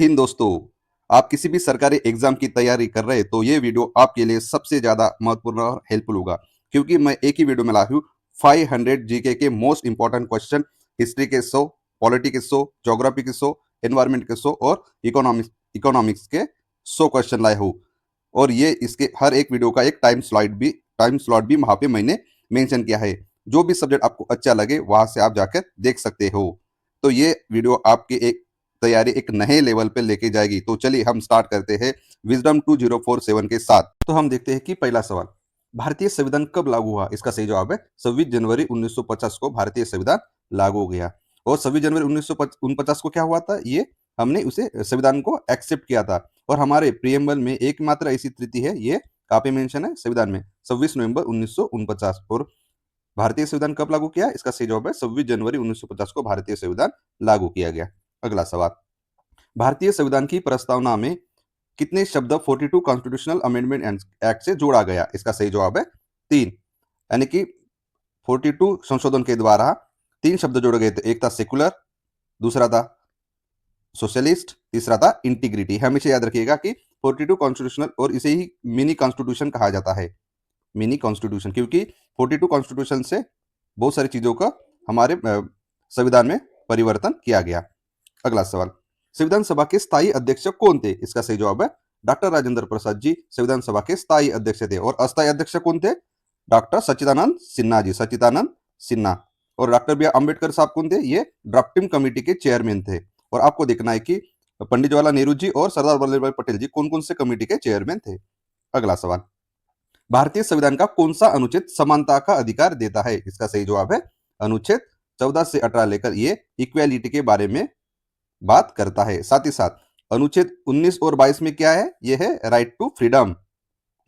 इन दोस्तों, आप किसी भी सरकारी एग्जाम की तैयारी कर रहे हैं तो ये वीडियो आपके लिए सबसे ज्यादा महत्वपूर्ण और हेल्पफुल होगा, क्योंकि मैं एक ही वीडियो में ला हूँ 500 जीके के मोस्ट इंपॉर्टेंट क्वेश्चन। हिस्ट्री के 100, पॉलिटी के 100, ज्योग्राफी के 100, एनवायरमेंट के 100 और इकोनॉमिक्स के 100 क्वेश्चन लाए हूँ। और ये इसके हर एक वीडियो का एक टाइम स्लॉट भी वहां पे मैंने मेंशन किया है। जो भी सब्जेक्ट आपको अच्छा लगे वहां से आप जाकर देख सकते हो। तो ये वीडियो आपके एक तैयारी एक नए लेवल पे लेके जाएगी। तो चलिए हम स्टार्ट करते हैं विजडम 2047 के साथ। तो हम देखते हैं कि पहला सवाल, भारतीय संविधान कब लागू हुआ? इसका सही जवाब है 26 जनवरी 1950 को भारतीय संविधान लागू हो गया। और 26 जनवरी 1949 को क्या हुआ था? ये हमने उसे संविधान को एक्सेप्ट किया था। और हमारे प्रियम्बल में एकमात्र ऐसी त्रुटि है, ये कहाँ पे मेंशन है? संविधान में 26 नवंबर 1949। और भारतीय संविधान कब लागू किया? इसका सही जवाब है 26 जनवरी 1950 को भारतीय संविधान लागू किया गया। अगला सवाल, भारतीय संविधान की प्रस्तावना में कितने शब्द 42 कॉन्स्टिट्यूशनल अमेंडमेंट एक्ट से जोड़ा गया? इसका सही जवाब है 3। यानी कि 42 संशोधन के द्वारा 3 शब्द जोड़े गए थे। एक था सेकुलर, दूसरा था सोशलिस्ट, तीसरा था इंटीग्रिटी। हमेशा याद रखिएगा कि 42 कॉन्स्टिट्यूशनल, और इसे ही मिनी कॉन्स्टिट्यूशन कहा जाता है। मिनी कॉन्स्टिट्यूशन क्योंकि 42 कॉन्स्टिट्यूशन से बहुत सारी चीजों का हमारे संविधान में परिवर्तन किया गया। अगला सवाल, संविधान सभा के स्थायी अध्यक्ष कौन थे? इसका सही जवाब है डॉक्टर राजेंद्र प्रसाद जी संविधान सभा के स्थायी अध्यक्ष थे। और अस्थायी अध्यक्ष कौन थे? डॉक्टर सच्चिदानंद सिन्हा जी, सच्चिदानंद सिन्हा। और डॉक्टर बी आर अम्बेडकर साहब कौन थे? ये ड्राफ्टिंग कमेटी के चेयरमैन थे। और आपको देखना है कि पंडित जवाहरलाल नेहरू जी और सरदार वल्लभ भाई पटेल जी कौन कौन से कमेटी के चेयरमैन थे। अगला सवाल, भारतीय संविधान का कौन सा अनुच्छेद समानता का अधिकार देता है? इसका सही जवाब है अनुच्छेद 14 से 18 लेकर ये इक्वेलिटी के बारे में बात करता है। साथ ही साथ अनुच्छेद 19 और 22 में क्या है? यह है राइट टू फ्रीडम।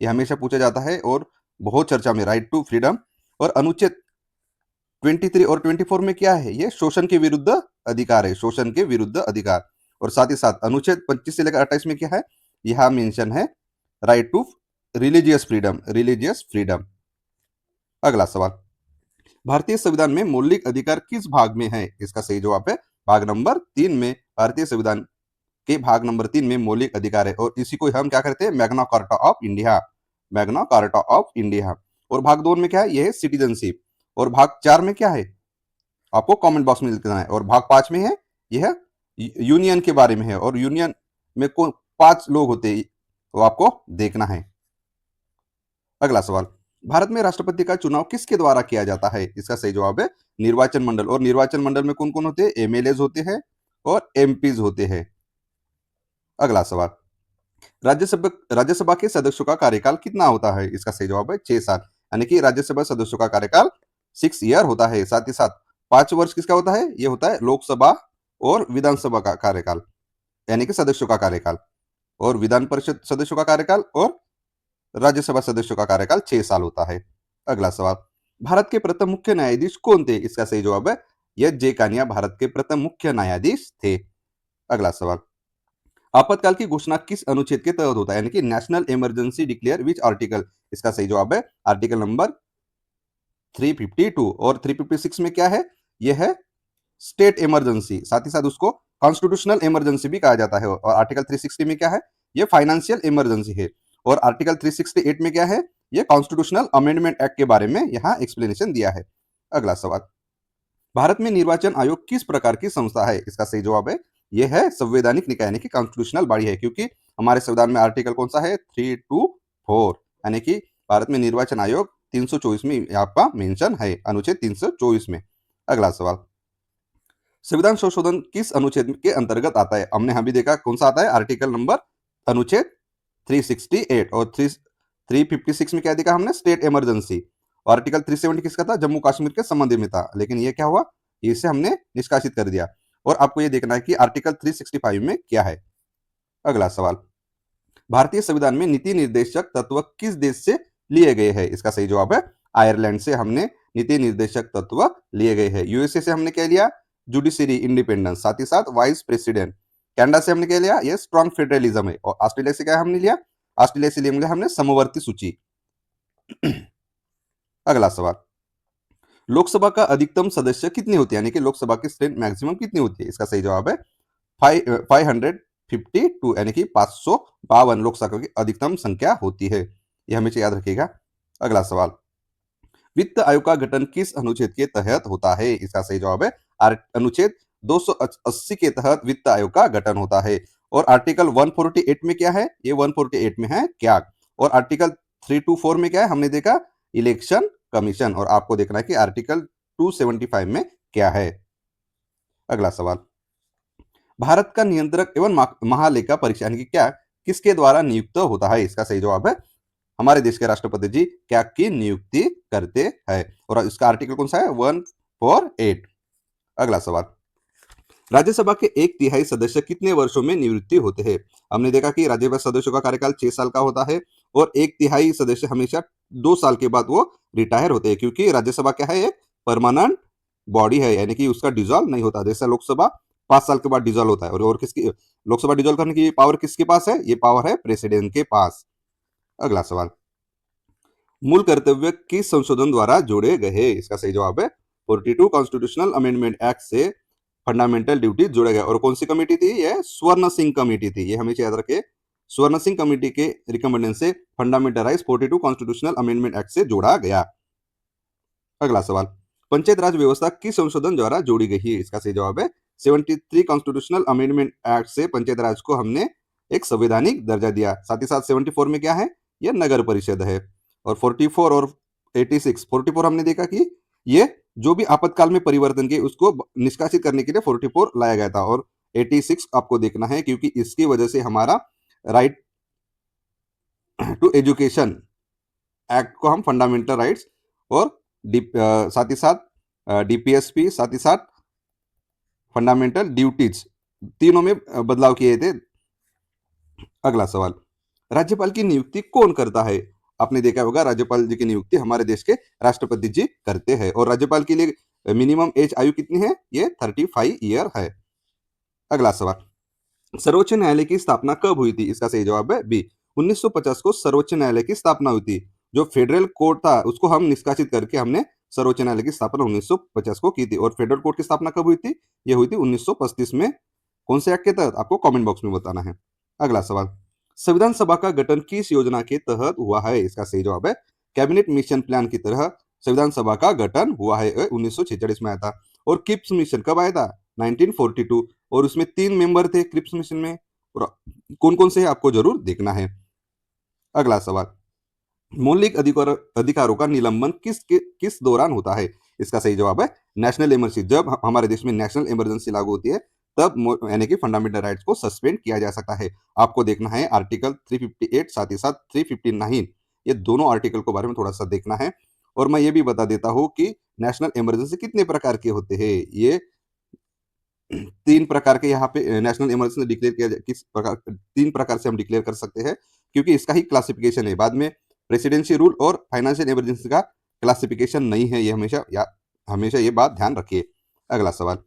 ये हमेशा पूछा जाता है और बहुत चर्चा में, राइट टू फ्रीडम। और अनुच्छेद 23 और 24 में क्या है? ये शोषण के विरुद्ध अधिकार है, शोषण के विरुद्ध अधिकार। और साथ ही साथ अनुच्छेद 25 से लेकर 28 में क्या है? यह मेंशन है right to religious freedom, religious freedom. अगला सवाल, भारतीय संविधान में मौलिक अधिकार किस भाग में है? इसका सही जवाब है भाग नंबर 3 में। भारतीय संविधान के भाग नंबर 3 में मौलिक अधिकार है। और इसी को हम क्या करते हैं? Magna carta of India, Magna carta of India. और भाग 2 में क्या है? यह है सिटीजनशिप। और भाग 4 में क्या है? आपको कमेंट बॉक्स में लिखना है। और भाग 5 में है, यह यूनियन के बारे में है। और यूनियन में कौन 5 लोग होते हैं वो आपको देखना है। अगला सवाल, भारत में राष्ट्रपति का चुनाव किसके द्वारा किया जाता है? इसका सही जवाब है निर्वाचन मंडल। और निर्वाचन मंडल में कौन कौन होते हैं? एमएलए होते हैं और एमपीज होते हैं। अगला सवाल, राज्यसभा के सदस्यों का कार्यकाल कितना होता है? इसका सही जवाब है 6 साल। यानी कि राज्यसभा सदस्यों का कार्यकाल 6 ईयर होता है। साथ ही साथ 5 वर्ष किसका होता है? ये होता है लोकसभा और विधानसभा का कार्यकाल, यानी कि सदस्यों का कार्यकाल। और विधान परिषद सदस्यों का कार्यकाल और राज्यसभा सदस्यों का कार्यकाल 6 साल होता है। अगला सवाल, भारत के प्रथम मुख्य न्यायाधीश कौन थे? इसका सही जवाब है एस जे कानिया भारत के प्रथम मुख्य न्यायाधीश थे। अगला सवाल, आपातकाल की घोषणा किस अनुच्छेद के तहत होता है? यानी कि national emergency declare which article? इसका सही जवाब है आर्टिकल नंबर 352। और 356 में क्या है? यह है स्टेट इमरजेंसी। साथ ही साथ उसको कॉन्स्टिट्यूशनल इमरजेंसी भी कहा जाता है। और आर्टिकल 360 में क्या है? ये फाइनेंशियल इमरजेंसी है। और आर्टिकल 368 में क्या है? ये कॉन्स्टिट्यूशनल अमेंडमेंट एक्ट के बारे में यहाँ एक्सप्लेनेशन दिया है। अगला सवाल, भारत में निर्वाचन आयोग किस प्रकार की संस्था है? इसका सही जवाब है यह है संवैधानिक निकाय, यानी कि कॉन्स्टिट्यूशनल बॉडी है। क्योंकि हमारे संविधान में आर्टिकल कौन सा है? 324, यानी कि भारत में निर्वाचन आयोग 324 में आपका मेंशन है, अनुच्छेद 324 में। अगला सवाल, संविधान संशोधन किस अनुच्छेद के अंतर्गत आता है? हमने अभी देखा कौन सा आता है, आर्टिकल नंबर अनुच्छेद 368। और 356 में क्या देखा हमने? State emergency. और आर्टिकल 370 किसका था? जम्मू कश्मीर के संबंध में था। लेकिन ये क्या हुआ? इसे हमने निष्कासित कर दिया। और आपको ये देखना है कि आर्टिकल 365 में क्या है। अगला सवाल, भारतीय संविधान में नीति निर्देशक तत्व किस देश से लिए गए हैं? इसका सही जवाब है आयरलैंड से हमने नीति निर्देशक तत्व लिए गए हैं। यूएसए से हमने क्या लिया? Judiciary independence. साथ ही साथ वाइस प्रेसिडेंट। कनाडा से हमने क्या लिया? ये स्ट्रॉन्ग फेडरलिज्म है। और ऑस्ट्रेलिया से क्या हमने लिया? ऑस्ट्रेलिया से लिया हमने समवर्ती सूची। अगला सवाल, लोकसभा का अधिकतम सदस्य कितने होते हैं? यानी कि लोकसभा की स्ट्रेंथ मैक्सिमम कितनी होती है? इसका सही जवाब है 500 552 यानी कि 552 लोकसभा की अधिकतम संख्या होती है। यह हमेशा याद रखिएगा। अगला सवाल, वित्त आयोग का गठन किस अनुच्छेद के तहत होता है? इसका सही जवाब है अनुच्छेद 280 के तहत वित्त आयोग का गठन होता है। और आर्टिकल 148 में क्या है? ये 148 में है क्या? और आर्टिकल 324 में क्या है? हमने देखा इलेक्शन कमीशन। और आपको देखना है कि आर्टिकल 275 में क्या है। अगला सवाल, भारत का नियंत्रक एवं महालेखा परीक्षक यानी कि क्या किसके द्वारा नियुक्त होता है? इसका सही जवाब है हमारे देश के राष्ट्रपति जी क्या की नियुक्ति करते हैं। और इसका आर्टिकल कौन सा है? 148। अगला सवाल, राज्यसभा के 1/3 सदस्य कितने वर्षों में निवृत्ति होते हैं? हमने देखा कि राज्यसभा सदस्यों का कार्यकाल 6 साल का होता है और 1/3 सदस्य हमेशा 2 साल के बाद वो रिटायर होते हैं, क्योंकि राज्यसभा क्या है? एक परमानेंट बॉडी है, यानी कि उसका डिजॉल्व नहीं होता। जैसा लोकसभा 5 साल के बाद डिजॉल्व होता है। और किसकी लोकसभा डिजॉल्व करने की पावर किसके पास है? ये पावर है प्रेसिडेंट के पास। अगला सवाल, मूल कर्तव्य किस संशोधन द्वारा जोड़े गए? इसका सही जवाब है 42 कॉन्स्टिट्यूशनल अमेंडमेंट एक्ट से फंडामेंटल ड्यूटी जोड़ा गया। और कौन सी कमेटी थी? ये स्वर्ण सिंह कमेटी थी। ये हमेशा याद रखे, स्वर्ण सिंह कमेटी के रिकमेंडेशन से fundamental rights 42 constitutional amendment act से जोड़ा गया। अगला सवाल, पंचायत राज व्यवस्था किस संशोधन द्वारा जोड़ी गई है? इसका सही जवाब है 73 कॉन्स्टिट्यूशनल अमेंडमेंट एक्ट से पंचायत राज को हमने एक संवैधानिक दर्जा दिया। साथ ही साथ 74 में क्या है? यह नगर परिषद है। और 44 और 86, 44 हमने देखा कि ये जो भी आपातकाल में परिवर्तन के उसको निष्कासित करने के लिए 44 लाया गया था। और 86 आपको देखना है, क्योंकि इसकी वजह से हमारा राइट टू एजुकेशन एक्ट को हम फंडामेंटल राइट्स और साथ ही साथ डीपीएसपी, साथ ही साथ फंडामेंटल ड्यूटीज, तीनों में बदलाव किए थे। अगला सवाल, राज्यपाल की नियुक्ति कौन करता है? आपने देखा होगा राज्यपाल जी की नियुक्ति हमारे देश के राष्ट्रपति जी करते हैं। और राज्यपाल के लिए मिनिमम एज आयु कितनी है? ये 35 ईयर है। अगला सवाल, सर्वोच्च न्यायालय की स्थापना कब हुई थी? इसका सही जवाब है बी, 1950 को सर्वोच्च न्यायालय की स्थापना हुई थी। जो फेडरल कोर्ट था उसको हम निष्कासित करके हमने सर्वोच्च न्यायालय की स्थापना 1950 को की थी। और फेडरल कोर्ट की स्थापना कब हुई थी? ये हुई थी 1935 में। कौन से एक्ट के तहत? आपको कमेंट बॉक्स में बताना है। अगला सवाल, संविधान सभा का गठन किस योजना के तहत हुआ है? इसका सही जवाब है कैबिनेट मिशन प्लान की तरह संविधान सभा का गठन हुआ है। 1946 में आया था। और क्रिप्स मिशन कब आया था? 1942। और उसमें 3 मेंबर थे क्रिप्स मिशन में। और कौन कौन से है आपको जरूर देखना है। अगला सवाल, मौलिक अधिकारों का निलंबन किस दौरान होता है? इसका सही जवाब है नेशनल इमरजेंसी। जब हमारे देश में नेशनल इमरजेंसी लागू होती है तब यानी कि फंडामेंटल राइट्स को सस्पेंड किया जा सकता है। आपको देखना है आर्टिकल 358, साथ ही साथ 359, ये दोनों आर्टिकल के बारे में थोड़ा सा देखना है। और मैं ये भी बता देता हूँ कि नेशनल इमरजेंसी कितने प्रकार के होते हैं। ये 3 प्रकार के यहाँ पे नेशनल इमरजेंसी डिक्लेयर किया किस प्रकार 3 प्रकार से हम डिक्लेयर कर सकते हैं, क्योंकि इसका ही क्लासिफिकेशन है। बाद में प्रेसिडेंसी रूल और फाइनेंशियल इमरजेंसी का क्लासिफिकेशन नहीं है। ये हमेशा ये बात ध्यान रखिए। अगला सवाल,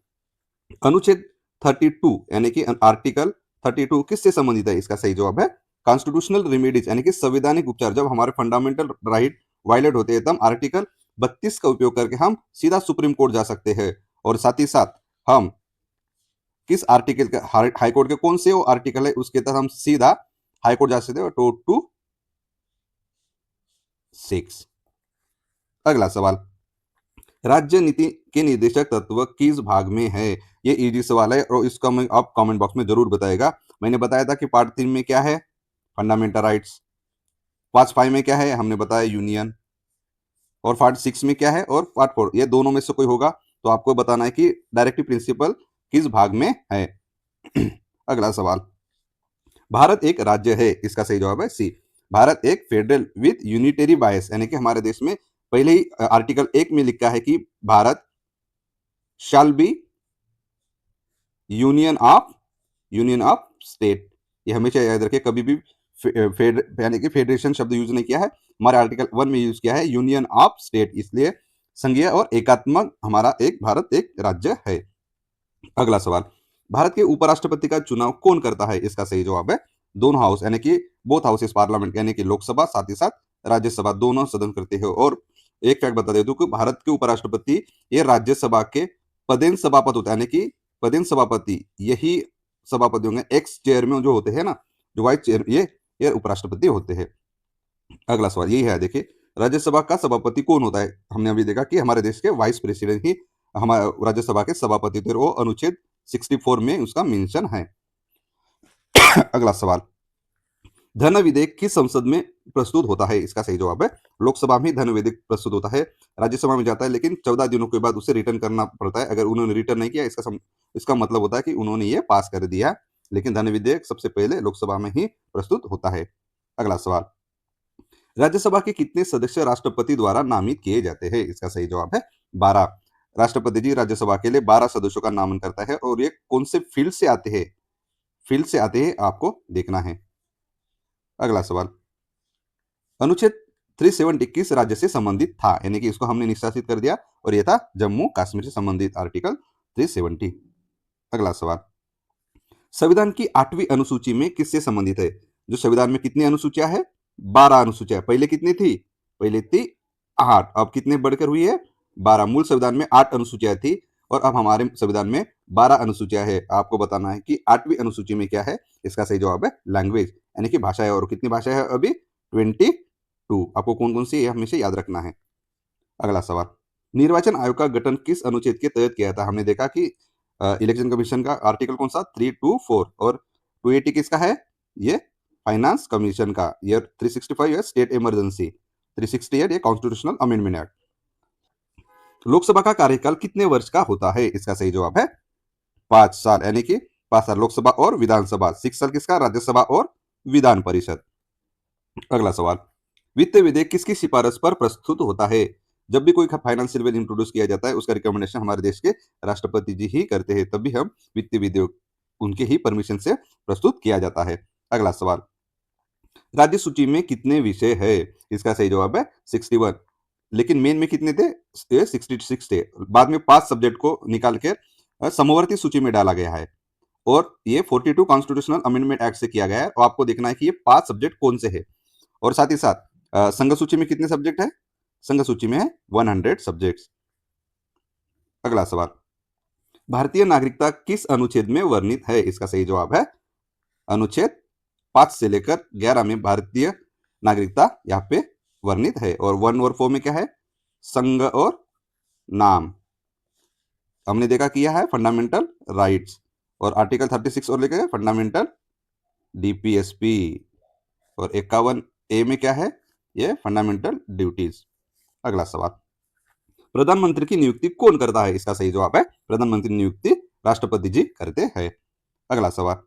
अनुच्छेद 32 यानी कि आर्टिकल 32 किससे संबंधित है? इसका सही जवाब है कॉन्स्टिट्यूशनल रेमेडीज यानी कि संवैधानिक उपचार। जब हमारे फंडामेंटल राइट वायलेट होते हैं तब आर्टिकल 32 का उपयोग करके हम सीधा सुप्रीम कोर्ट जा सकते हैं। और साथ ही साथ हम किस आर्टिकल के हाई कोर्ट के कौन से वो आर्टिकल है उसके तहत हम सीधा हाई कोर्ट जा सकते हैं 226। अगला सवाल, राज्य नीति के निर्देशक तत्व किस भाग में है? ये इजी सवाल है और इसका मैं आप कमेंट बॉक्स में जरूर बताएगा। मैंने बताया था कि पार्ट 3 में क्या है? Fundamental rights. पार्ट 5 में क्या है? हमने बताया यूनियन। और पार्ट 6 में क्या है? और पार्ट 4, ये दोनों में से कोई होगा। तो आपको बताना है कि डायरेक्टिव प्रिंसिपल किस भाग में है। अगला सवाल, भारत एक राज्य है। इसका सही जवाब है सी, भारत एक फेडरल विथ यूनिटरी बायस, यानी कि हमारे देश में पहले ही आर्टिकल 1 में लिखा है कि Bharat shall be union of state. ये हमेशा याद रखें, कभी भी यानी कि फेडरेशन शब्द यूज नहीं किया है। हमारे आर्टिकल 1 में यूज किया है यूनियन ऑफ स्टेट, इसलिए संघीय और एकात्मक हमारा एक भारत एक राज्य है। अगला सवाल, भारत के उपराष्ट्रपति का चुनाव कौन करता है? इसका सही जवाब है दोनों हाउस यानी कि बोथ हाउसेस पार्लियामेंट, यानी कि लोकसभा साथ ही साथ राज्यसभा, दोनों सदन करते हैं। और एक फैक्ट बता देता हूं कि भारत के उपराष्ट्रपति ये राज्यसभा के पदेन सभापति होता है, यानी कि पदेन सभापति यही सभापति होंगे, एक्स चेयरमैन जो होते हैं ना, जो वाइस चेयर, ये उपराष्ट्रपति होते हैं। अगला सवाल यही है, देखिए राज्यसभा का सभापति कौन होता है? हमने अभी देखा कि हमारे देश के वाइस प्रेसिडेंट ही हमारे राज्यसभा के सभापति थे, वो अनुच्छेद 64 में उसका मेंशन है। अगला सवाल, धन विधेयक किस संसद में प्रस्तुत होता है? इसका सही जवाब है लोकसभा में धन विधेयक प्रस्तुत होता है। राज्यसभा में जाता है लेकिन 14 दिनों के बाद उसे रिटर्न करना पड़ता है। अगर उन्होंने रिटर्न नहीं किया, इसका मतलब होता है कि उन्होंने ये पास कर दिया, लेकिन धन विधेयक सबसे पहले लोकसभा में ही प्रस्तुत होता है। अगला सवाल, राज्यसभा के कितने सदस्य राष्ट्रपति द्वारा नामित किए जाते हैं? इसका सही जवाब है 12। राष्ट्रपति जी राज्यसभा के लिए 12 सदस्यों का नामन करता है, और ये कौन से फील्ड से आते हैं? फील्ड से आते हैं, आपको देखना है। अगला सवाल, अनुच्छेद 370 किस राज्य से संबंधित था? यानी कि इसको हमने निष्कासित कर दिया, और यह था जम्मू कश्मीर से संबंधित आर्टिकल 370। अगला सवाल, संविधान की 8वीं अनुसूची में किससे संबंधित है? जो संविधान में कितनी अनुसूचियां है? 12 अनुसूचियां। पहले कितनी थी? पहले थी 8, अब कितने बढ़कर हुई है? 12। मूल संविधान में 8 अनुसूचियां थी, और अब हमारे संविधान में 12 अनुसूचियां है। आपको बताना है कि 8वीं अनुसूची में क्या है। इसका सही जवाब है लैंग्वेज, यानी कि भाषा है। और कितनी भाषा है अभी? 22। आपको कौन कौन सी हमेशा याद रखना है। अगला सवाल, निर्वाचन आयोग का गठन किस अनुच्छेद के तहत किया था? हमने देखा कि इलेक्शन कमीशन का आर्टिकल कौन सा? 324। और 280 किसका है? ये फाइनेंस कमीशन का। ये 365 है स्टेट इमरजेंसी। 360 है ये कॉन्स्टिट्यूशनल अमेंडमेंट एक्ट। लोकसभा का कार्यकाल कितने वर्ष का होता है? इसका सही जवाब है 5 साल, यानी कि 5 साल लोकसभा और विधानसभा। 6 साल किसका? राज्यसभा और विधान परिषद। अगला सवाल, वित्त विधेयक किसकी सिफारिश पर प्रस्तुत होता है? जब भी कोई फाइनेंशियल बिल इंट्रोड्यूस किया जाता है, उसका रिकमेंडेशन हमारे देश के राष्ट्रपति जी ही करते हैं, तभी हम वित्त विधेयक उनके ही परमिशन से प्रस्तुत किया जाता है। अगला सवाल, राज्य सूची में कितने विषय है? इसका सही जवाब है 61। लेकिन मेन में कितने थे? 66 थे। बाद में 5 सब्जेक्ट को निकाल के समवर्ती सूची में डाला गया है, और ये 42 कॉन्स्टिट्यूशनल अमेंडमेंट एक्ट से किया गया है। और आपको देखना है कि ये 5 सब्जेक्ट कौन से है। और साथ ही साथ संघ सूची में कितने सब्जेक्ट है? संघ सूची में है 100 सब्जेक्ट्स। अगला सवाल, भारतीय नागरिकता किस अनुच्छेद में वर्णित है? इसका सही जवाब है अनुच्छेद 5 से लेकर 11 में भारतीय नागरिकता यहाँ पे वर्णित है। और 1 और 4 में क्या है? संघ और नाम। हमने देखा किया है फंडामेंटल राइट्स। और आर्टिकल 36 और लेकर फंडामेंटल डीपीएसपी। और 51A में क्या है? ये फंडामेंटल ड्यूटीज। अगला सवाल, प्रधानमंत्री की नियुक्ति कौन करता है? इसका सही जवाब है प्रधानमंत्री नियुक्ति राष्ट्रपति जी करते हैं। अगला सवाल,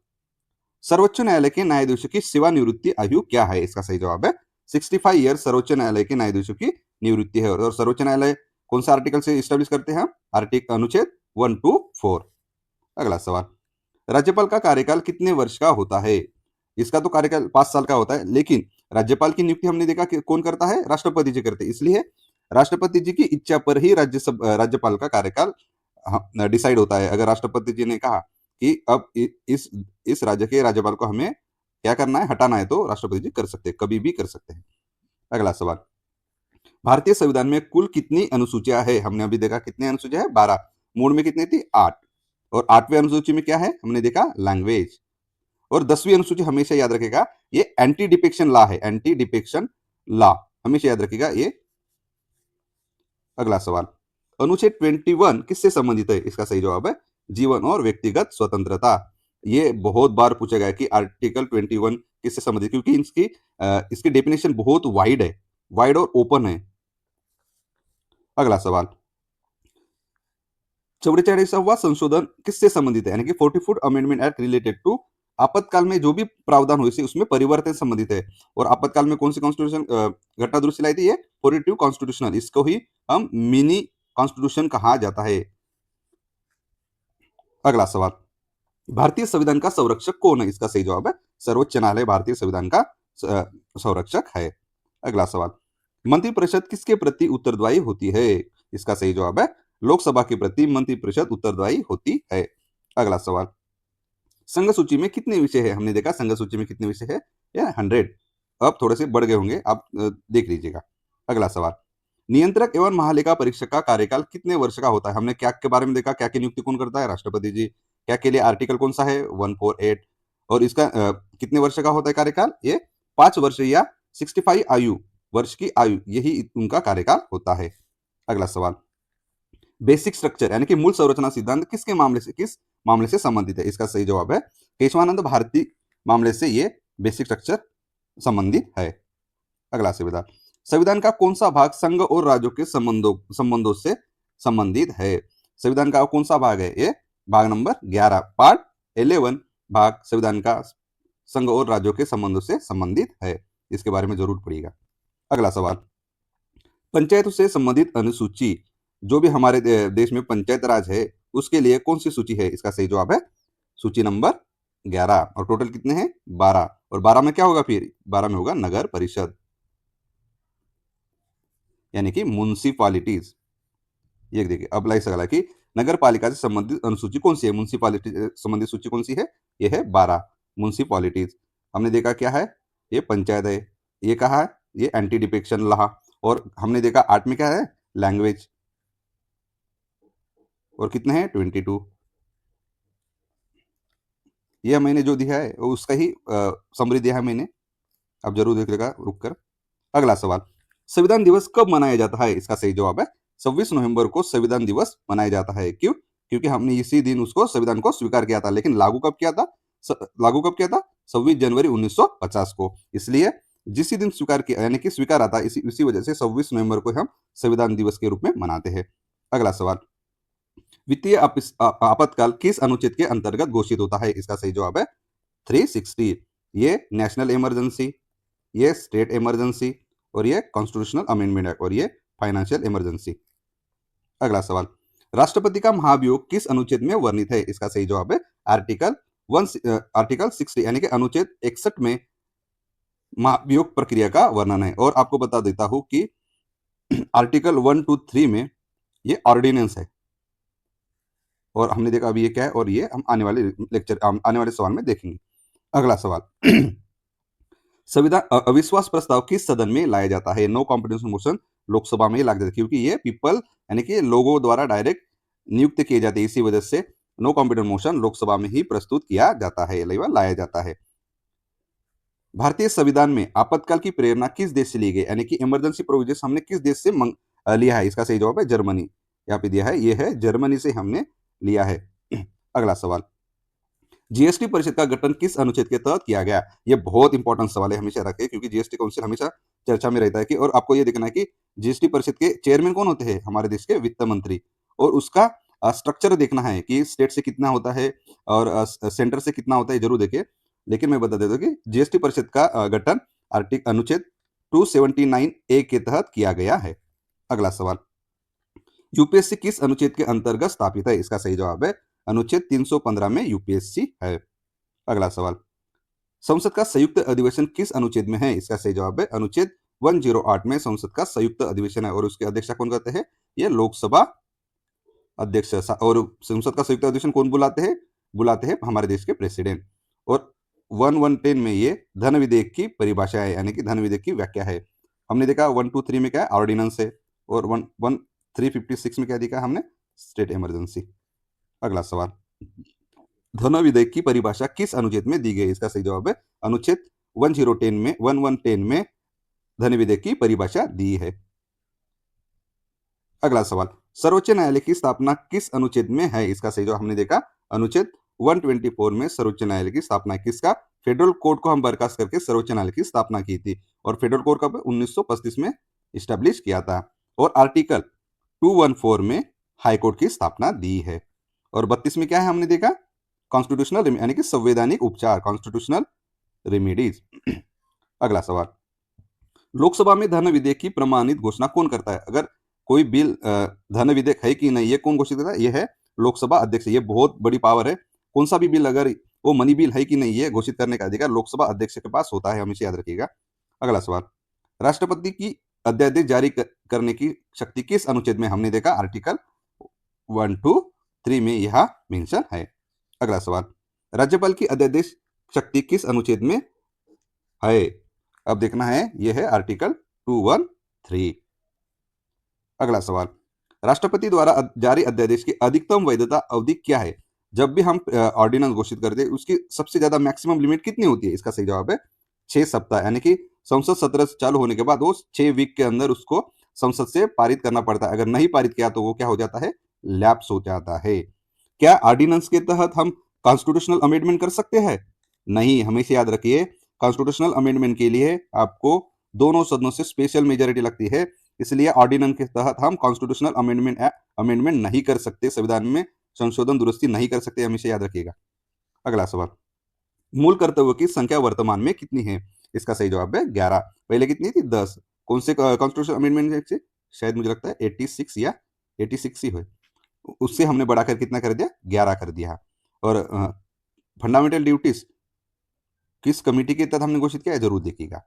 सर्वोच्च न्यायालय के न्यायाधीशों की सेवानिवृत्ति आयु क्या है? इसका सही जवाब है 65 ईयर सर्वोच्च न्यायालय के न्यायाधीशों की निवृत्ति है। और सर्वोच्च न्यायालय कौन सा आर्टिकल से स्टैब्लिश करते हैं? आर्टिकल अनुच्छेद 124। अगला सवाल, राज्यपाल का कार्यकाल कितने वर्ष का होता है? इसका तो कार्यकाल 5 साल का होता है, लेकिन राज्यपाल की नियुक्ति हमने देखा कि कौन करता है? राष्ट्रपति जी करते हैं। इसलिए राष्ट्रपति जी की इच्छा पर ही राज्यपाल का कार्यकाल डिसाइड होता है। अगर राष्ट्रपति जी ने कहा कि अब इस राज्य के राज्यपाल को हमें क्या करना है, हटाना है, तो राष्ट्रपति जी कर सकते हैं, कभी भी कर सकते हैं। अगला सवाल, भारतीय संविधान में कुल कितनी अनुसूचियां है? हमने अभी देखा कितनी अनुसूचियां है? 12। मूल में कितनी थी? 8। और 8वीं अनुसूची में क्या है? हमने देखा लैंग्वेज। और 10वीं अनुसूची हमेशा याद रखेगा, ये एंटी डिपेक्शन लॉ है। एंटी डिपेक्शन लॉ हमेशा याद रखेगा ये। अगला सवाल, अनुच्छेद 21 किससे संबंधित है? इसका सही जवाब है जीवन और व्यक्तिगत स्वतंत्रता। ये बहुत बार पूछा गया कि आर्टिकल 21 किससे संबंधित, क्योंकि इसकी डेफिनेशन बहुत वाइड है, वाइड और ओपन है। अगला सवाल, 44वां संशोधन किससे संबंधित है? यानी कि 44th amendment act related to आपातकाल में जो भी प्रावधान हुए उसमें परिवर्तन संबंधित है। और आपातकाल में कौन सी कॉन्स्टिट्यूशन घटना दुरुस्ती लाई थी? ये 42 कॉन्स्टिट्यूशनल। इसको ही हम मिनी कॉन्स्टिट्यूशन कहा जाता है। अगला सवाल, भारतीय संविधान का संरक्षक कौन है? इसका सही जवाब है सर्वोच्च न्यायालय भारतीय संविधान का संरक्षक है। अगला सवाल, मंत्रिपरिषद किसके प्रति उत्तरदायी होती है? इसका सही जवाब है लोकसभा के प्रति मंत्रिपरिषद उत्तरदायी होती है। अगला सवाल, संघ सूची में कितने विषय है? हमने देखा संघ सूची में कितने विषय है? ये 100। अब थोड़े से बढ़ गए होंगे, आप देख लीजिएगा। अगला सवाल, नियंत्रक एवं महालेखा परीक्षक का कार्यकाल कितने वर्ष का होता है? हमने क्या के बारे में देखा, क्या की नियुक्ति कौन करता है? राष्ट्रपति जी। क्या के लिए आर्टिकल कौन सा है 148, और इसका कितने वर्ष का होता है कार्यकाल, ये 5 वर्ष या 65 आयु वर्ष की आयु, यही उनका कार्यकाल होता है। अगला सवाल, बेसिक स्ट्रक्चर यानी कि मूल संरचना सिद्धांत किस मामले से संबंधित है, इसका सही जवाब है केशवानंद भारती मामले से ये बेसिक स्ट्रक्चर संबंधित है। अगला संविधान, संविधान का कौन सा भाग संघ और राज्यों के संबंधों से संबंधित है, संविधान का कौन सा भाग है, ये भाग नंबर 11 पार्ट 11 भाग संविधान का संघ और राज्यों के संबंधों से संबंधित है, इसके बारे में जरूर पढ़िएगा। अगला सवाल, पंचायतों से संबंधित अनुसूची, जो भी हमारे देश में पंचायत राज है उसके लिए कौन सी सूची है, इसका सही जवाब है सूची नंबर 11, और टोटल कितने हैं 12, और 12 में क्या होगा, फिर 12 में होगा नगर परिषद यानी कि म्युनिसिपालिटीज। ये देखिए अब लाइक सवाल है कि नगर पालिका से संबंधित अनुसूची कौन सी है, म्युनिसिपालिटी संबंधित सूची कौन सी है, ये है 12 म्युनिसिपालिटीज। हमने देखा क्या है, ये पंचायत है, ये कहा है ये एंटी डिफेक्शन लॉ, और हमने देखा 8 में क्या है लैंग्वेज, और कितने हैं 22। ये मैंने जो दिया है उसका ही समरी दिया है मैंने, अब जरूर देखिएगा रुक कर। अगला सवाल, संविधान दिवस कब मनाया जाता है, इसका सही जवाब है 26 नवंबर को संविधान दिवस मनाया जाता है। क्यों, क्योंकि हमने इसी दिन उसको संविधान को स्वीकार किया था, लेकिन लागू कब किया था 26 जनवरी 1950 को, इसलिए जिस दिन स्वीकार किया यानी कि स्वीकार आता इसी वजह से 26 नवंबर को हम संविधान दिवस के रूप में मनाते हैं। अगला सवाल, वित्तीय आपातकाल किस अनुच्छेद के अंतर्गत घोषित होता है, इसका सही जवाब है 360, ये नेशनल इमरजेंसी, ये स्टेट इमरजेंसी, और ये कॉन्स्टिट्यूशनल अमेंडमेंट है, और ये फाइनेंशियल इमरजेंसी। अगला सवाल, राष्ट्रपति का महाभियोग किस अनुच्छेद में वर्णित है, इसका सही जवाब है आर्टिकल 60 यानी कि अनुच्छेद 61 में महाभियोग प्रक्रिया का वर्णन है। और आपको बता देता हूं कि आर्टिकल 1 to 3 में ये ऑर्डिनेंस है, और हमने देखा अभी ये क्या है, और ये हम आने वाले सवाल में देखेंगे। अगला सवाल, संविधान अविश्वास प्रस्ताव किस सदन में लाया जाता है, नो कॉन्फिडेंस मोशन लोकसभा में लाया जाता है, क्योंकि ये पीपल यानी कि लोगों द्वारा डायरेक्ट नियुक्त किए जाते हैं, इसी वजह से नो कॉन्फिडेंस मोशन लोकसभा में ही प्रस्तुत किया जाता है, लाया जाता है। भारतीय संविधान में आपातकाल की प्रेरणा किस देश से ली गई, यानी कि इमरजेंसी प्रोविजन हमने किस देश से लिया है, इसका सही जवाब है जर्मनी, यहाँ पे दिया है ये है जर्मनी से हमने लिया है। अगला सवाल, जीएसटी परिषद का गठन किस अनुच्छेद के तहत किया गया, ये बहुत इंपॉर्टेंट सवाल है, हमेशा रखें, क्योंकि जीएसटी काउंसिल हमेशा चर्चा में रहता है कि, और आपको ये देखना है कि जीएसटी परिषद के चेयरमैन कौन होते हैं, हमारे देश के वित्त मंत्री, और उसका स्ट्रक्चर देखना है कि स्टेट से कितना होता है और सेंटर से कितना होता है, जरूर देखिए। लेकिन मैं बता देता हूँ कि जीएसटी परिषद का गठन अनुच्छेद 279A के तहत किया गया है। अगला सवाल, यूपीएससी किस अनुच्छेद के अंतर्गत स्थापित है, इसका सही जवाब है अनुच्छेद 315 में यूपीएससी है। अगला सवाल, संसद का संयुक्त अधिवेशन किस अनुच्छेद में है, इसका सही जवाब है अनुच्छेद 108 में संसद का संयुक्त अधिवेशन है, और उसके अध्यक्ष कौन कहते हैं, ये लोकसभा अध्यक्ष, और संसद का संयुक्त अधिवेशन कौन बुलाते हैं हमारे देश के प्रेसिडेंट। और 110 में ये धन विधेयक की परिभाषा है, यानी कि धन विधेयक की व्याख्या है। हमने देखा 123 में क्या है ऑर्डिनेंस है, और 356 में क्या देखा हमने स्टेट इमरजेंसी। अगला सवाल, धन विधेयक की परिभाषा किस अनुच्छेद में दी गई, इसका सही जवाब है अनुच्छेद 1110 में धन विधेयक की परिभाषा दी है। अगला सवाल, सर्वोच्च न्यायालय की स्थापना किस अनुच्छेद में है, इसका सही जवाब हमने देखा अनुच्छेद 124 में सर्वोच्च न्यायालय की स्थापना किसका, फेडरल कोर्ट को हम बर्खास्त करके सर्वोच्च न्यायालय की स्थापना की थी, और फेडरल कोर्ट कब 1935 में इस्टेब्लिश किया था। और आर्टिकल 214 में हाईकोर्ट की स्थापना दी है। और 32 में क्या है हमने देखा कॉन्स्टिट्यूशनल यानी कि संवैधानिक उपचार, कॉन्स्टिट्यूशनल रेमेडीज। अगला सवाल, लोकसभा में धन विधेयक की प्रमाणित घोषणा कौन करता है, अगर कोई बिल धन विधेयक है कि नहीं ये कौन घोषित करता है, ये है लोकसभा अध्यक्ष, ये बहुत बड़ी पावर है, कौन सा भी बिल अगर वो मनी बिल है कि नहीं ये घोषित करने का अधिकार लोकसभा अध्यक्ष के पास होता है, हमेशा याद रखिएगा। अगला सवाल, राष्ट्रपति की अध्यादेश जारी करने की शक्ति किस अनुच्छेद में, हमने देखा आर्टिकल 123 में यह मेंशन है। अगला सवाल, राज्यपाल की अध्यादेश शक्ति किस अनुच्छेद में है, अब देखना है यह है आर्टिकल 213। अगला सवाल, राष्ट्रपति द्वारा जारी अध्यादेश की अधिकतम वैधता अवधि क्या है, जब भी हम ऑर्डिनेंस घोषित करते हैं उसकी सबसे ज्यादा मैक्सिमम लिमिट कितनी होती है? इसका सही जवाब है 6 सप्ताह, यानी कि संसद सत्र चालू होने के बाद वो 6 वीक के अंदर उसको संसद से पारित करना पड़ता है। अगर नहीं पारित किया तो वो क्या हो जाता है? लैप्स हो जाता है। क्या ऑर्डिनेंस के तहत हम कॉन्स्टिट्यूशनल अमेंडमेंट कर सकते हैं? नहीं, हमेशा याद रखिए, कॉन्स्टिट्यूशनल अमेंडमेंट के लिए आपको दोनों सदनों से स्पेशल मेजोरिटी लगती है। इसलिए ऑर्डिनेंस के तहत हम कॉन्स्टिट्यूशनल अमेंडमेंट नहीं कर सकते, संविधान में संशोधन दुरुस्ती नहीं कर सकते, हमेशा याद रखिएगा। अगला सवाल, मूल कर्तव्यों की संख्या वर्तमान में कितनी है? इसका सही जवाब है 11। पहले कितनी थी? 10। कौन से कॉन्स्टिट्यूशन अमेंडमेंट से? शायद मुझे लगता है 86 या 86 ही है। उससे हमने बढ़ाकर कितना कर दिया? 11 कर दिया। और फंडामेंटल ड्यूटीज किस कमेटी के तहत हमने घोषित किया है? जरूर देखिएगा।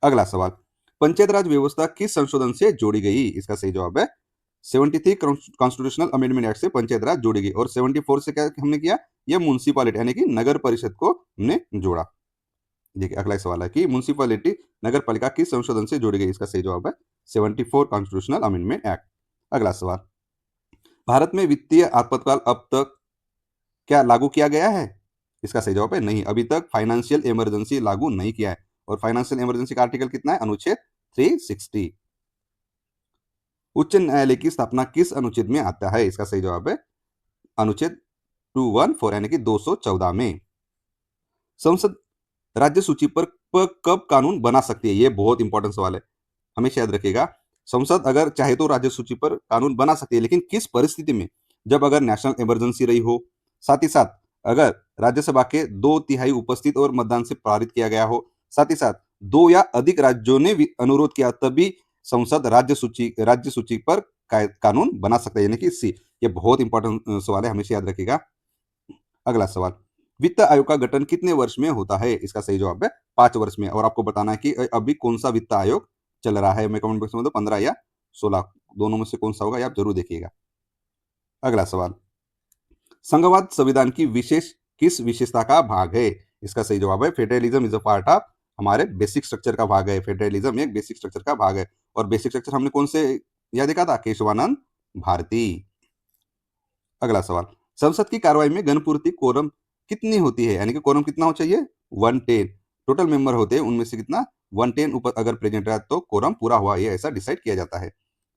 अगला सवाल, पंचायत राज व्यवस्था किस संशोधन से जोड़ी गई? इसका सही जवाब है 73 कॉन्स्टिट्यूशनल अमेंडमेंट एक्ट से पंचायत राज जोड़ी गई। और 74 से क्या हमने किया? ये म्युनिसिपैलिटी यानी कि नगर परिषद को हमने जोड़ा। देखिए अगला सवाल है कि म्युनिसिपैलिटी नगर पालिका किस संशोधन से जोड़ी गई? इसका सही जवाब है 74 कॉन्स्टिट्यूशनल अमेंडमेंट एक्ट। अगला सवाल, भारत में वित्तीय आपातकाल अब तक क्या लागू किया गया है? इसका सही जवाब है नहीं, अभी तक फाइनेंशियल इमरजेंसी लागू नहीं किया है। और फाइनेंशियल इमरजेंसी का आर्टिकल कितना है? अनुच्छेद 360। उच्च न्यायालय की स्थापना किस अनुच्छेद में आता है? इसका सही जवाब है अनुच्छेद 214 यानी कि 214 में। संसद राज्य सूची पर कब कानून बना सकती है? ये बहुत इंपॉर्टेंट सवाल है, हमेशा याद रखिएगा। संसद अगर चाहे तो राज्य सूची पर कानून बना सकती है, लेकिन किस परिस्थिति में? जब अगर नेशनल इमरजेंसी रही हो, साथ ही साथ अगर राज्यसभा के 2/3 उपस्थित और मतदान से पारित किया गया हो, साथ ही साथ 2 या अधिक राज्यों ने भी अनुरोध किया, तभी संसद राज्य सूची पर कानून बना सकता है, यानी कि सी। ये बहुत इंपॉर्टेंट सवाल है, हमेशा याद रखिएगा। अगला सवाल, वित्त आयोग का गठन कितने वर्ष में होता है? इसका सही जवाब है 5 वर्ष में। और आपको बताना है कि अभी कौन सा वित्त आयोग चल रहा है। मैं कमेंट बॉक्स में 15 या 16 दोनों में से कौन सा होगा, आप जरूर देखिएगा। अगला सवाल, संघवाद संविधान की किस विशेषता का भाग है? इसका सही जवाब है federalism is a part of, हमारे बेसिक स्ट्रक्चर का भाग है। फेडरलिज्म एक बेसिक स्ट्रक्चर का भाग है। और बेसिक स्ट्रक्चर हमने कौन से याद देखा था? केशवानंद भारती। अगला सवाल, संसद की कार्रवाई में घनपूर्ति कोरम कितनी होती है? यानी कि कोरम कितना हो चाहिए? 110। टोटल मेंबर होते हैं उनमें से कितना? 110 ऊपर अगर प्रेजेंट रहा तो कोरम पूरा हुआ, ये ऐसा डिसाइड किया जाता है।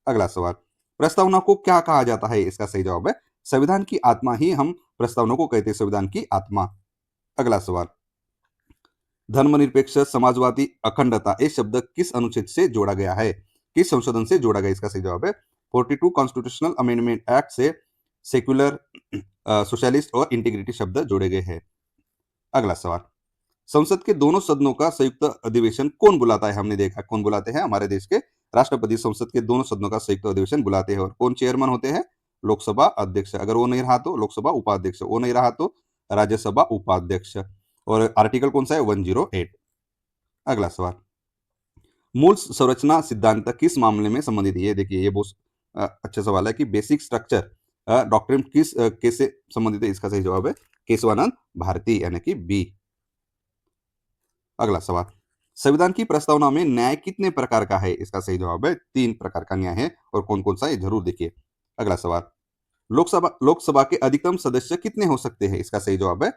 अगला सवाल, प्रस्तावना को क्या कहा जाता है? इसका सही जवाब है संविधान की आत्मा ही हम प्रस्तावना को कहते हैं, संविधान की आत्मा। अगला सवाल, धर्मनिरपेक्ष समाजवादी अखंडता ये शब्द किस अनुच्छेद से जोड़ा गया है? किस संशोधन से जोड़ा गया? इसका सही जवाब है 42 कॉन्स्टिट्यूशनल अमेंडमेंट एक्ट से सेक्युलर, सोशलिस्ट और इंटीग्रिटी शब्द जोड़े गए हैं। अगला सवाल, संसद के दोनों सदनों का संयुक्त अधिवेशन कौन बुलाता है? हमने देखा कौन बुलाते हैं, हमारे देश के राष्ट्रपति संसद के दोनों सदनों का संयुक्त अधिवेशन बुलाते हैं। और कौन चेयरमैन होते हैं? लोकसभा अध्यक्ष। अगर वो नहीं रहा तो लोकसभा उपाध्यक्ष, वो नहीं रहा तो राज्यसभा उपाध्यक्ष। और आर्टिकल कौन सा है? 108। अगला सवाल, मूल संरचना सिद्धांत किस मामले में संबंधित है? ये देखिए ये बहुत अच्छा सवाल है कि बेसिक स्ट्रक्चर डॉक्ट्रिन किस केस से संबंधित है? इसका सही जवाब है केशवानंद भारती यानी कि बी। अगला सवाल, संविधान की प्रस्तावना में न्याय कितने प्रकार का है? इसका सही जवाब है 3 प्रकार का न्याय है। और कौन कौन सा है जरूर देखिए। अगला सवाल, लोकसभा के अधिकतम सदस्य कितने हो सकते हैं? इसका सही जवाब है,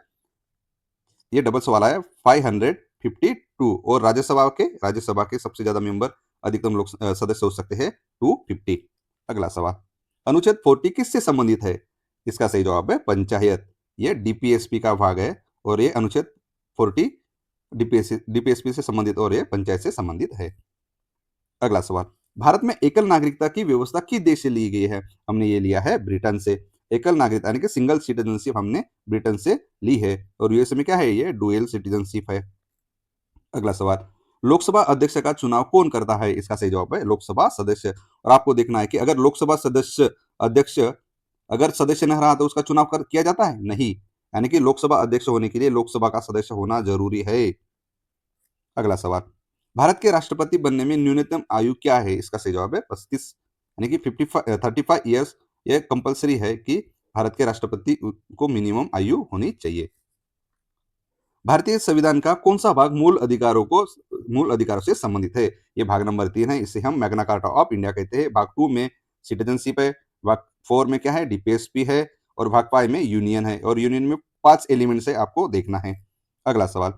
ये डबल सवाल है, 552। और राज्यसभा के सबसे ज्यादा मेंबर अधिकतम लोक सदस्य हो सकते हैं 250। अगला सवाल, अनुच्छेद 40 किससे संबंधित है? इसका सही जवाब है पंचायत, ये डीपीएसपी का भाग है। और ये अनुच्छेद 40 डीपीएसपी से संबंधित और ये पंचायत से संबंधित है। अगला सवाल, भारत में एकल नागरिकता की व्यवस्था किस देश से ली गई है? हमने ये लिया है ब्रिटेन से। एकल नागरिकता यानी कि सिंगल सिटीजनशिप हमने ब्रिटेन से ली है। और यूएसए में क्या है? ये डुअल सिटीजनशिप है। अगला सवाल, लोकसभा अध्यक्ष का चुनाव कौन करता है? इसका सही जवाब है लोकसभा सदस्य। और आपको देखना है कि अगर लोकसभा सदस्य अध्यक्ष अगर सदस्य नहीं रहा तो उसका चुनाव किया जाता है? नहीं, यानी कि लोकसभा अध्यक्ष होने के लिए लोकसभा का सदस्य होना जरूरी है। अगला सवाल, भारत के राष्ट्रपति बनने में न्यूनतम आयु क्या है? इसका सही जवाब है 35 यानी कि 35 ईयर्स। ये कंपलसरी है कि भारत के राष्ट्रपति को मिनिमम आयु होनी चाहिए। भारतीय संविधान का कौन सा भाग मूल अधिकारों से संबंधित है? ये भाग नंबर 3 है, इसे हम मैग्ना कार्टा ऑफ इंडिया कहते हैं। भाग 2 में सिटीजनशिप है, भाग 4 में क्या है? डीपीएसपी है, और भाकपा में यूनियन है और यूनियन में 5 एलिमेंट्स है, आपको देखना है। अगला सवाल,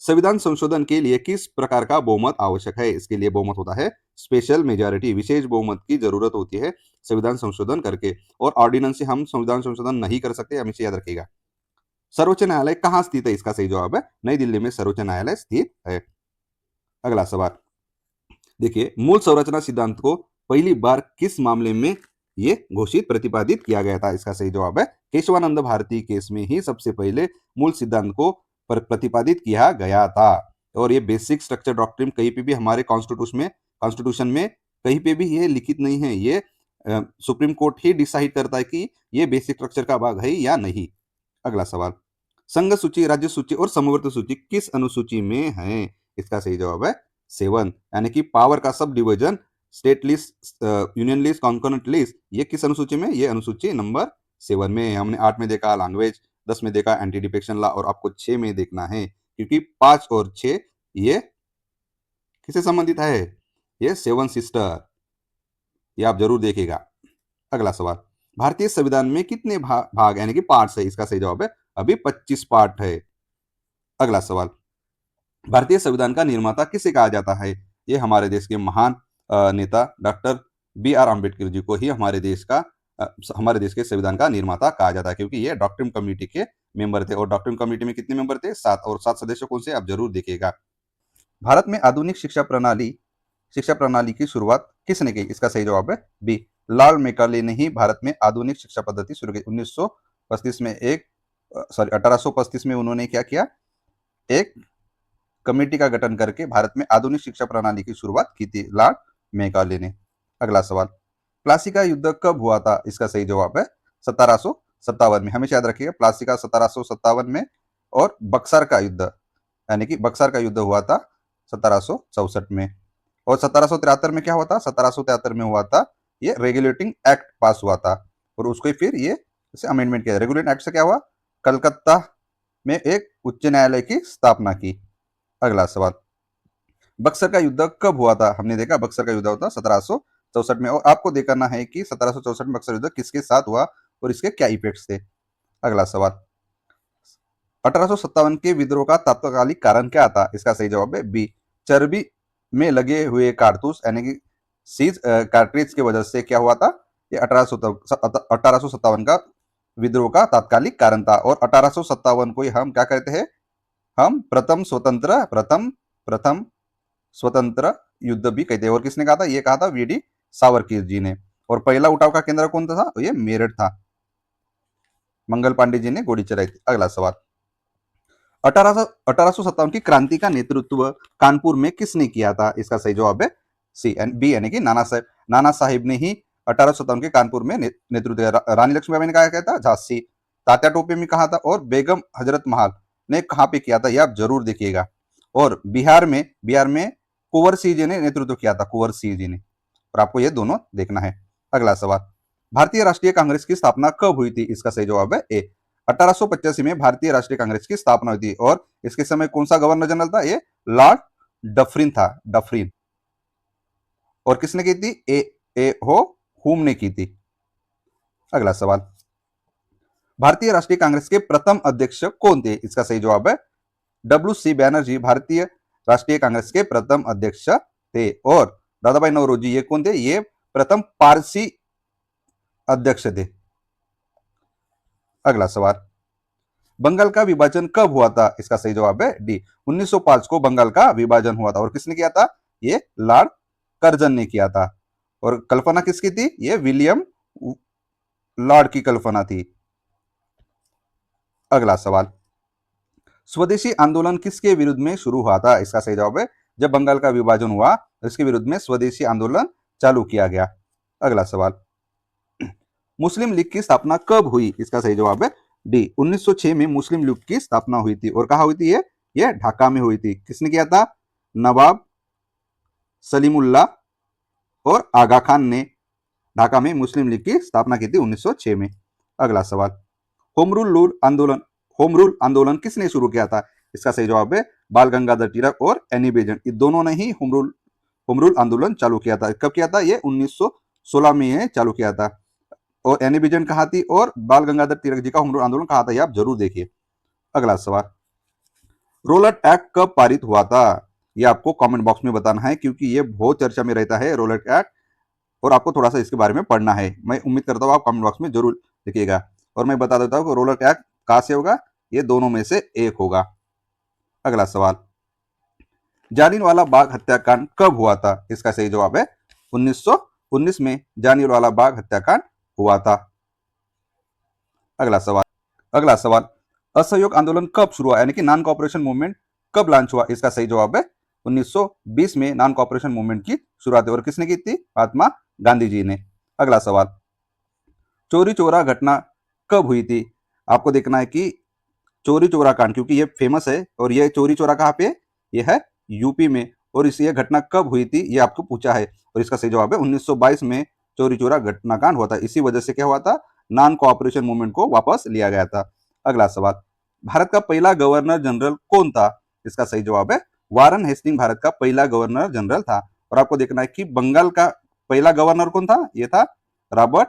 संविधान संशोधन के लिए किस प्रकार का बहुमत आवश्यक है? इसके लिए बहुमत होता है स्पेशल मेजॉरिटी, विशेष बहुमत की जरूरत होती है संविधान संशोधन करके, और ऑर्डिनेंस से हम संविधान संशोधन नहीं कर सकते, हमेशा याद रखिएगा। सर्वोच्च न्यायालय कहाँ स्थित है? इसका सही जवाब है नई दिल्ली में सर्वोच्च न्यायालय स्थित है। अगला सवाल देखिए, मूल संरचना सिद्धांत को पहली बार किस मामले में ये घोषित प्रतिपादित किया गया था? इसका सही जवाब है केशवानंद भारती केस में ही सबसे पहले मूल सिद्धांत को प्रतिपादित किया गया था। और ये बेसिक स्ट्रक्चर डॉक्ट्रिन कहीं पे भी हमारे कॉन्स्टिट्यूशन में कहीं पे भी ये लिखित नहीं है, ये सुप्रीम कोर्ट ही डिसाइड करता है कि ये बेसिक स्ट्रक्चर का भाग है या नहीं। अगला सवाल, संघ सूची, राज्य सूची और समवर्ती सूची किस अनुसूची में है? इसका सही जवाब है 7, यानी कि पावर का sub division, state list, union list, concurrent list, ये किस अनुसूची में? ये अनुसूची नंबर 7 में। हमने 8 में देखा लैंग्वेज, 10 में देखा एंटी डिफेक्शन लॉ, और आपको 6 में देखना है, क्योंकि 5 और 6 ये किससे संबंधित है? ये 7 सिस्टर, ये आप जरूर देखिएगा। अगला सवाल, भारतीय संविधान में कितने भाग यानी कि पार्ट्स है? इसका सही जवाब है अभी 25 पार्ट है। अगला सवाल, भारतीय संविधान का निर्माता किसे कहा जाता है? ये हमारे देश के महान नेता डॉक्टर बी.आर. अम्बेडकर जी को ही हमारे देश के संविधान का निर्माता कहा जाता है, क्योंकि ये डॉक्ट्रिन कमेटी के मेंबर थे। और डॉक्ट्रिन कमेटी में कितने मेंबर थे? 7, और 7 सदस्य कौन से? आप जरूर देखिएगा। भारत में आधुनिक शिक्षा प्रणाली की शुरुआत किसने की? इसका सही जवाब है बी, लॉर्ड मैकाले ने ही भारत में आधुनिक शिक्षा पद्धति शुरू की। 1835 में उन्होंने क्या किया? एक कमेटी का गठन करके भारत में आधुनिक शिक्षा प्रणाली की शुरुआत की थी, लॉर्ड मैकाले ने। अगला सवाल, प्लासी का युद्ध कब हुआ था? इसका सही जवाब है 1757 में। हमेशा याद रखिएगा, प्लासी का 1757 में, और बक्सर का युद्ध यानी कि बक्सर का युद्ध हुआ था 1764 में। और 1773 में क्या हुआ था? 1773 में हुआ था ये रेगुलेटिंग एक्ट पास हुआ था, और उसको फिर ये अमेंडमेंट किया। रेगुलेटिंग एक्ट से क्या हुआ? कलकत्ता में एक उच्च न्यायालय की स्थापना की। अगला सवाल, बक्सर का युद्ध कब हुआ था? हमने देखा बक्सर का युद्ध हुआ था 1764 में, और आपको देखना है कि 1764 में बक्सर युद्ध किसके साथ हुआ और इसके क्या इफेक्ट्स थे। अगला सवाल, 1857 के विद्रोह का तात्कालिक कारण क्या था? इसका सही जवाब है बी, चर्बी में लगे हुए कारतूस यानी कि सीज कार्ट्रिज की वजह से क्या हुआ था? ये 1857 का विद्रोह का तात्कालिक कारण था। और 1857 को हम क्या कहते हैं? हम प्रथम स्वतंत्र युद्ध भी कहते हैं। और किसने कहा था? ये कहा था वीडी सावरकर जी ने। और पहला उठाव का केंद्र कौन था? ये मेरठ था, मंगल पांडे जी ने गोली चलाई थी। अगला सवाल, 1857 की क्रांति का नेतृत्व कानपुर में किसने किया था? इसका सही जवाब है सी एंड बी, यानी कि नाना साहिब ने ही 1857 के कानपुर में नेतृत्व दिया। रानी लक्ष्मीबाई ने कहा था झांसी, तात्या टोपे में कहा था, और बेगम हजरत महल ने कहां पे किया था? ये आप जरूर देखिएगा। और बिहार में कुंवर सिंह जी ने नेतृत्व किया था, कुंवर सिंह जी ने, और आपको ये दोनों देखना है। अगला सवाल, भारतीय राष्ट्रीय कांग्रेस की स्थापना कब हुई थी? इसका सही जवाब है ए, 1885 में भारतीय राष्ट्रीय कांग्रेस की स्थापना हुई थी। और इसके समय कौन सा गवर्नर जनरल था? ये लॉर्ड डफरिन था, डफरिन। और किसने की थी? ए हो हुम ने की थी। अगला सवाल, भारतीय राष्ट्रीय कांग्रेस के प्रथम अध्यक्ष कौन थे? इसका सही जवाब है डब्ल्यू.सी. बैनर्जी भारतीय राष्ट्रीय कांग्रेस के प्रथम अध्यक्ष थे। और दादाभाई नौरोजी ये कौन थे? ये प्रथम पारसी अध्यक्ष थे। अगला सवाल, बंगाल का विभाजन कब हुआ था? इसका सही जवाब है डी, 1905 को बंगाल का विभाजन हुआ था। और किसने किया था? ये लॉर्ड कर्जन ने किया था। और कल्पना किसकी थी? ये विलियम लॉर्ड की कल्पना थी। अगला सवाल, स्वदेशी आंदोलन किसके विरुद्ध में शुरू हुआ था? इसका सही जवाब है जब बंगाल का विभाजन हुआ, इसके विरुद्ध में स्वदेशी आंदोलन चालू किया गया। अगला सवाल, मुस्लिम लीग की स्थापना कब हुई? इसका सही जवाब है डी, 1906 में मुस्लिम लीग की स्थापना हुई थी। और कहा हुई थी? ये ढाका में हुई थी। किसने किया था? नवाब सलीमुल्लाह और आगा खान ने ढाका में मुस्लिम लीग की स्थापना की थी 1906 में। अगला सवाल, होम रूल आंदोलन किसने शुरू किया था? इसका सही जवाब है बाल गंगाधर तिलक और एनी बेजंट, ये दोनों ने ही होम रूल आंदोलन चालू किया था। कब किया था? ये 1916 में चालू किया था। और एनी बेजेंट कहाँ थी और बाल गंगाधर तिलक जी का होम रूल आंदोलन कहाँ था, ये आप जरूर देखिए। अगला सवाल, रोलट एक्ट कब पारित हुआ था, ये आपको कमेंट बॉक्स में बताना है क्योंकि ये बहुत चर्चा में रहता है रोलट एक्ट, और आपको थोड़ा सा इसके बारे में पढ़ना है। मैं उम्मीद करता हूँ आप कमेंट बॉक्स में जरूर लिखिएगा। और मैं बता देता हूँ कि रोलट एक्ट कहाँ से होगा, ये दोनों में से एक होगा। अगला सवाल, जालियनवाला बाग हत्याकांड कब हुआ था, इसका सही जवाब है 1919 में जालियनवाला बाग हत्याकांड हुआ था। अगला सवाल, असहयोग आंदोलन कब शुरू हुआ, यानी कि नॉन कॉपरेशन मूवमेंट कब लॉन्च हुआ, इसका सही जवाब है 1920 में नॉन कॉपरेशन मूवमेंट की शुरुआत हुई और किसने की थी, महात्मा गांधी जी ने। अगला सवाल, चोरी चोरा घटना कब हुई थी, आपको देखना है कि चोरी चोरा कांड, क्योंकि ये फेमस है और ये चोरी चोरा कहाँ पे, ये है यूपी में, और इस ये घटना कब हुई थी ये आपको पूछा है और इसका सही जवाब है 1922 में चोरी चोरा घटनाकांड हुआ था। इसी वजह से क्या हुआ था, नॉन कोऑपरेशन मूवमेंट को वापस लिया गया था। अगला सवाल, भारत का पहला गवर्नर जनरल कौन था, इसका सही जवाब है वारन हेस्टिंग भारत का पहला गवर्नर जनरल था। और आपको देखना है कि बंगाल का पहला गवर्नर कौन था, ये था रॉबर्ट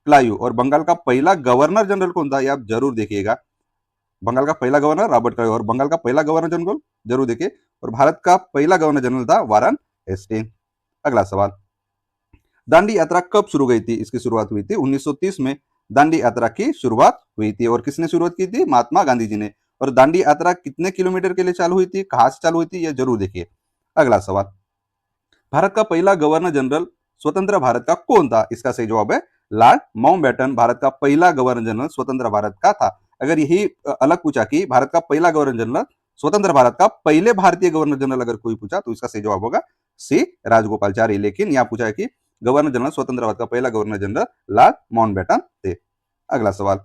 क्लाइव, और बंगाल का पहला गवर्नर जनरल कौन था, ये आप जरूर देखिएगा। बंगाल का पहला गवर्नर रॉबर्ट क्लाइव और बंगाल का पहला गवर्नर जनरल जरूर देखिए, और भारत का पहला गवर्नर जनरल था वारन हेस्टिंग। अगला सवाल, दांडी यात्रा कब शुरू गई थी, इसकी शुरुआत हुई थी 1930 में दांडी यात्रा की शुरुआत हुई थी और किसने शुरुआत की थी, महात्मा गांधी जी ने। और दांडी यात्रा कितने किलोमीटर के लिए चालू हुई थी, कहां से चालू हुई थी, यह जरूर देखिए। अगला सवाल, भारत का पहला गवर्नर जनरल स्वतंत्र भारत का कौन था, इसका सही जवाब है लॉर्ड माउंटबेटन भारत का पहला गवर्नर जनरल स्वतंत्र भारत का था। अगर यही अलग पूछा कि भारत का पहला गवर्नर जनरल स्वतंत्र भारत का पहले भारतीय गवर्नर जनरल अगर कोई पूछा तो इसका सही जवाब होगा सी राजगोपालचारी, लेकिन यहाँ पूछा है कि गवर्नर जनरल स्वतंत्र भारत का पहला गवर्नर जनरल लॉर्ड माउंटबेटन थे। अगला सवाल,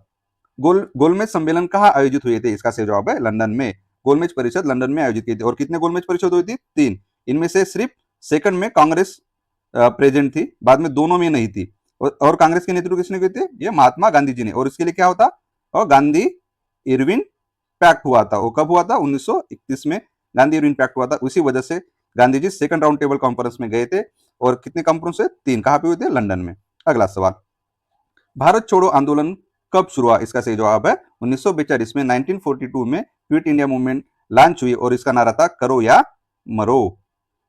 गोलमेज सम्मेलन कहाँ आयोजित हुए थे, इसका सही जवाब है लंदन में। गोलमेज परिषद लंदन में आयोजित की थी और कितने गोलमेज परिषद हुई थी, 3। इनमें से सिर्फ सेकंड में कांग्रेस प्रेजेंट थी, बाद में दोनों में नहीं थी। और कांग्रेस के नेतृत्व किसने किए थे, ये महात्मा गांधी जी ने। और इसके लिए क्या होता, और गांधी इरविन पैक्ट हुआ था। वो कब हुआ था, 1931 में गांधी इरविन पैक्ट हुआ था। उसी वजह से Gandhi ji second round table conference में गए थे और कितने कॉन्फ्रेंस हुए, 3। कहां पे हुए थे, लंदन में। अगला सवाल, भारत छोड़ो आंदोलन कब शुरू हुआ, इसका सही जवाब है 1942 में 1942 में क्विट इंडिया मूवमेंट लॉन्च हुई और इसका नारा था करो या मरो।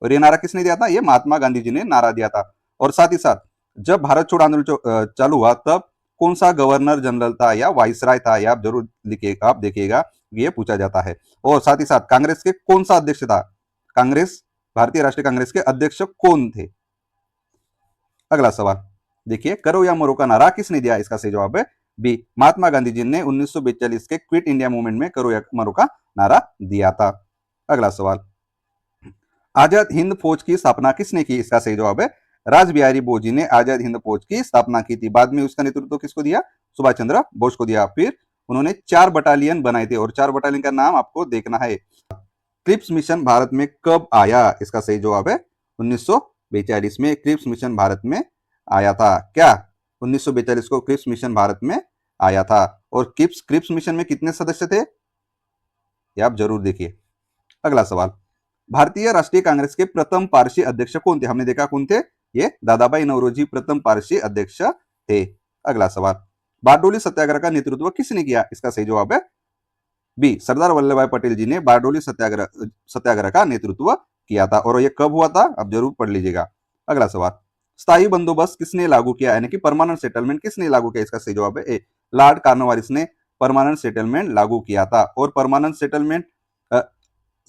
और ये नारा किसने दिया था, ये महात्मा गांधी जी ने नारा दिया था। और साथ ही साथ जब भारत छोड़ो आंदोलन चालू हुआ तब कौन सा गवर्नर जनरल था या वाइसराय था, ये आप जरूर लिखिएगा, आप देखिएगा ये पूछा जाता है। और साथ ही साथ कांग्रेस के कौन सा अध्यक्ष था, कांग्रेस भारतीय राष्ट्रीय कांग्रेस के अध्यक्ष कौन थे। अगला सवाल देखिए, करो या मरो का नारा किसने दिया, इसका सही जवाब है बी, महात्मा गांधी जी ने 1942 के क्विट इंडिया मूवमेंट में करो या मरो का नारा दिया था। अगला सवाल, आजाद हिंद फौज की स्थापना किसने की, इसका सही जवाब है रासबिहारी बोस जी ने आजाद हिंद फौज की स्थापना की थी। बाद में उसका नेतृत्व किसको दिया, सुभाष चंद्र बोस को दिया। फिर उन्होंने 4 बटालियन बनाए थे और 4 बटालियन का नाम आपको देखना है। क्रिप्स मिशन भारत में कब आया, इसका सही जवाब है 1942 में क्रिप्स मिशन भारत में आया था। क्या 1942 को क्रिप्स मिशन भारत में आया था। और क्रिप्स मिशन में कितने सदस्य थे, ये आप जरूर देखिए। अगला सवाल, भारतीय राष्ट्रीय कांग्रेस के प्रथम पारसी अध्यक्ष कौन थे, हमने देखा कौन थे, ये दादाभाई नौरोजी प्रथम पारसी अध्यक्ष थे। अगला सवाल, बारडोली सत्याग्रह का नेतृत्व किसने किया, इसका सही जवाब है बी, सरदार वल्लभ भाई पटेल जी ने बारडोली सत्याग्रह का नेतृत्व किया था। और ये कब हुआ था, आप जरूर पढ़ लीजिएगा। अगला सवाल, स्थायी बंदोबस्त किसने लागू किया, यानी कि परमानेंट सेटलमेंट किसने लागू किया, इसका सही जवाब है ए, लॉर्ड कॉर्नवालिस ने परमानेंट सेटलमेंट लागू किया था। और परमानेंट सेटलमेंट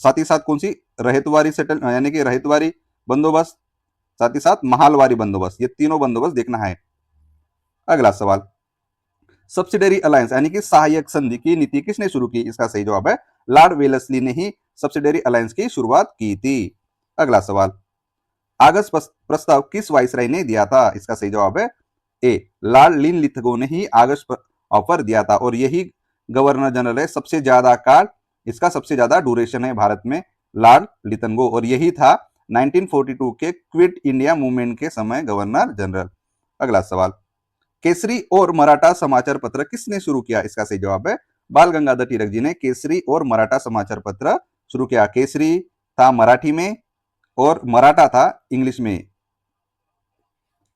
साथ ही साथ कौन सी, रहितवारी सेटल यानी कि रहितवारी बंदोबस्त, साथ ही साथ महालवारी बंदोबस्त, ये तीनों बंदोबस्त देखना है। अगला सवाल, सब्सिडरी अलायंस यानी कि सहायक संधि की नीति किसने शुरू की, इसका सही जवाब है लॉर्ड वेलेस्ली ने ही सब्सिडरी अलायंस की शुरुआत की थी। अगला सवाल, आगस्ट प्रस्ताव किस वाइसराय ने दिया था, इसका सही जवाब है ए, लॉर्ड लिनलिथगो ने ही आगस्ट ऑफर दिया था। और यही गवर्नर जनरल है सबसे ज्यादा काल, इसका सबसे ज्यादा ड्यूरेशन है भारत में, लॉर्ड लिथगो, और यही था 1942 के क्विट इंडिया मूवमेंट के समय गवर्नर जनरल। अगला सवाल, केसरी और मराठा समाचार पत्र किसने शुरू किया, इसका सही जवाब है बाल गंगाधर तिलक जी ने केसरी और मराठा समाचार पत्र शुरू किया। केसरी था मराठी में और मराठा था इंग्लिश में,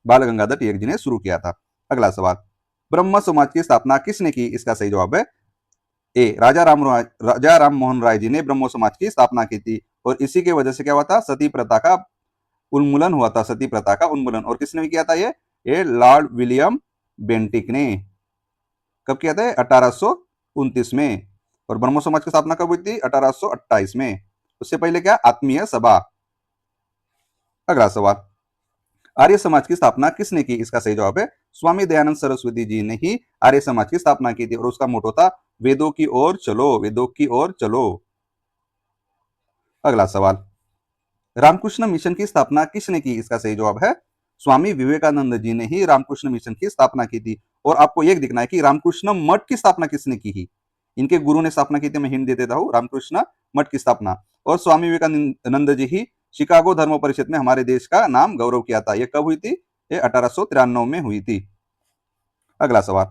बाल गंगाधर तिलक जी ने शुरू किया था। अगला सवाल, ब्रह्म समाज की स्थापना किसने की? इसका सही जवाब है ए, राजा राम मोहन राय जी ने ब्रह्मो समाज की स्थापना की थी और इसी की वजह से क्या हुआ था, सती प्रथा का उन्मूलन हुआ था, सती प्रथा का उन्मूलन। और किसने भी किया था ये लॉर्ड विलियम बेंटिक ने। कब किया था? 1829 में। और ब्रह्मो समाज की स्थापना कब हुई थी? 1828 में। उससे पहले क्या? आत्मीय सभा। अगला सवाल, आर्य समाज की स्थापना किसने की? इसका सही जवाब है स्वामी दयानंद सरस्वती जी ने ही आर्य समाज की स्थापना की थी और उसका मोटो था वेदों की ओर चलो, वेदों की ओर चलो। अगला सवाल, रामकृष्ण मिशन की स्थापना किसने की? इसका सही जवाब है स्वामी विवेकानंद जी ने ही रामकृष्ण मिशन की स्थापना की थी। और आपको यह दिखना है कि रामकृष्ण मठ की स्थापना किसने की ही? इनके गुरु ने स्थापना की थी, मैं हिंट दे देता हूं, रामकृष्ण मठ की स्थापना। और स्वामी विवेकानंद जी ही शिकागो धर्म परिषद में हमारे देश का नाम गौरव किया था। यह कब हुई थी? ये 1893 में हुई थी। अगला सवाल,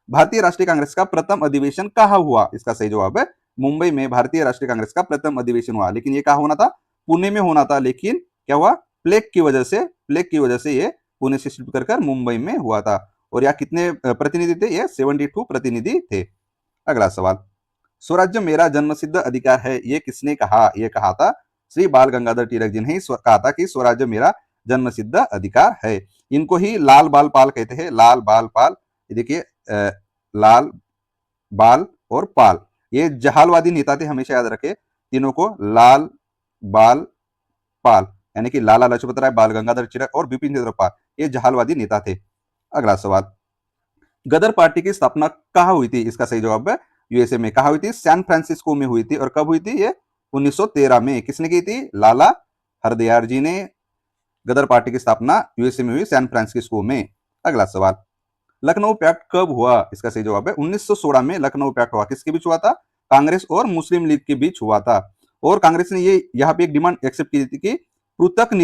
भारतीय राष्ट्रीय कांग्रेस का प्रथम अधिवेशन कहाँ हुआ? इसका सही जवाब है मुंबई में भारतीय राष्ट्रीय कांग्रेस का प्रथम अधिवेशन हुआ। लेकिन ये कहाँ होना था? पुणे में होना था। लेकिन क्या हुआ? प्लेग की वजह से ये पुणे से शिफ्ट कर मुंबई में हुआ था। और यहाँ कितने प्रतिनिधि थे? ये 72 प्रतिनिधि थे। अगला सवाल, स्वराज्य मेरा जन्मसिद्ध अधिकार है, ये किसने कहा? ये कहा था श्री बाल गंगाधर तिलक जी ने ही कहा था कि स्वराज्य मेरा जन्मसिद्ध अधिकार है। इनको ही लाल बाल पाल कहते हैं, लाल बाल पाल। ये देखिए लाल बाल और पाल, ये जहालवादी नेता थे, हमेशा याद रखे तीनों को, लाल बाल पाल, यानी कि लाला लाजपत राय, बाल गंगाधर तिलक और बिपिन चंद्र पाल, ये जहालवादी नेता थे। अगला सवाल, गदर पार्टी की स्थापना कहाँ हुई थी? इसका सही जवाब है यूएसए में। कहाँ हुई थी? सैन फ्रांसिस्को में हुई थी। और कब हुई थी? ये 1913 में। किसने की थी? लाला हरदयाल जी ने गदर पार्टी की स्थापना यूएसए में हुई, सैन फ्रांसिस्को में। अगला सवाल, लखनऊ पैक्ट कब हुआ? इसका सही जवाब है 1916 में लखनऊ पैक्ट हुआ। किसके बीच हुआ था? कांग्रेस और मुस्लिम लीग के बीच हुआ था। और कांग्रेस ने ये यहाँ पे एक डिमांड एक्सेप्ट की थी कि पृथक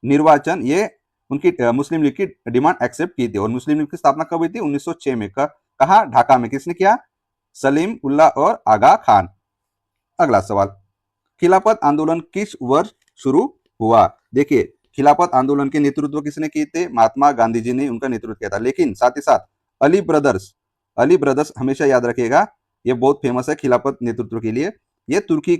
निर्वाचन ये उनकी मुस्लिम लीग की डिमांड एक्सेप्ट की थी। और मुस्लिम लीग की स्थापना कब हुई थी? 1906 में। कहा? ढाका में। किसने किया? सलीम उल्लाह और आगा खान। अगला सवाल, खिलाफत आंदोलन किस वर्ष शुरू हुआ? देखिए, खिलाफत आंदोलन के नेतृत्व किसने किए थे? महात्मा गांधी जी ने उनका नेतृत्व किया था। लेकिन साथ ही साथ अली ब्रदर्स हमेशा याद रखिएगा, ये बहुत फेमस है खिलाफत नेतृत्व के लिए। ये तुर्की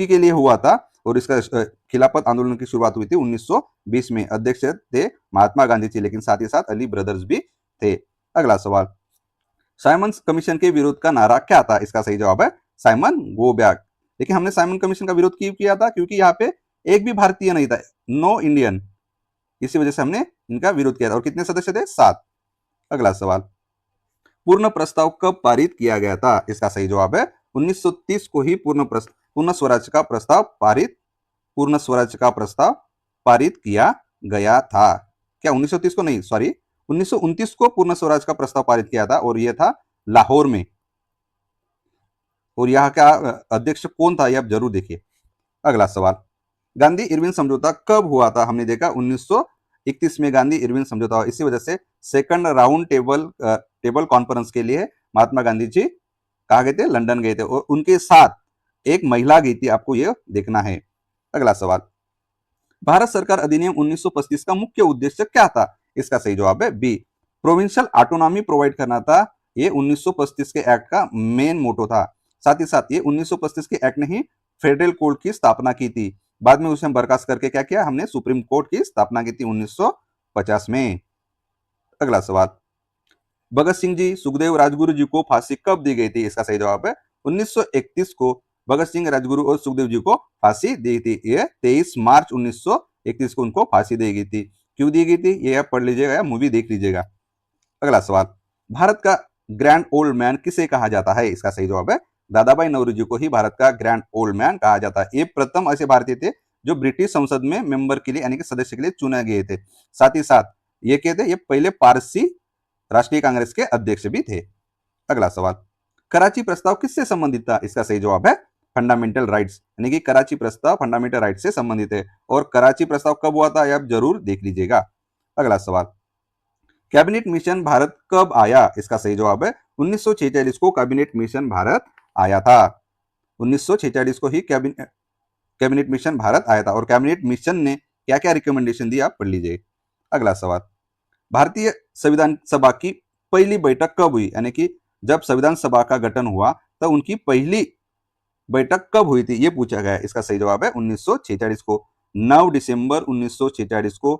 के लिए हुआ था। और इसका खिलाफत आंदोलन की शुरुआत हुई थी 1920 में। अध्यक्ष थे महात्मा गांधी जी, लेकिन साथ ही साथ अली ब्रदर्स भी थे। अगला सवाल, साइमन कमीशन के विरोध का नारा क्या था? इसका सही जवाब है साइमन गो बैक। लेकिन हमने साइमन कमीशन का विरोध क्यों किया था? क्योंकि यहाँ पे एक भी भारतीय नहीं था, नो इंडियन। इसी वजह से हमने इनका विरोध किया था। और कितने सदस्य थे? 7। अगला सवाल, पूर्ण प्रस्ताव कब पारित किया गया था? इसका सही जवाब है 1930 को ही पूर्ण स्वराज का प्रस्ताव पारित किया गया था। क्या 1930 को? नहीं, सॉरी, 1929 को पूर्ण स्वराज का प्रस्ताव पारित किया था और यह था लाहौर में। और यहाँ का अध्यक्ष कौन था? ये आप जरूर देखिए। अगला सवाल, गांधी इरविन समझौता कब हुआ था? हमने देखा 1931 में गांधी इरविन समझौता हुआ। इसी वजह से सेकंड राउंड टेबल कॉन्फ्रेंस के लिए महात्मा गांधी जी कहा गए थे? लंदन गए थे। और उनके साथ एक महिला गई थी, आपको यह देखना है। अगला सवाल, भारत सरकार अधिनियम 1935 का मुख्य उद्देश्य क्या था? इसका सही जवाब है बी, प्रोविंशियल ऑटोनॉमी प्रोवाइड करना था। ये 1935 के एक्ट का मेन मोटो था। साथ ही साथ ये 1935 के एक्ट ने ही फेडरल कोर्ट की स्थापना की थी। बाद में उसे बर्खास्त करके क्या किया? हमने सुप्रीम कोर्ट की स्थापना की थी 1950 में। अगला सवाल, भगत सिंह जी, सुखदेव, राजगुरु जी को फांसी कब दी गई थी? इसका सही जवाब है 1931 को भगत सिंह, राजगुरु और सुखदेव जी को फांसी दी थी। ये 23 मार्च 1931 को उनको फांसी दी गई थी। क्यों दी गई थी? ये आप पढ़ लीजिएगा या मूवी देख लीजिएगा। अगला सवाल, भारत का ग्रैंड ओल्ड मैन किसे कहा जाता है? इसका सही जवाब है दादा भाई नौरोजी को ही भारत का ग्रैंड ओल्ड मैन कहा जाता है। ये प्रथम ऐसे भारतीय थे जो ब्रिटिश संसद में मेंबर के लिए, यानी कि सदस्य के लिए चुने गए थे। साथ ही साथ ये कहते, ये पहले पारसी राष्ट्रीय कांग्रेस के अध्यक्ष भी थे। अगला सवाल, कराची प्रस्ताव किससे संबंधित था? इसका सही जवाब है फंडामेंटल राइट्स, यानी कि कराची प्रस्ताव फंडामेंटल राइट्स से संबंधित है। और कराची प्रस्ताव कब हुआ था? आप जरूर देख लीजिएगा। अगला सवाल, कैबिनेट मिशन भारत कब आया? इसका सही जवाब है 1946 को कैबिनेट मिशन भारत आया था। 1946 को ही कैबिनेट मिशन भारत आया था। और कैबिनेट मिशन ने क्या क्या रिकमेंडेशन दी, आप पढ़ लीजिए। अगला सवाल, भारतीय संविधान सभा की पहली बैठक कब हुई, यानी कि जब संविधान सभा का गठन हुआ तब उनकी पहली बैठक कब हुई थी, ये पूछा गया है। इसका सही जवाब है 1946 को। 9 दिसंबर 1946 को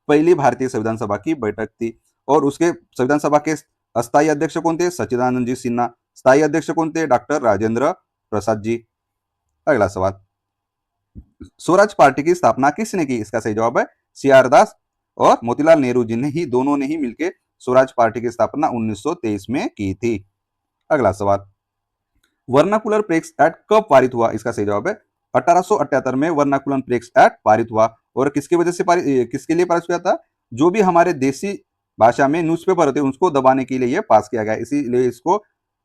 पहली भारतीय संविधान सभा की बैठक थी। और उसके संविधान सभा के अस्थायी अध्यक्ष कौन थे? सच्चिदानंद जी सिन्हा। स्थायी अध्यक्ष कौन थे? डॉक्टर राजेंद्र प्रसाद जी। अगला सवाल, स्वराज पार्टी की स्थापना किसने की? इसका सही जवाब है सी आर दास और मोतीलाल नेहरू जी ने ही, दोनों ने ही मिलकर स्वराज पार्टी की स्थापना 1923 में की थी। अगला सवाल, वर्नाकुलर प्रेस एक्ट कब पारित हुआ? इसका सही जवाब है 1878 में वर्नाकुलर प्रेस एक्ट पारित हुआ। और किसकी वजह से किसके लिए पारित हुआ था? जो भी हमारे देसी भाषा में न्यूज़पेपर होते हैं उसको दबाने के लिए यह पास किया गया, इसीलिए इसको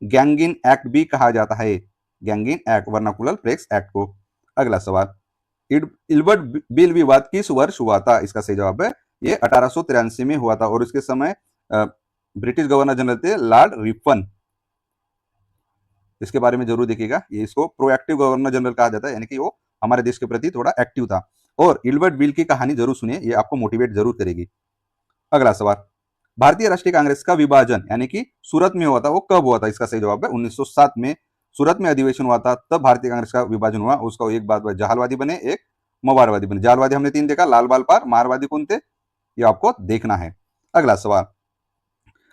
गैंगिन एक्ट भी कहा जाता है। गैंगिन एक्ट, वर्नाकुलर प्रेस एक्ट को। अगला सवाल, इल्बर्ट बिल विवाद किस वर्ष हुआ था? इसका सही जवाब है ये 1883 में हुआ था। और इसके समय ब्रिटिश गवर्नर जनरल थे लॉर्ड रिपन। इसके बारे में जरूर देखिएगा, ये इसको प्रोएक्टिव गवर्नर जनरल कहा जाता है, यानी कि वो हमारे देश के प्रति थोड़ा एक्टिव था। और इल्बर्ट बिल की कहानी जरूर सुनिए, ये आपको मोटिवेट जरूर करेगी। अगला सवाल, भारतीय राष्ट्रीय कांग्रेस का विभाजन यानी कि सूरत में हुआ था, वो कब हुआ था? इसका सही जवाब है 1907 में सूरत में अधिवेशन हुआ था, तब भारतीय कांग्रेस का विभाजन हुआ। उसका एक बात, जहालवादी बने, एक मवारवादी बने। जहालवादी हमने 3 देखा, लाल बाल पार। मारवादी कौन थे, ये आपको देखना है। अगला सवाल,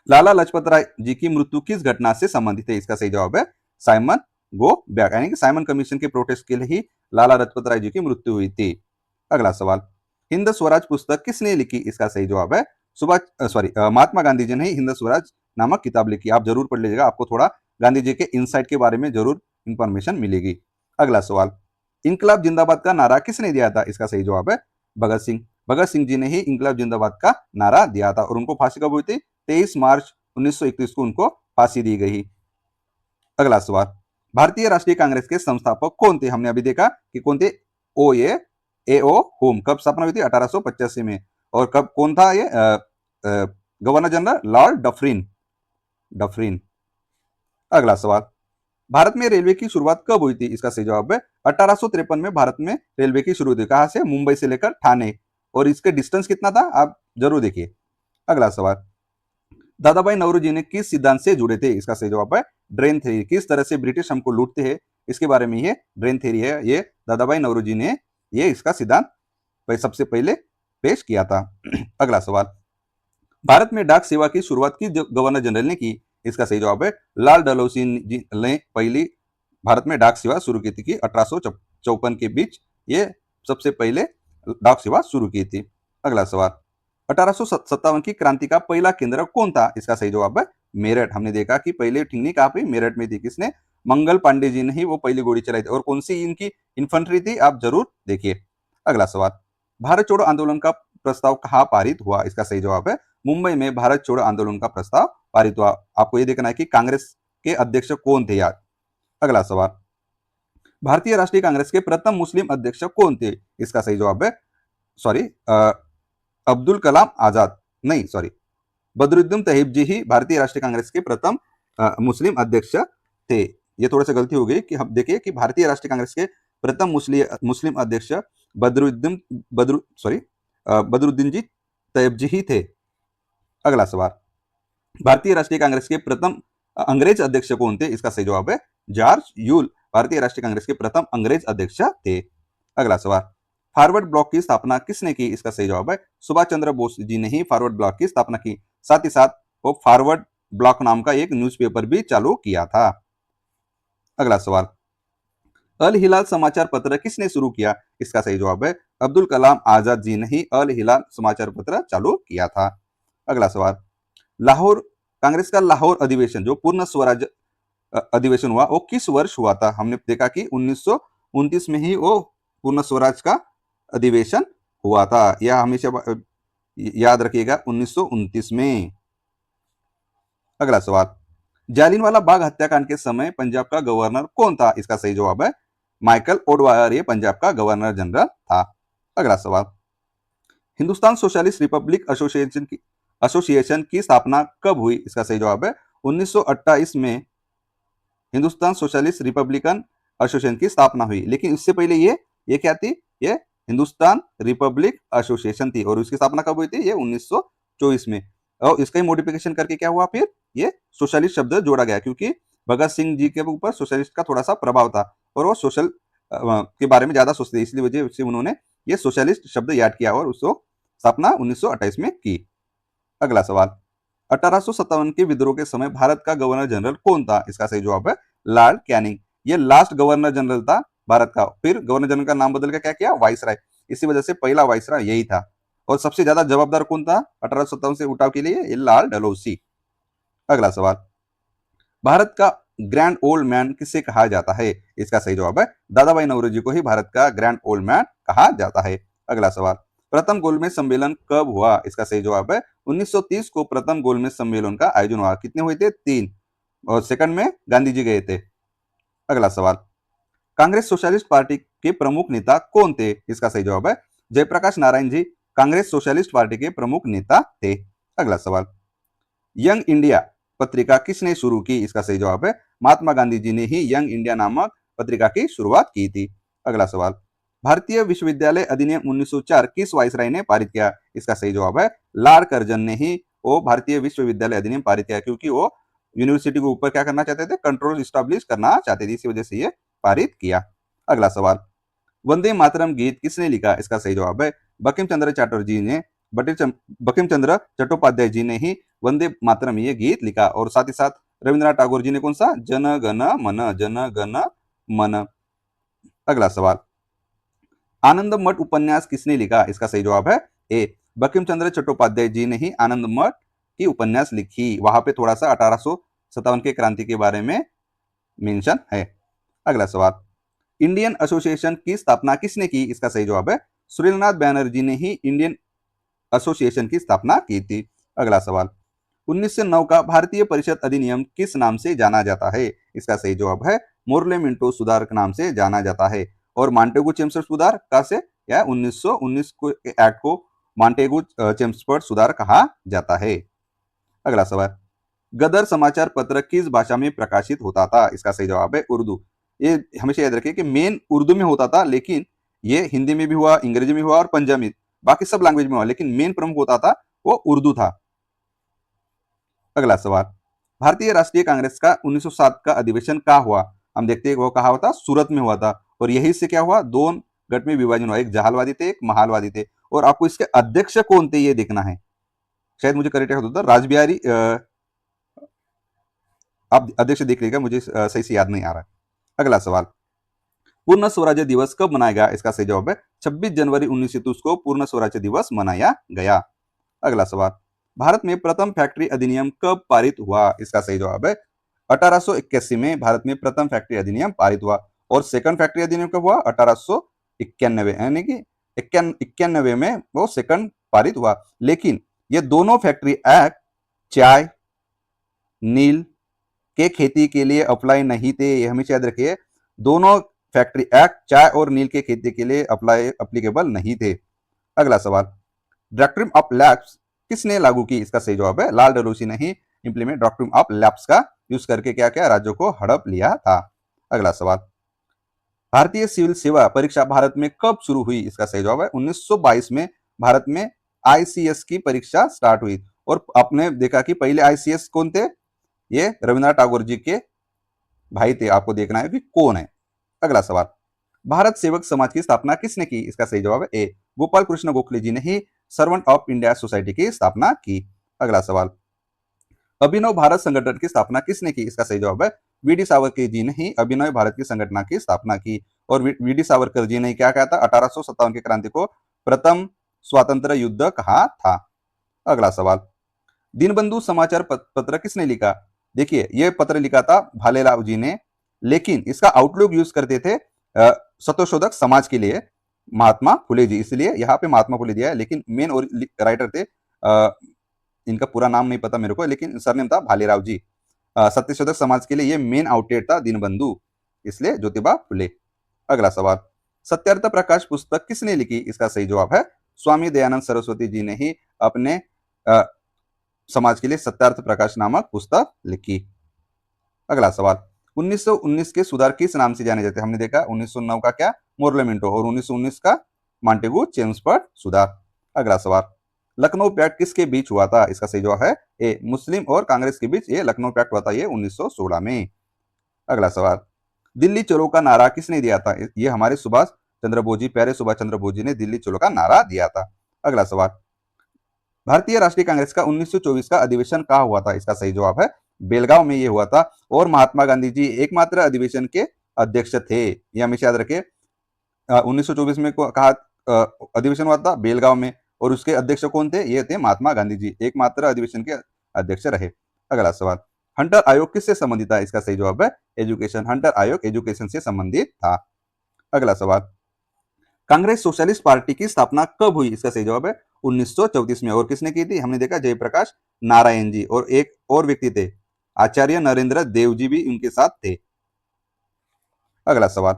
लाला लाजपत राय जी की मृत्यु किस घटना से संबंधित है? इसका सही जवाब है साइमन गो बैक, यानी कि साइमन कमीशन के प्रोटेस्ट के लिए ही लाला लाजपत राय जी की मृत्यु हुई थी। अगला सवाल, हिंद स्वराज पुस्तक किसने लिखी? इसका सही जवाब है महात्मा गांधी जी ने ही हिंद स्वराज नामक किताब लिखी। आप जरूर पढ़ लीजिएगा, आपको थोड़ा गांधी जी के इनसाइट के बारे में जरूर इंफॉर्मेशन मिलेगी। अगला सवाल, इंकलाब जिंदाबाद का नारा किसने दिया था? इसका सही जवाब है भगत सिंह। भगत सिंह जी ने ही इंकलाब जिंदाबाद का नारा दिया था। और उनको फांसी कब हुई थी? 23 मार्च 1931 को उनको फांसी दी गई। अगला सवाल, भारतीय राष्ट्रीय कांग्रेस के संस्थापक कौन थे? हमने अभी देखा कि कौन थे, ओ होम। कब स्थापना हुई थी? 1885 में। और कब, कौन था ये गवर्नर जनरल? Lord Dufferin. अगला सवाल, भारत में रेलवे की शुरुआत कब हुई थी? इसका सही जवाब है 1853 में भारत में रेलवे की शुरुआत हुई। कहां से? मुंबई से लेकर ठाणे। और इसके डिस्टेंस कितना था, आप जरूर देखिए। अगला सवाल, दादा भाई नौरोजी ने किस सिद्धांत से जुड़े थे? इसका सही जवाब है ड्रेन थ्योरी। किस तरह से ब्रिटिश हमको लूटते हैं, इसके बारे में ये ड्रेन थ्योरी है। ये दादा भाई नौरोजी ने ये इसका सिद्धांत सबसे पहले पेश किया था। अगला सवाल, भारत में डाक सेवा की शुरुआत की गवर्नर जनरल ने की? इसका सही जवाब है लाल डलहौसी जी ने पहली भारत में डाक सेवा शुरू की थी। 1854 के बीच ये सबसे पहले डाक सेवा शुरू की थी। अगला सवाल, 1857 की क्रांति का पहला केंद्र कौन था? इसका सही जवाब है मेरठ। हमने देखा कि पहले ठिंगनी कहां पे? मेरठ में थी। किसने? मंगल पांडे जी ने ही वो पहली गोली चलाई थी। और कौन सी इनकी इन्फेंट्री थी, आप जरूर देखिए। अगला सवाल, भारत छोड़ो आंदोलन का प्रस्ताव कहां पारित हुआ? इसका सही जवाब है मुंबई में भारत छोड़ो आंदोलन का प्रस्ताव पारित हुआ। आपको ये देखना है कि कांग्रेस के अध्यक्ष कौन थे यार। अगला सवाल, भारतीय राष्ट्रीय कांग्रेस के प्रथम मुस्लिम अध्यक्ष कौन थे? इसका सही जवाब है अब्दुल कलाम आजाद, नहीं सॉरी, बदरुद्दीन तैयब जी ही भारतीय राष्ट्रीय कांग्रेस के प्रथम मुस्लिम अध्यक्ष थे। ये थोड़ा सा गलती हो गई कि हम देखिए कि भारतीय राष्ट्रीय कांग्रेस के प्रथम मुस्लिम अध्यक्ष बदरुद्दीन जी तैयब जी ही थे। अगला सवाल, भारतीय राष्ट्रीय कांग्रेस के प्रथम अंग्रेज अध्यक्ष कौन थे? इसका सही जवाब है जॉर्ज यूल। भारतीय राष्ट्रीय कांग्रेस के प्रथम अंग्रेज अध्यक्ष थे। अगला सवाल, फॉरवर्ड ब्लॉक की स्थापना किसने की? इसका सही जवाब है सुभाष चंद्र बोस जी ने ही फॉरवर्ड ब्लॉक की स्थापना की। साथ ही साथ वो फॉरवर्ड ब्लॉक नाम का एक न्यूज़पेपर भी चालू किया था। अगला सवाल, अल हिलाल समाचार पत्र किसने शुरू किया? इसका सही जवाब है अब्दुल कलाम आजाद जी ने ही अल हिलाल समाचार पत्र चालू किया था। अगला सवाल, लाहौर कांग्रेस का लाहौर अधिवेशन जो पूर्ण स्वराज अधिवेशन हुआ वो किस वर्ष हुआ था? हमने देखा कि 1929 में ही वो पूर्ण स्वराज का अधिवेशन हुआ था। यह हमेशा याद रखिएगा, 1929 में। अगला सवाल, जालियनवाला बाग हत्याकांड के समय पंजाब का गवर्नर कौन था? इसका सही जवाब है माइकल ओडवायर, ये पंजाब का गवर्नर जनरल था। अगला सवाल, हिंदुस्तान सोशलिस्ट रिपब्लिक एसोसिएशन की स्थापना कब हुई? इसका सही जवाब है 1928 में हिंदुस्तान सोशलिस्ट रिपब्लिकन एसोसिएशन की स्थापना हुई। लेकिन इससे पहले ये क्या थी? ये हिंदुस्तान रिपब्लिक एसोसिएशन थी। और उसकी स्थापना कब हुई थी? ये 1924 1924 में। और इसका ही मॉडिफिकेशन करके क्या हुआ, फिर ये सोशलिस्ट शब्द जोड़ा गया, क्योंकि भगत सिंह जी के ऊपर सोशलिस्ट का थोड़ा सा प्रभाव था और वो सोशल के बारे में ज्यादा सोचते, इसलिए वजह से उन्होंने ये सोशलिस्ट शब्द याद किया और उसको स्थापना 1928 में की। अगला सवाल, 1857 के विद्रोह के समय भारत का गवर्नर जनरल कौन था? इसका सही जवाब है लॉर्ड कैनिंग। ये लास्ट गवर्नर जनरल था भारत का। फिर गवर्नर जनरल का नाम बदल के क्या किया, वाइसराय। इसी वजह से पहला वाइसराय यही था। और सबसे ज्यादा जवाबदार कौन था 1857 से उठाव के लिए? ये लाल डलहौसी। अगला सवाल, भारत का ग्रैंड ओल्ड मैन किसे कहा जाता है? इसका सही जवाब है दादा भाई नौरोजी को ही भारत का ग्रैंड ओल्ड मैन कहा जाता है। अगला सवाल, प्रथम गोलमेज सम्मेलन कब हुआ? इसका सही जवाब है 1930 को प्रथम गोलमेज सम्मेलन का आयोजन हुआ। कितने हुए थे? 3, और सेकंड में गांधी जी गए थे। अगला सवाल, कांग्रेस सोशलिस्ट पार्टी के प्रमुख नेता कौन थे? इसका सही जवाब है जयप्रकाश नारायण जी कांग्रेस सोशलिस्ट पार्टी के प्रमुख नेता थे। अगला सवाल, यंग इंडिया पत्रिका किसने शुरू की? इसका सही जवाब है महात्मा गांधी जी ने ही यंग इंडिया नामक पत्रिका की शुरुआत की थी। अगला सवाल, भारतीय विश्वविद्यालय अधिनियम 1904 किस वाइसराय ने पारित किया? इसका सही जवाब है लॉर्ड कर्जन ने ही वो भारतीय विश्वविद्यालय अधिनियम पारित किया, क्योंकि वो यूनिवर्सिटी के ऊपर क्या करना चाहते थे, कंट्रोल स्टैब्लिश करना चाहते थे, इसी वजह से ये पारित किया। अगला सवाल, वंदे मातरम गीत किसने लिखा? इसका सही जवाब है बंकिम चंद्र चटर्जी ने बंकिम चंद्र चट्टोपाध्याय जी ने ही वंदे मातरम ये गीत लिखा। और साथ ही साथ रविंद्रनाथ टैगोर जी ने कौन सा, जन गण मन, जन गण मन। अगला सवाल, आनंद मठ उपन्यास किसने लिखा? इसका सही जवाब है ए बंकिम चंद्र चट्टोपाध्याय जी ने ही आनंद मठ की उपन्यास लिखी। वहां पे थोड़ा सा 1857 के क्रांति के बारे में मेंशन है। अगला सवाल, इंडियन एसोसिएशन की स्थापना किसने की? इसका सही जवाब है सुरेंद्रनाथ बैनर्जी ने ही इंडियन एसोसिएशन की स्थापना की थी। अगला सवाल, 1909 का भारतीय परिषद अधिनियम किस नाम से जाना जाता है? इसका सही जवाब है मोर्ले मिंटो सुधार के नाम से जाना जाता है। और मांटेगू चेम्स्फोर्ड सुधार का से या 1919 को एक्ट को मांटेगू चेम्स्फोर्ड सुधार कहा जाता है। अगला सवाल, गदर समाचार पत्र किस भाषा में प्रकाशित होता था? इसका सही जवाब है उर्दू। ये हमेशा याद रखिए कि मेन उर्दू में होता था, लेकिन ये हिंदी में भी हुआ, अंग्रेजी में हुआ और पंजाबी, बाकी सब लैंग्वेज में हुआ, लेकिन मेन प्रमुख होता था वो उर्दू था। अगला सवाल, भारतीय राष्ट्रीय कांग्रेस का 1907 का अधिवेशन कहाँ हुआ? हम देखते हैं वो कहा हुआ था, सूरत में हुआ था। और यही से क्या हुआ, दो गट में विभाजन हुआ, एक जहालवादी थे, एक महालवादी थे। और आपको इसके अध्यक्ष कौन थे ये देखना है। शायद मुझे करेक्ट होता था राजबिहारी, आप अध्यक्ष देख लीजिएगा, मुझे सही से याद नहीं आ रहा है। अगला सवाल, पूर्ण स्वराज्य दिवस कब मनाया गया? इसका सही जवाब है 26 जनवरी 1930 को पूर्ण स्वराज्य दिवस मनाया गया। अगला सवाल, भारत में प्रथम फैक्ट्री अधिनियम कब पारित हुआ? इसका सही जवाब है 1881 में भारत में प्रथम फैक्ट्री अधिनियम पारित हुआ। और सेकंड फैक्ट्री अधिनियम कब हुआ? 1891, यानी कि 91 में वो सेकंड पारित हुआ। लेकिन ये दोनों फैक्ट्री एक्ट चाय नील के खेती के लिए अप्लाई नहीं थे, ये हमेशा याद रखिए। दोनों फैक्ट्री एक्ट चाय और नील के खेती के लिए अप्लीकेबल नहीं थे। अगला सवाल, डॉक्ट्रिन ऑफ लैप्स किसने लागू की? इसका सही जवाब है लाल डलहौसी ने ही इंप्लीमेंट डॉक्ट्रिन ऑफ लैप्स का यूज करके क्या क्या राज्यों को हड़प लिया था। अगला सवाल, भारतीय सिविल सेवा परीक्षा भारत में कब शुरू हुई? इसका सही जवाब है 1922 में भारत में आईसीएस की परीक्षा स्टार्ट हुई। और आपने देखा कि पहले आईसीएस कौन थे, ये रविंद्रनाथ टैगोर जी के भाई थे। आपको देखना है कि कौन है। अगला सवाल, भारत सेवक समाज की स्थापना किसने की? इसका सही जवाब है ए गोपाल कृष्ण गोखले जी ने ही सर्वेंट ऑफ इंडिया सोसाइटी की स्थापना की। अगला सवाल, अभिनव भारत संगठन की स्थापना किसने की? इसका सही जवाब है वीडी सावरकर जी ने ही अभिनव भारत की संगठन की स्थापना की। और वीडी सावरकर जी ने क्या कहा था, 1857 की क्रांति को प्रथम स्वतंत्र युद्ध कहा था। अगला सवाल, दीनबंधु समाचार पत्र किसने लिखा? देखिए, यह पत्र लिखा था भालेराव जी ने, लेकिन इसका आउटलुक यूज करते थे सत्यशोधक समाज के लिए महात्मा फुले जी, इसलिए यहाँ पे महात्मा फुले दिया है। लेकिन मेन और राइटर थे, इनका पूरा नाम नहीं पता मेरे को, लेकिन सरनेम था भालेराव जी। सत्यशोधक समाज के लिए ये मेन आउटलेट था दीनबंधु, इसलिए ज्योतिबा फुले। अगला सवाल, सत्यार्थ प्रकाश पुस्तक किसने लिखी? इसका सही जवाब है स्वामी दयानंद सरस्वती जी ने ही अपने समाज के लिए सत्यार्थ प्रकाश नामक पुस्तक लिखी। अगला सवाल, 1919 के सुधार किस नाम से जाने जाते हैं? हमने देखा 1909 का क्या, मोर्ले मिंटो, और 1919 का मांटेगू चेम्स्फोर्ड सुधार। अगला सवाल, लखनऊ पैक्ट किसके बीच हुआ था? इसका सही जवाब है ए, मुस्लिम और कांग्रेस के बीच ये लखनऊ पैक्ट हुआ था, ये 1916 में। अगला सवाल, दिल्ली चलो का नारा किसने दिया था? ये हमारे सुभाष चंद्र बोस जी, प्यारे सुभाष चंद्र बोस जी ने दिल्ली चलो का नारा दिया था। अगला सवाल, भारतीय राष्ट्रीय कांग्रेस का 1924 का अधिवेशन कहाँ हुआ था? इसका सही जवाब है बेलगांव में ये हुआ था, और महात्मा गांधी जी एकमात्र अधिवेशन के अध्यक्ष थे। ये हमेशा याद रखे, 1924 में कहा अधिवेशन हुआ था बेलगांव में, और उसके अध्यक्ष कौन थे? ये थे महात्मा गांधी जी, एकमात्र अधिवेशन के अध्यक्ष रहे। अगला सवाल, हंटर आयोग किससे संबंधित था? इसका सही जवाब है एजुकेशन। हंटर आयोग एजुकेशन से संबंधित था। अगला सवाल, कांग्रेस सोशलिस्ट पार्टी की स्थापना कब हुई? इसका सही जवाब है 1934 में। और किसने की थी? हमने देखा जयप्रकाश नारायण जी, और एक और व्यक्ति थे आचार्य नरेंद्र देव जी भी उनके साथ थे। अगला सवाल,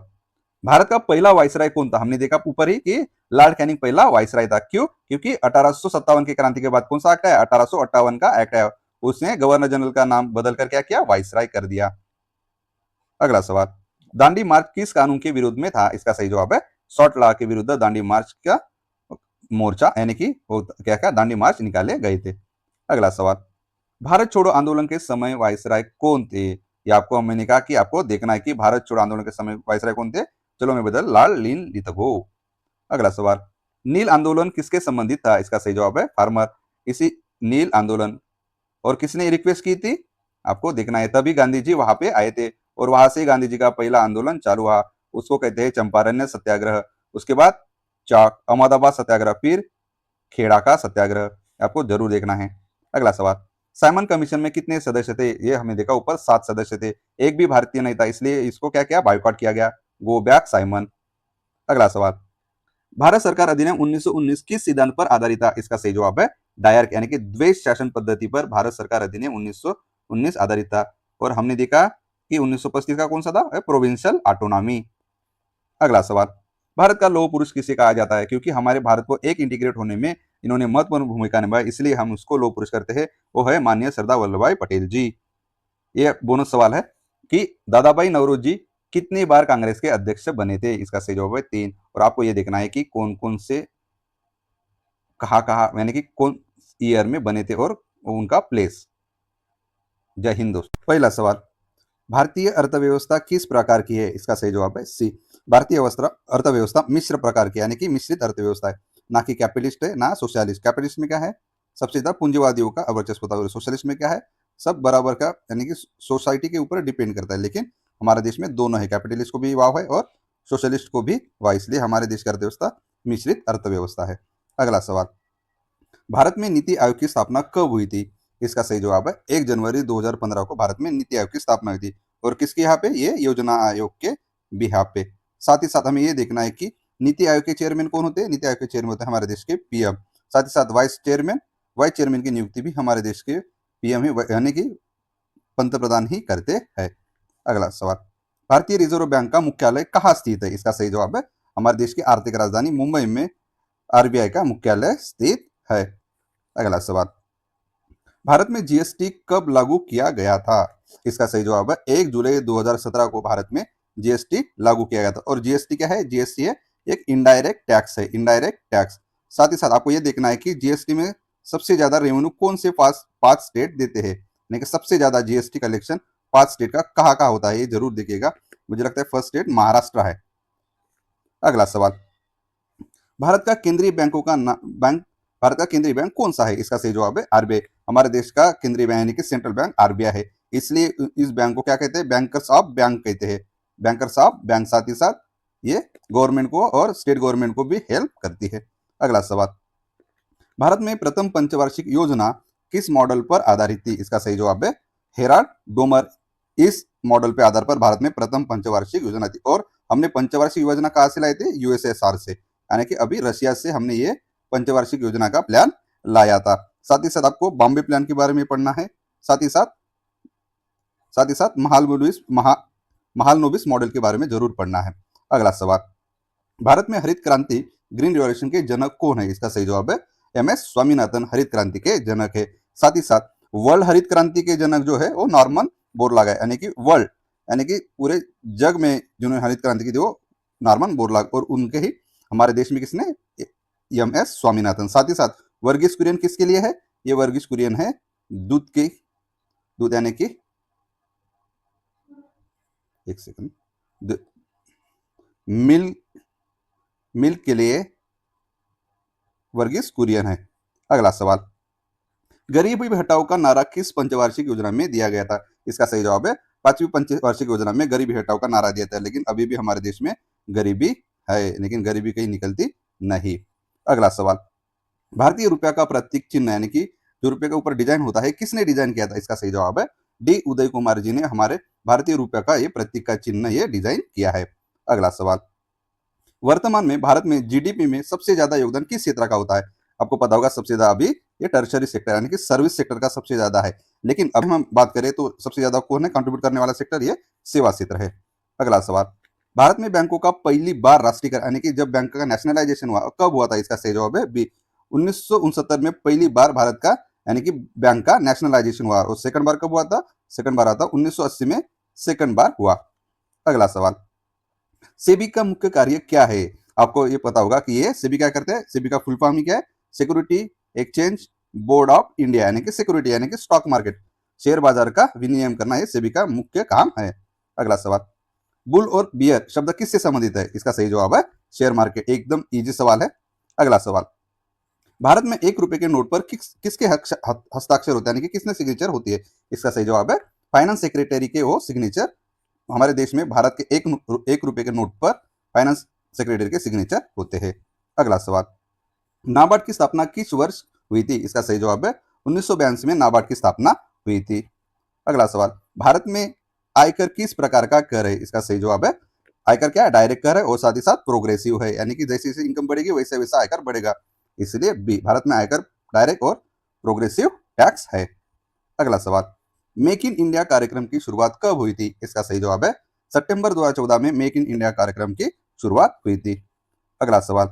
भारत का पहला वायसराय कौन था? हमने देखा ऊपर ही कि लॉर्ड कैनिंग पहला वायसराय था। क्यों? क्योंकि 1857 की क्रांति के बाद कौन सा एक्ट है? 1858 का एक्ट है। उसने गवर्नर जनरल का नाम बदलकर क्या किया? वायसराय कर दिया। अगला सवाल, दांडी मार्च किस कानून के विरुद्ध में था? इसका सही जवाब है शॉर्ट लॉ के विरुद्ध दांडी मार्च का मोर्चा, यानी कि वो क्या क्या दांडी मार्च निकाले गए थे। अगला सवाल, भारत छोड़ो आंदोलन के समय वायसराय कौन थे? ये आपको मैंने कहा कि आपको देखना है कि भारत छोड़ो आंदोलन के समय वायसराय कौन थे। चलो मैं बदल लाल लीन लितगो। अगला सवाल, नील आंदोलन किसके संबंधित था? इसका सही जवाब है फार्मर। इसी नील आंदोलन और किसने रिक्वेस्ट की थी? आपको देखना है, तभी गांधी जी वहां पे आए थे, और वहां से गांधी जी का पहला आंदोलन चालू हुआ। उसको कहते हैं चंपारण्य सत्याग्रह। उसके बाद चाक अहमदाबाद सत्याग्रह, फिर खेड़ा का सत्याग्रह। आपको जरूर देखना है। अगला सवाल, साइमन कमीशन में कितने सदस्य थे? ये हमने देखा ऊपर 7 सदस्य थे। एक भी भारतीय नहीं था, इसलिए इसको क्या किया? बायकॉट किया गया। Go back Simon. अगला सवाल, भारत सरकार अधिनियम 1919 किस सिद्धांत पर आधारित था? इसका सही जवाब है डायर, यानी कि द्वैध शासन पद्धति पर भारत सरकार अधिनियम 1919 आधारित था। और हमने देखा कि 1925 का कौन सा था? Provincial autonomy. अगला सवाल, भारत का लौह पुरुष किसे कहा जाता है? क्योंकि हमारे भारत को एक इंटीग्रेट होने में इन्होंने महत्वपूर्ण भूमिका निभाई, इसलिए हम उसको लौह पुरुष करते हैं। वो है माननीय सरदार वल्लभ भाई पटेल जी। ये बोनस सवाल है कि दादा भाई नौरोजी कितनी बार कांग्रेस के अध्यक्ष बने थे? इसका सही जवाब है 3। और आपको ये देखना है कि कौन कौन से कहा यानी कि कौन ईयर में बने थे और उनका प्लेस। जय हिंद दोस्तों। पहला सवाल, भारतीय अर्थव्यवस्था किस प्रकार की है? इसका सही जवाब है सी। भारतीय अर्थव्यवस्था मिश्र प्रकार की, यानी कि मिश्रित अर्थव्यवस्था है, ना कि कैपिटलिस्ट है ना सोशलिस्ट। कैपिटलिस्ट में क्या है? सबसे ज्यादा पूंजीवादियों का वर्चस्व होता है। सोशलिस्ट में क्या है? सब बराबर का, यानी कि सोसाइटी के ऊपर डिपेंड करता है। लेकिन हमारे देश में दोनों है, कैपिटलिस्ट को भी वाह है और सोशलिस्ट को भी वाह, इसलिए हमारे देश की अर्थव्यवस्था मिश्रित अर्थव्यवस्था है। अगला सवाल, भारत में नीति आयोग की स्थापना कब हुई थी? इसका सही जवाब है 1 जनवरी 2015 को भारत में नीति आयोग की स्थापना हुई थी। और किसके यहाँ पे? ये योजना आयोग के बिहाफ पे। साथ ही साथ हमें ये देखना है कि नीति आयोग के चेयरमैन कौन होते हैं? नीति आयोग के चेयरमैन होते हैं हमारे देश के पीएम। साथ ही साथ वाइस चेयरमैन की नियुक्ति भी हमारे देश के पीएम ही, यानी कि पंत प्रधान ही करते हैं। अगला सवाल, भारतीय रिजर्व बैंक का मुख्यालय कहाँ स्थित है? इसका सही जवाब है हमारे देश की आर्थिक राजधानी मुंबई में आरबीआई का मुख्यालय स्थित है। अगला सवाल, भारत में जीएसटी कब लागू किया गया था? इसका सही जवाब है 1 जुलाई 2017 को भारत में जीएसटी लागू किया गया था। और जीएसटी क्या है? जीएसटी है एक इनडायरेक्ट टैक्स है, इनडायरेक्ट टैक्स। साथ ही साथ आपको यह देखना है कि जीएसटी में सबसे ज्यादा रेवेन्यू कौन से 5 स्टेट देते हैं, यानी कि सबसे ज्यादा जीएसटी कलेक्शन 5 स्टेट का कहाँ कहाँ होता है, ये जरूर देखिएगा। मुझे लगता है फर्स्ट स्टेट महाराष्ट्र है। अगला सवाल, भारत का केंद्रीय बैंकों का बैंक भारत का केंद्रीय बैंक कौन सा है? इसका सही जवाब है आरबीआई। हमारे देश का केंद्रीय बैंक यानी कि सेंट्रल बैंक आरबीआई है, इसलिए इस बैंक को क्या कहते हैं? बैंकर्स ऑफ बैंक कहते हैं। Bankers of bank. साथ ही साथ ये गवर्नमेंट को और स्टेट गवर्नमेंट को भी हेल्प करती है। अगला सवाल, भारत में प्रथम पंचवार्षिक योजना किस मॉडल पर आधारित थी? इसका सही जवाब है हेराल्ड डोमर। इस मॉडल पे आधार पर भारत में प्रथम पंचवार्षिक योजना थी। और हमने पंचवार्षिक योजना कहाँ से लाए थे? यूएसएसआर से, यानी कि अभी रशिया से हमने ये पंचवार्षिक योजना का प्लान लाया था। साथ ही साथ आपको बॉम्बे प्लान के बारे में पढ़ना है। साथ ही साथ महालनोबिस मॉडल के बारे में जरूर पढ़ना है। अगला सवाल, भारत में हरित क्रांति ग्रीन रिवॉल्यूशन के जनक कौन है? इसका सही जवाब है एमएस स्वामीनाथन हरित क्रांति के जनक है। साथ ही साथ वर्ल्ड हरित क्रांति के जनक जो है वो नॉर्मन बोरलाग है, यानी कि वर्ल्ड, यानी कि पूरे जग में जिन्होंने हरित क्रांति की थी वो नॉर्मन बोरलाग, और उनके ही हमारे देश में किसने? एमएस स्वामीनाथन। साथ ही साथ वर्गीज कुरियन किसके लिए है? ये वर्गीज कुरियन है दूध यानी कि, एक सेकंड, मिल्क मिल्क के लिए वर्गीज कुरियन है। अगला सवाल, गरीबी हटाओ का नारा किस पंचवार्षिक योजना में दिया गया था? इसका सही जवाब है 5वीं पंचवार्षिक योजना में गरीबी हटाओ का नारा दिया था, लेकिन अभी भी हमारे देश में गरीबी है, लेकिन गरीबी कहीं निकलती नहीं। अगला सवाल, भारतीय रुपया का प्रतीक चिन्ह यानी कि जो रुपये के ऊपर डिजाइन होता है, किसने डिजाइन किया था? इसका सही जवाब है डी उदय कुमार जी ने हमारे भारतीय रुपया का ये प्रतीक का चिन्ह ये डिजाइन किया है। अगला सवाल, वर्तमान में भारत में जीडीपी में सबसे ज्यादा योगदान किस क्षेत्र का होता है? आपको पता होगा सबसे ज्यादा अभी ये टर्शरी सेक्टर यानी कि सर्विस सेक्टर का सबसे ज्यादा है, लेकिन अब हम बात करें तो सबसे ज्यादा कौन है कंट्रीब्यूट करने वाला सेक्टर? ये सेवा क्षेत्र है। अगला सवाल, भारत में बैंकों का पहली बार राष्ट्रीयकरण यानी कि जब बैंक का नेशनलाइजेशन हुआ, कब हुआ था? इसका सही जवाब है बी 1969 में पहली बार भारत का यानी कि बैंक का नेशनलाइजेशन हुआ। और सेकंड बार कब हुआ था? सेकंड बार आता 1980 में सेकंड बार हुआ। अगला सवाल, सेबी का मुख्य कार्य क्या है? आपको ये पता होगा कि ये सेबी क्या करते हैं? सेबी का फुल फॉर्म ही क्या है? Security exchange board of India यानी कि सिक्योरिटी यानी कि स्टॉक मार्केट, शेयर बाजार का विनियमन करना ये सेबी का मुख्य काम है। अगला सवाल, बुल और बियर शब्द किससे संबंधित है? इसका सही जवाब है शेयर मार्केट। एकदम इजी सवाल है। अगला सवाल, भारत में 1 रुपए के नोट पर किसके हस्ताक्षर होते हैं यानी कि किसने सिग्नेचर होती है? इसका सही जवाब है फाइनेंस सेक्रेटरी के वो सिग्नेचर। हमारे देश में भारत के एक रुपए के नोट पर फाइनेंस सेक्रेटरी के सिग्नेचर होते हैं। अगला सवाल, नाबार्ड की स्थापना किस वर्ष हुई थी? इसका सही जवाब है 1982 में नाबार्ड की स्थापना हुई थी। अगला सवाल, भारत में आयकर किस प्रकार का कर है? इसका सही जवाब है आयकर क्या है? डायरेक्ट कर है और साथ ही साथ प्रोग्रेसिव है, यानी कि जैसे जैसे इनकम बढ़ेगी वैसे वैसा आयकर बढ़ेगा, इसलिए बी भारत में आयकर डायरेक्ट और प्रोग्रेसिव टैक्स है। अगला सवाल, मेक इन इंडिया कार्यक्रम की शुरुआत कब हुई थी? इसका सही जवाब है सितंबर 2014 में मेक इन इंडिया कार्यक्रम की शुरुआत हुई थी। अगला सवाल,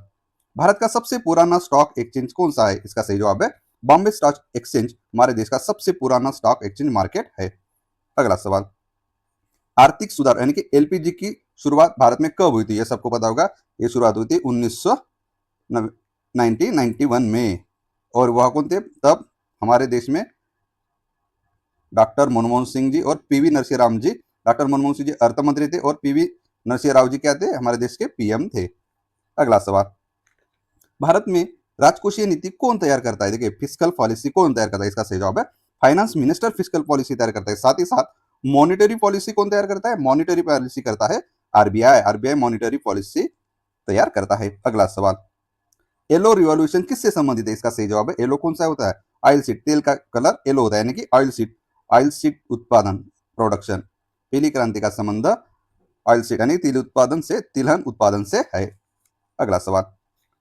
भारत का सबसे पुराना स्टॉक एक्सचेंज कौन सा है? इसका सही जवाब है बॉम्बे स्टॉक एक्सचेंज हमारे देश का सबसे पुराना स्टॉक एक्सचेंज मार्केट है। अगला सवाल, आर्थिक सुधार यानी कि एलपीजी की शुरुआत भारत में कब हुई थी? ये सबको पता होगा, ये शुरुआत हुई थी 1991 में। और वह कौन थे तब? हमारे देश में डॉक्टर मनमोहन सिंह जी और पीवी नरसिंह राव जी। डॉक्टर मनमोहन सिंह जी अर्थ मंत्री थे और पीवी नरसिंह राव जी क्या थे? हमारे देश के पीएम थे। अगला सवाल, भारत में राजकोषीय नीति कौन तैयार करता है? देखिए फिस्कल पॉलिसी कौन तैयार करता है? इसका सही जवाब है फाइनेंस मिनिस्टर फिस्कल पॉलिसी तैयार करता है। साथ ही साथ मॉनिटरी पॉलिसी कौन तैयार करता है? मॉनिटरी पॉलिसी करता है आरबीआई। आरबीआई मॉनिटरी पॉलिसी तैयार करता है। अगला सवाल, येलो रिवॉल्यूशन किससे संबंधित है? इसका सही जवाब है येलो कौन सा होता है? ऑयल सीड, तेल का कलर येलो होता है यानी कि ऑयल सीड उत्पादन प्रोडक्शन। पीली क्रांति का संबंध ऑयल सीड यानी तिल उत्पादन से, तिलहन उत्पादन से है। अगला सवाल,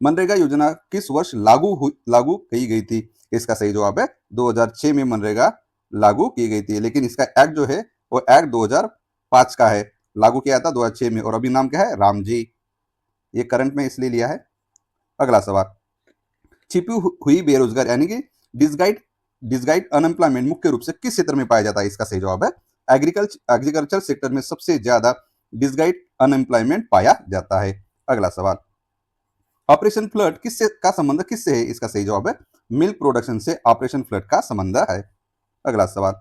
मनरेगा योजना किस वर्ष लागू की गई थी? इसका सही जवाब है 2006 में मनरेगा लागू की गई थी, लेकिन इसका एक्ट जो है वो एक्ट 2005 का है। लागू किया था 2006 में और अभी नाम क्या है? रामजी। ये करंट में इसलिए लिया है। अगला सवाल, छिपी हुई बेरोजगार यानी कि डिसगाइड अनएम्प्लॉयमेंट मुख्य रूप से किस क्षेत्र में पाया जाता है? इसका सही जवाब है एग्रीकल्चर सेक्टर में सबसे ज्यादा डिसगाइड अनएम्प्लॉयमेंट पाया जाता है। अगला सवाल, ऑपरेशन फ्लड किससे का संबंध किससे है? इसका सही जवाब है मिल्क प्रोडक्शन से ऑपरेशन फ्लड का संबंध है। अगला सवाल,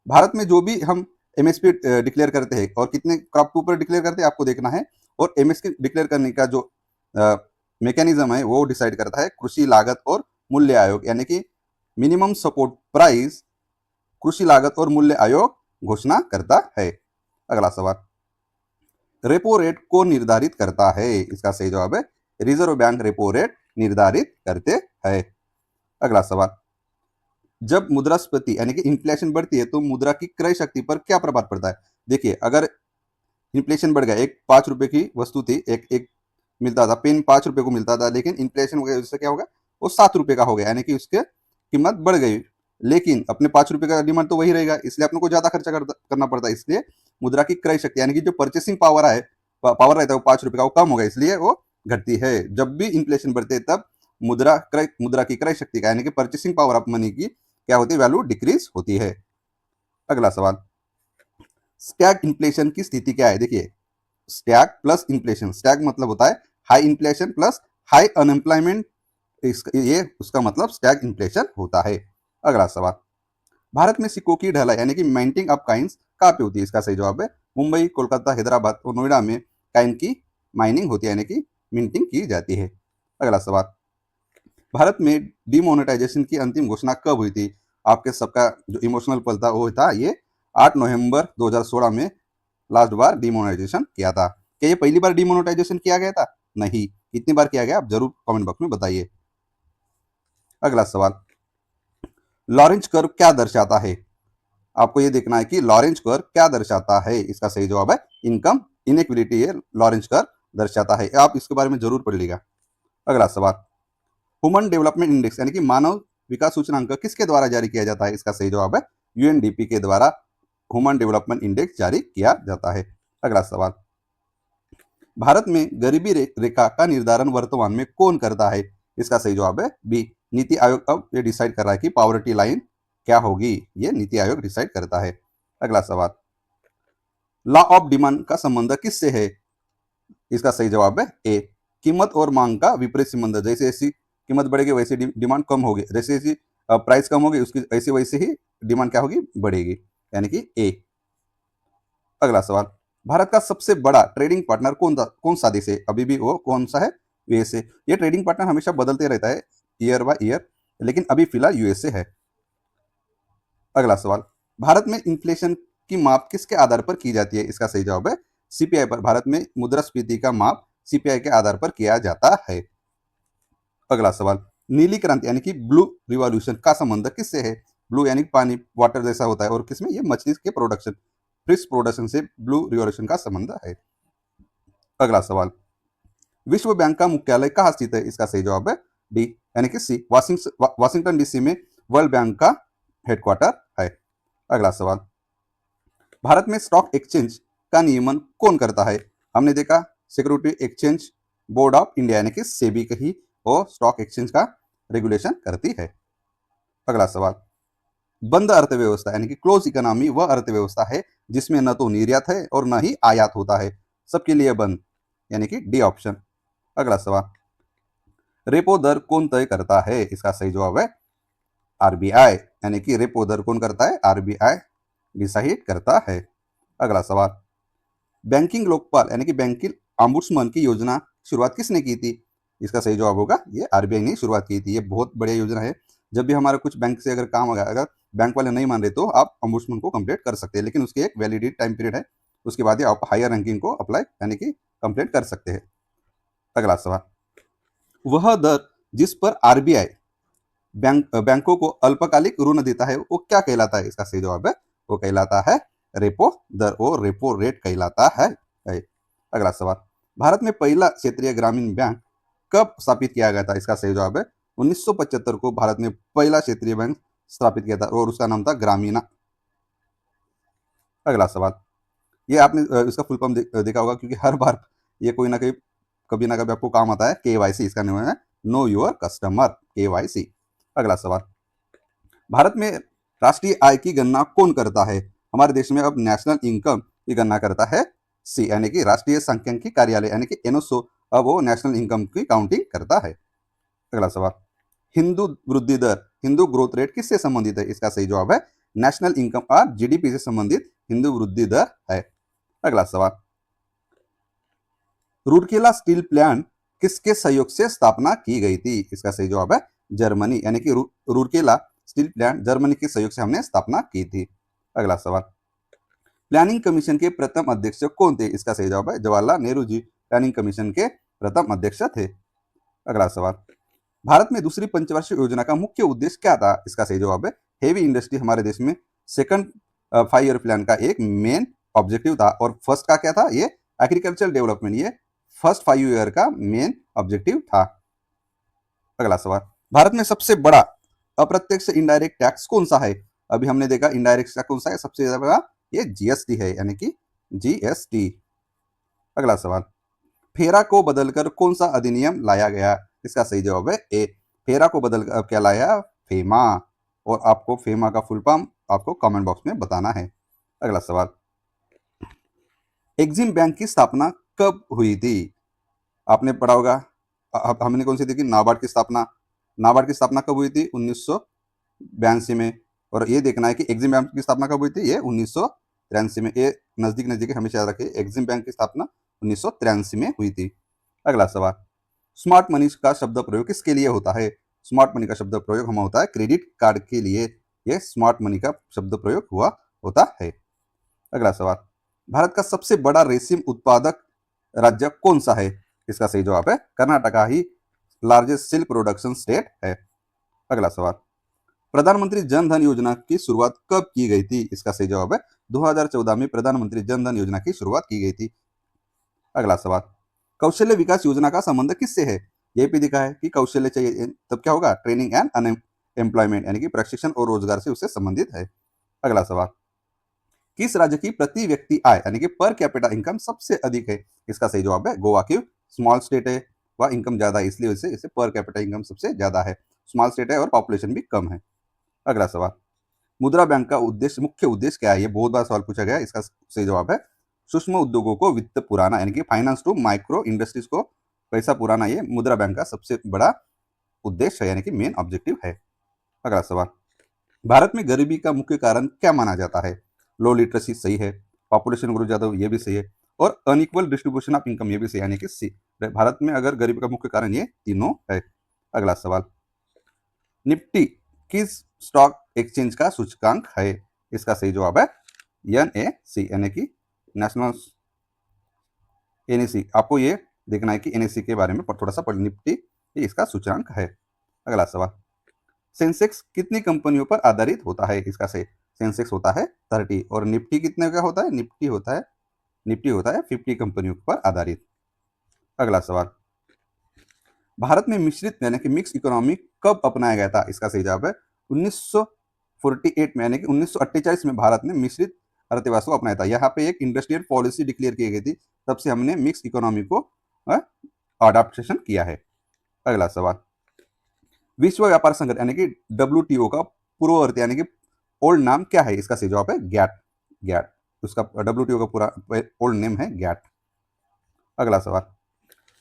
भारत में जो भी हम एमएसपी डिक्लेयर करते हैं और कितने क्रॉप के ऊपर डिक्लेयर करते हैं आपको देखना है, और एमएसपी डिक्लेयर करने का जो मैकेनिज्म है वो डिसाइड करता है कृषि लागत और मूल्य आयोग, यानी कि मिनिमम सपोर्ट प्राइस कृषि लागत और मूल्य आयोग घोषणा करता है। अगला सवाल, रेपो रेट को निर्धारित करता है? इसका सही जवाब है रिजर्व बैंक रेपो रेट निर्धारित करते हैं। अगला सवाल, जब मुद्रास्फीति यानी कि इन्फ्लेशन बढ़ती है तो मुद्रा की क्रय शक्ति पर क्या प्रभाव पड़ता है? देखिए अगर इन्फ्लेशन बढ़ गया, एक 5 रुपए की वस्तु थी, एक एक मिलता था पेन 5 रुपए को मिलता था, लेकिन इन्फ्लेशन हो गया उससे क्या होगा? वो 7 रुपए का हो गया, यानी कि उसके कीमत बढ़ गई, लेकिन अपने 5 रुपए का डिमांड तो वही रहेगा, इसलिए अपने को ज्यादा खर्चा करना पड़ता है। इसलिए मुद्रा की क्रय शक्ति यानी कि जो परचेसिंग पावर है पावर रहता है वो 5 रुपए का वो कम हो गया, इसलिए वो घटती है। जब भी इन्फ्लेशन बढ़ते है तब मुद्रा की क्रय शक्ति का यानी कि परचेसिंग पावर ऑफ मनी की क्या होती है? वैल्यू डिक्रीज होती है। अगला सवाल, स्टैग इन्फ्लेशन की स्थिति क्या है? देखिए स्टैग प्लस इन्फ्लेशन, स्टैग मतलब होता है high inflation plus high unemployment ये उसका मतलब स्टैग इन्फ्लेशन होता है। अगला सवाल, भारत में सिक्कों की ढलाई यानी कि माइंटिंग ऑफ काइंस कहाँ पे होती है? इसका सही जवाब है मुंबई, कोलकाता, हैदराबाद और नोएडा में काइन की माइनिंग होती है यानी कि मिंटिंग की जाती है। अगला सवाल, भारत में डिमोनेटाइजेशन की अंतिम घोषणा कब हुई थी? आपके सबका जो इमोशनल पल था वो था ये 8 नवंबर 2016 में लास्ट बार डिमोनेटाइजेशन किया था। क्या ये पहली बार डिमोनेटाइजेशन किया गया था? नहीं। कितनी बार किया गया आप जरूर कमेंट बॉक्स में बताइए। अगला सवाल, लॉरेंज कर्व क्या दर्शाता है? आपको ये देखना है कि लॉरेंज कर्व क्या दर्शाता है। इसका सही जवाब है इनकम इनइक्विलिटी है लॉरेंज कर्व दर्शाता है। आप इसके बारे में जरूर पढ़ लीजिएगा। अगला सवाल, ह्यूमन डेवलपमेंट इंडेक्स यानी कि मानव विकास सूचकांक किसके द्वारा जारी किया जाता है? इसका सही जवाब है यूएनडीपी के द्वारा ह्यूमन डेवलपमेंट इंडेक्स जारी किया जाता है। अगला सवाल, भारत में गरीबी रेखा का निर्धारण वर्तमान में कौन करता है? इसका सही जवाब है बी, नीति आयोग अब ये डिसाइड कर रहा है कि पॉवर्टी लाइन क्या होगी, ये नीति आयोग डिसाइड करता है। अगला सवाल, लॉ ऑफ डिमांड का संबंध किससे है? इसका सही जवाब है ए, कीमत और मांग का विपरीत संबंध। जैसे जैसी कीमत बढ़ेगी वैसे डिमांड कम होगी, जैसे जैसी प्राइस कम होगी उसकी ऐसे वैसे ही डिमांड क्या होगी, बढ़ेगी, यानी कि ए। अगला सवाल, भारत का सबसे बड़ा ट्रेडिंग पार्टनर कौन सा देश है? अभी भी वो कौन सा है? यूएसए। ये ट्रेडिंग पार्टनर हमेशा बदलते रहता है ईयर बाय ईयर, लेकिन अभी फिलहाल यूएसए है। अगला सवाल, भारत में इन्फ्लेशन की माप किसके आधार पर की जाती है? इसका सही जवाब है सीपीआई पर। भारत में मुद्रास्फीति का माप सीपीआई के आधार पर किया जाता है। अगला सवाल, नीली क्रांति यानी कि ब्लू रिवॉल्यूशन का संबंध किससे है? ब्लू यानी पानी, वाटर जैसा होता है, और किसमें? ये मछली के प्रोडक्शन, फिश प्रोडक्शन से ब्लू रिवॉल्यूशन का संबंध है। अगला सवाल, विश्व बैंक का मुख्यालय कहाँ स्थित है? इसका सही जवाब है डी, यानी कि सी, वाशिंगटन डीसी में वर्ल्ड बैंक का हेडक्वार्टर है। अगला सवाल, भारत में स्टॉक एक्सचेंज का नियमन कौन करता है? हमने देखा security exchange board of India यानी कि सेबी ही और स्टॉक एक्सचेंज का रेगुलेशन करती है। अगला सवाल, बंद अर्थव्यवस्था यानी कि क्लोज इकोनॉमी वह अर्थव्यवस्था है जिसमें न तो निर्यात है और न ही आयात होता है, सबके लिए बंद, यानी कि डी ऑप्शन। अगला सवाल, रेपो दर कौन तय करता है? इसका सही जवाब है आरबीआई, यानी कि रेपो दर कौन करता है? आरबीआई डिसाइड करता है। अगला सवाल, बैंकिंग लोकपाल यानी कि बैंकिंग ऑम्बुड्समैन की योजना शुरुआत किसने की थी? इसका सही जवाब होगा ये आरबीआई ने शुरुआत की थी। ये बहुत बढ़िया योजना है। जब भी हमारा कुछ बैंक से अगर काम अगर बैंक वाले नहीं मान रहे तो आप ऑम्बुड्समैन को कंप्लेंट कर सकते हैं, लेकिन उसकी एक वैलिडिटी टाइम पीरियड है, उसके बाद ही आप हायर रैंकिंग को अप्लाई यानी कि कंप्लेंट कर सकते हैं। अगला सवाल, वह दर जिस पर आरबीआई बैंकों को अल्पकालिक ऋण देता है वो क्या कहलाता है? इसका सही जवाब है वो कहलाता है रेपो दर, वो रेपो रेट कहलाता है। अगला सवाल, भारत में पहला क्षेत्रीय ग्रामीण बैंक कब स्थापित किया गया था? इसका सही जवाब है 1975 को भारत में पहला क्षेत्रीय बैंक स्थापित किया था और उसका नाम था ग्रामीणा। अगला सवाल, ये आपने इसका फुल फॉर्म देखा होगा क्योंकि हर बार ये कोई ना कोई कभी ना कभी आपको काम आता है, केवाईसी। इसका नाम है नो योर कस्टमर, केवाईसी। अगला सवाल, भारत में राष्ट्रीय आय की गणना कौन करता है? हमारे देश में अब नेशनल इनकम की गणना करता है सी, यानी कि राष्ट्रीय सांख्यिकी कार्यालय यानी कि एनओसो, अब वो नेशनल इनकम की काउंटिंग करता है। अगला सवाल, हिंदू वृद्धि दर, हिंदू ग्रोथ रेट किससे संबंधित है? इसका सही जवाब है नेशनल इनकम और जीडीपी से संबंधित हिंदू वृद्धि दर है। अगला सवाल, रूरकेला स्टील प्लांट किसके सहयोग से स्थापना की गई थी? इसका सही जवाब है जर्मनी, यानी कि रूरकेला स्टील प्लांट जर्मनी के सहयोग से हमने स्थापना की थी। अगला सवाल, प्लानिंग कमीशन के प्रथम अध्यक्ष कौन थे? इसका सही जवाब है जवाहरलाल नेहरू जी प्लानिंग कमीशन के प्रथम अध्यक्ष थे। अगला सवाल, भारत में दूसरी पंचवार्षिक योजना का मुख्य उद्देश्य क्या था? इसका सही जवाब है हेवी इंडस्ट्री हमारे देश में सेकंड 5 ईयर प्लान का एक मेन ऑब्जेक्टिव था, और फर्स्ट का क्या था? ये एग्रीकल्चर डेवलपमेंट, ये फर्स्ट 5 ईयर का मेन ऑब्जेक्टिव था। अगला सवाल, भारत में सबसे बड़ा अप्रत्यक्ष इनडायरेक्ट टैक्स कौन सा है? अभी हमने देखा इनडायरेक्ट का कौन सा है सबसे ज्यादा बड़ा, ये जीएसटी है, यानी कि जीएसटी। अगला सवाल, फेरा को बदलकर कौन सा अधिनियम लाया गया? इसका सही जवाब है ए, फेरा को बदलकर क्या लाया? फेमा। और आपको फेमा का फुल फॉर्म आपको कमेंट बॉक्स में बताना है। अगला सवाल, एक्सिम बैंक की स्थापना कब हुई थी? आपने पढ़ा होगा। हमने कौन सी देखी? नाबार्ड की स्थापना नाबार्ड की स्थापना कब हुई थी? 1982 में। और ये देखना है कि एग्जिम बैंक की स्थापना कब हुई थी? ये 1983 में। ये नजदीक नजदीक हमेशा याद रखिए, एग्जिम बैंक की स्थापना 1983 में हुई थी। अगला सवाल, स्मार्ट मनी का शब्द प्रयोग किसके लिए होता है? स्मार्ट मनी का शब्द प्रयोग हम होता है क्रेडिट कार्ड के लिए। ये स्मार्ट मनी का शब्द प्रयोग हुआ होता है। अगला सवाल, भारत का सबसे बड़ा रेशम उत्पादक राज्य कौन सा है? इसका सही जवाब है कर्नाटका ही लार्जेस्ट सिल्क प्रोडक्शन स्टेट है। अगला सवाल, प्रधानमंत्री जन धन योजना की शुरुआत कब की गई थी? इसका सही जवाब है 2014 में प्रधानमंत्री जन धन योजना की शुरुआत की गई थी। अगला सवाल, कौशल्य विकास योजना का संबंध किससे है? ये भी दिखा है कि कौशल्य चाहिए तब क्या होगा? ट्रेनिंग एंड अनएम्प्लॉयमेंट, यानी कि प्रशिक्षण और रोजगार से उससे संबंधित है। अगला सवाल, किस राज्य की प्रति व्यक्ति आय यानी कि पर कैपिटा इनकम सबसे अधिक है? इसका सही जवाब है गोवा। क्यों? स्मॉल स्टेट है, वह इनकम ज्यादा है, इसलिए इसे पर कैपिटा इनकम सबसे ज्यादा है। स्मॉल स्टेट है और पॉपुलेशन भी कम है। अगला सवाल, मुद्रा बैंक का उद्देश्य, मुख्य उद्देश्य क्या है? ये बहुत बार सवाल पूछा गया है। इसका सही जवाब है सूक्ष्म उद्योगों को वित्त पुराना, यानी कि फाइनेंस टू माइक्रो इंडस्ट्रीज को पैसा पुराना। ये मुद्रा बैंक का सबसे बड़ा उद्देश्य है, यानी कि मेन ऑब्जेक्टिव है। अगला सवाल, भारत में गरीबी का मुख्य कारण क्या माना जाता है? लो लिटरेसी सही है, पॉपुलेशन ग्रोथ ज्यादा ये भी सही है, और अनइक्वल डिस्ट्रीब्यूशन ऑफ इनकम ये भी सही है, यानी कि सी। भारत में अगर गरीबी का मुख्य कारण ये तीनों है। अगला सवाल, निफ्टी किस स्टॉक एक्सचेंज का सूचकांक है? इसका सही जवाब है NSE, यानी कि नेशनल NSE। आपको ये देखना है कि NSE के बारे में थोड़ा सा पढ़। निफ्टी इसका सूचकांक है। अगला सवाल, सेंसेक्स कितनी कंपनियों पर आधारित होता है? इसका सही, सेंसेक्स होता है 30, और निफ्टी कितने का होता है? निफ्टी होता है 50 कंपनियों पर आधारित। अगला सवाल, भारत में मिश्रित यानी कि मिक्स इकोनॉमी कब अपनाया गया था? इसका सही जवाब है 1948 में, यानी कि 1948 में भारत ने मिश्रित अर्थव्यवस्था को अपनाया था। यहाँ पे एक इंडस्ट्रियल पॉलिसी डिक्लेयर की गई थी, तब से हमने मिक्स इकोनॉमी को अडॉप्टेशन किया है। अगला सवाल, विश्व व्यापार संगठन यानी कि WTO का पूर्ववर्ती यानी कि ओल्ड नाम क्या है? इसका सही जवाब है गैट। गैट उसका WTO का पूरा ओल्ड नेम है गैट। अगला सवाल,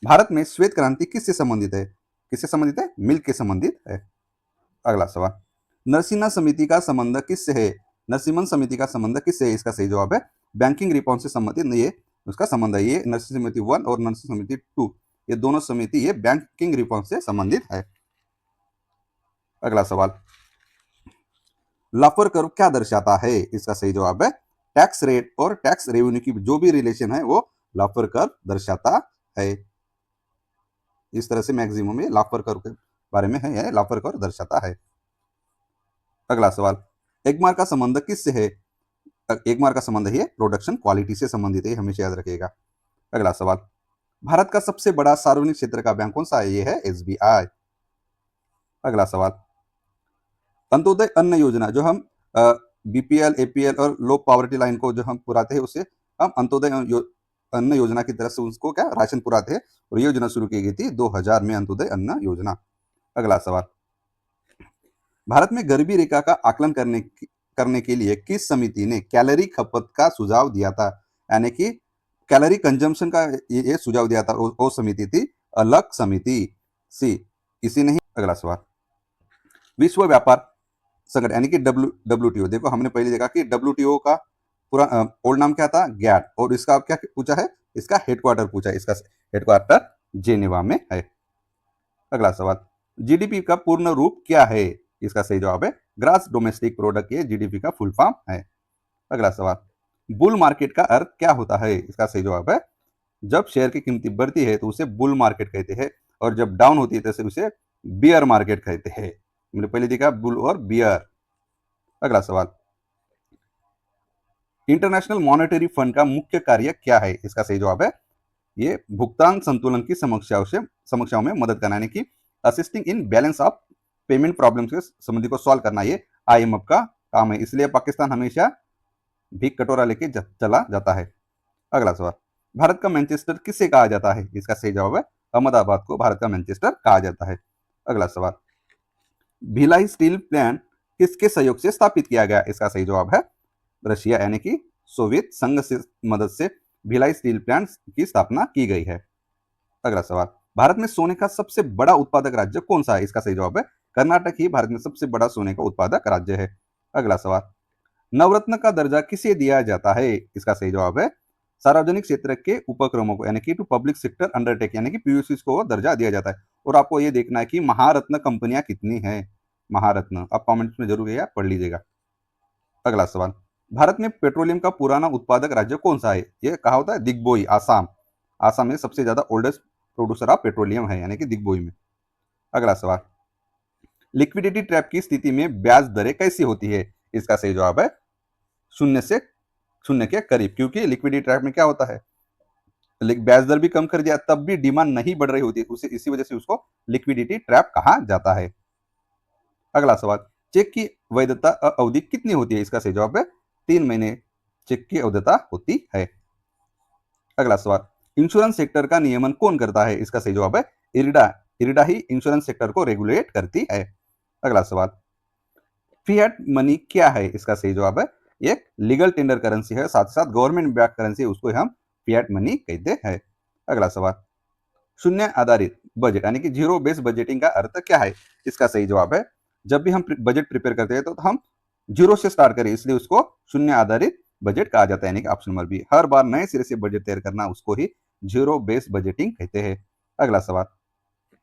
भारत में श्वेत क्रांति किससे संबंधित है? किससे संबंधित है? मिल्क के संबंधित है। अगला सवाल, नरसिम्हा समिति का संबंध किससे है? नरसिम्हन समिति का संबंध किससे है? इसका सही जवाब है बैंकिंग रिफॉर्म से संबंधित। ये उसका संबंध है। ये नरसिम्हा समिति 1 और नरसिम्हा समिति 2, ये दोनों समिति ये बैंकिंग रिफॉर्म से संबंधित है। अगला सवाल, लाफर कर्व क्या दर्शाता है? इसका सही जवाब है टैक्स रेट और टैक्स रेवेन्यू की जो भी रिलेशन है वो लाफर कर्व दर्शाता है। इस तरह से मैक्सिमम ये लाफर कर्व के बारे में है, लाफर कर्व दर्शाता है। अगला सवाल, एगमार का संबंध किससे है? एगमार का संबंध है प्रोडक्शन क्वालिटी से संबंधित है, हमेशा याद रखिएगा। अगला सवाल, भारत का सबसे बड़ा सार्वजनिक क्षेत्र का बैंक कौन सा है? ये है SBI। अगला सवाल, अंत्योदय अन्न योजना जो हम BPL APL और लो पॉवर्टी लाइन को जो हम पुराते हैं उसे हम अंत्योदय अन्न योजना की तरफ से उसको क्या राशन पुराते हैं, और ये योजना शुरू की गई थी 2000 में, अंत्योदय अन्न योजना। अगला सवाल, भारत में गरीबी रेखा का आकलन करने के लिए किस समिति ने कैलोरी खपत का सुझाव दिया था? यानी कि कैलोरी कंजम्पशन का ये सुझाव दिया था, वो समिति थी अलग समिति सी, इसी नहीं। अगला सवाल, विश्व व्यापार संगठन यानी कि WTO, देखो हमने पहले देखा कि WTO का पूरा ओल्ड नाम क्या था? गैट, और इसका क्या पूछा है? इसका हेडक्वार्टर पूछा है। इसका हेडक्वार्टर जेनेवा में है। अगला सवाल, GDP का पूर्ण रूप क्या है? इसका सही जवाब है ग्रास डोमेस्टिक प्रोडक्ट, ये GDP का फुल फॉर्म है। अगला सवाल, बुल मार्केट का अर्थ क्या होता है? इसका सही जवाब है जब शेयर की कीमत बढ़ती है तो उसे बुल मार्केट कहते हैं, और जब डाउन होती है तो उसे बियर मार्केट कहते हैं। हमने पहले देखा बुल और बियर। अगला सवाल, इंटरनेशनल मॉनेटरी फंड का मुख्य कार्य क्या है? इसका सही जवाब है ये भुगतान संतुलन की समस्याओं में मदद करना, यानी कि assisting in balance of payment problems के संबंधी को सॉल्व करना, ये IMF का काम है। इसलिए पाकिस्तान हमेशा भीख कटोरा लेके चला जाता है। अगला सवाल, भारत का मैनचेस्टर किसे कहा जाता है? इसका सही जवाब है अहमदाबाद को भारत का मैनचेस्टर कहा जाता है। अगला सवाल, भिलाई स्टील प्लांट किसके सहयोग से स्थापित किया गया? इसका सही जवाब है रशिया, यानी कि सोवियत संघ से मदद से भिलाई स्टील प्लांट की स्थापना की गई है। अगला सवाल, भारत में सोने का सबसे बड़ा उत्पादक राज्य कौन सा है? इसका सही जवाब है कर्नाटक ही भारत में सबसे बड़ा सोने का उत्पादक राज्य है। अगला सवाल, नवरत्न का दर्जा किसे दिया जाता है? इसका सही जवाब है सार्वजनिक क्षेत्र के उपक्रमों को, यानी कि टू पब्लिक सेक्टर अंडरटेक, यानी कि पीयूसी को दर्जा दिया जाता है। और आपको ये देखना है कि महारत्न कंपनियां कितनी हैं। महारत्न आप कमेंट्स में जरूर ये पढ़ लीजिएगा। अगला सवाल, भारत में पेट्रोलियम का पुराना उत्पादक राज्य कौन सा है? ये कहा होता है दिग्बोई, आसाम। आसाम में सबसे ज्यादा ओल्डेस्ट प्रोड्यूसर ऑफ पेट्रोलियम है, यानी कि दिग्बोई में। अगला सवाल, लिक्विडिटी ट्रैप की स्थिति में ब्याज दरें कैसी होती है? इसका सही जवाब है शून्य से शून्य के करीब, क्योंकि लिक्विडिटी ट्रैप में क्या होता है, ब्याज दर भी कम कर दिया तब भी डिमांड नहीं बढ़ रही होती, उसे इसी वजह से उसको लिक्विडिटी ट्रैप कहा जाता है। अगला सवाल, चेक की वैधता अवधि कितनी होती है? इसका सही जवाब है 3 महीने चेक की वैधता होती है। अगला सवाल, इंश्योरेंस सेक्टर का नियमन कौन करता है? इसका सही जवाब है इरिडा। इरिडा ही इंश्योरेंस सेक्टर को रेगुलेट करती है। अगला सवाल, फिएट मनी क्या है? इसका सही जवाब है एक लीगल टेंडर करेंसी है, साथ ही साथ गवर्नमेंट बैक करेंसी है, उसको हम फिएट मनी कहते हैं। अगला सवाल, शून्य आधारित बजट यानी कि जीरो बेस्ड बजटिंग का अर्थ क्या है? इसका सही जवाब है जब भी हम बजट प्रिपेयर करते हैं तो हम जीरो से स्टार्ट करें, इसलिए उसको शून्य आधारित बजट कहा जाता है। यानी कि ऑप्शन नंबर बी, हर बार नए सिरे से बजट तैयार करना उसको ही जीरो बेस्ड बजटिंग कहते हैं। अगला सवाल,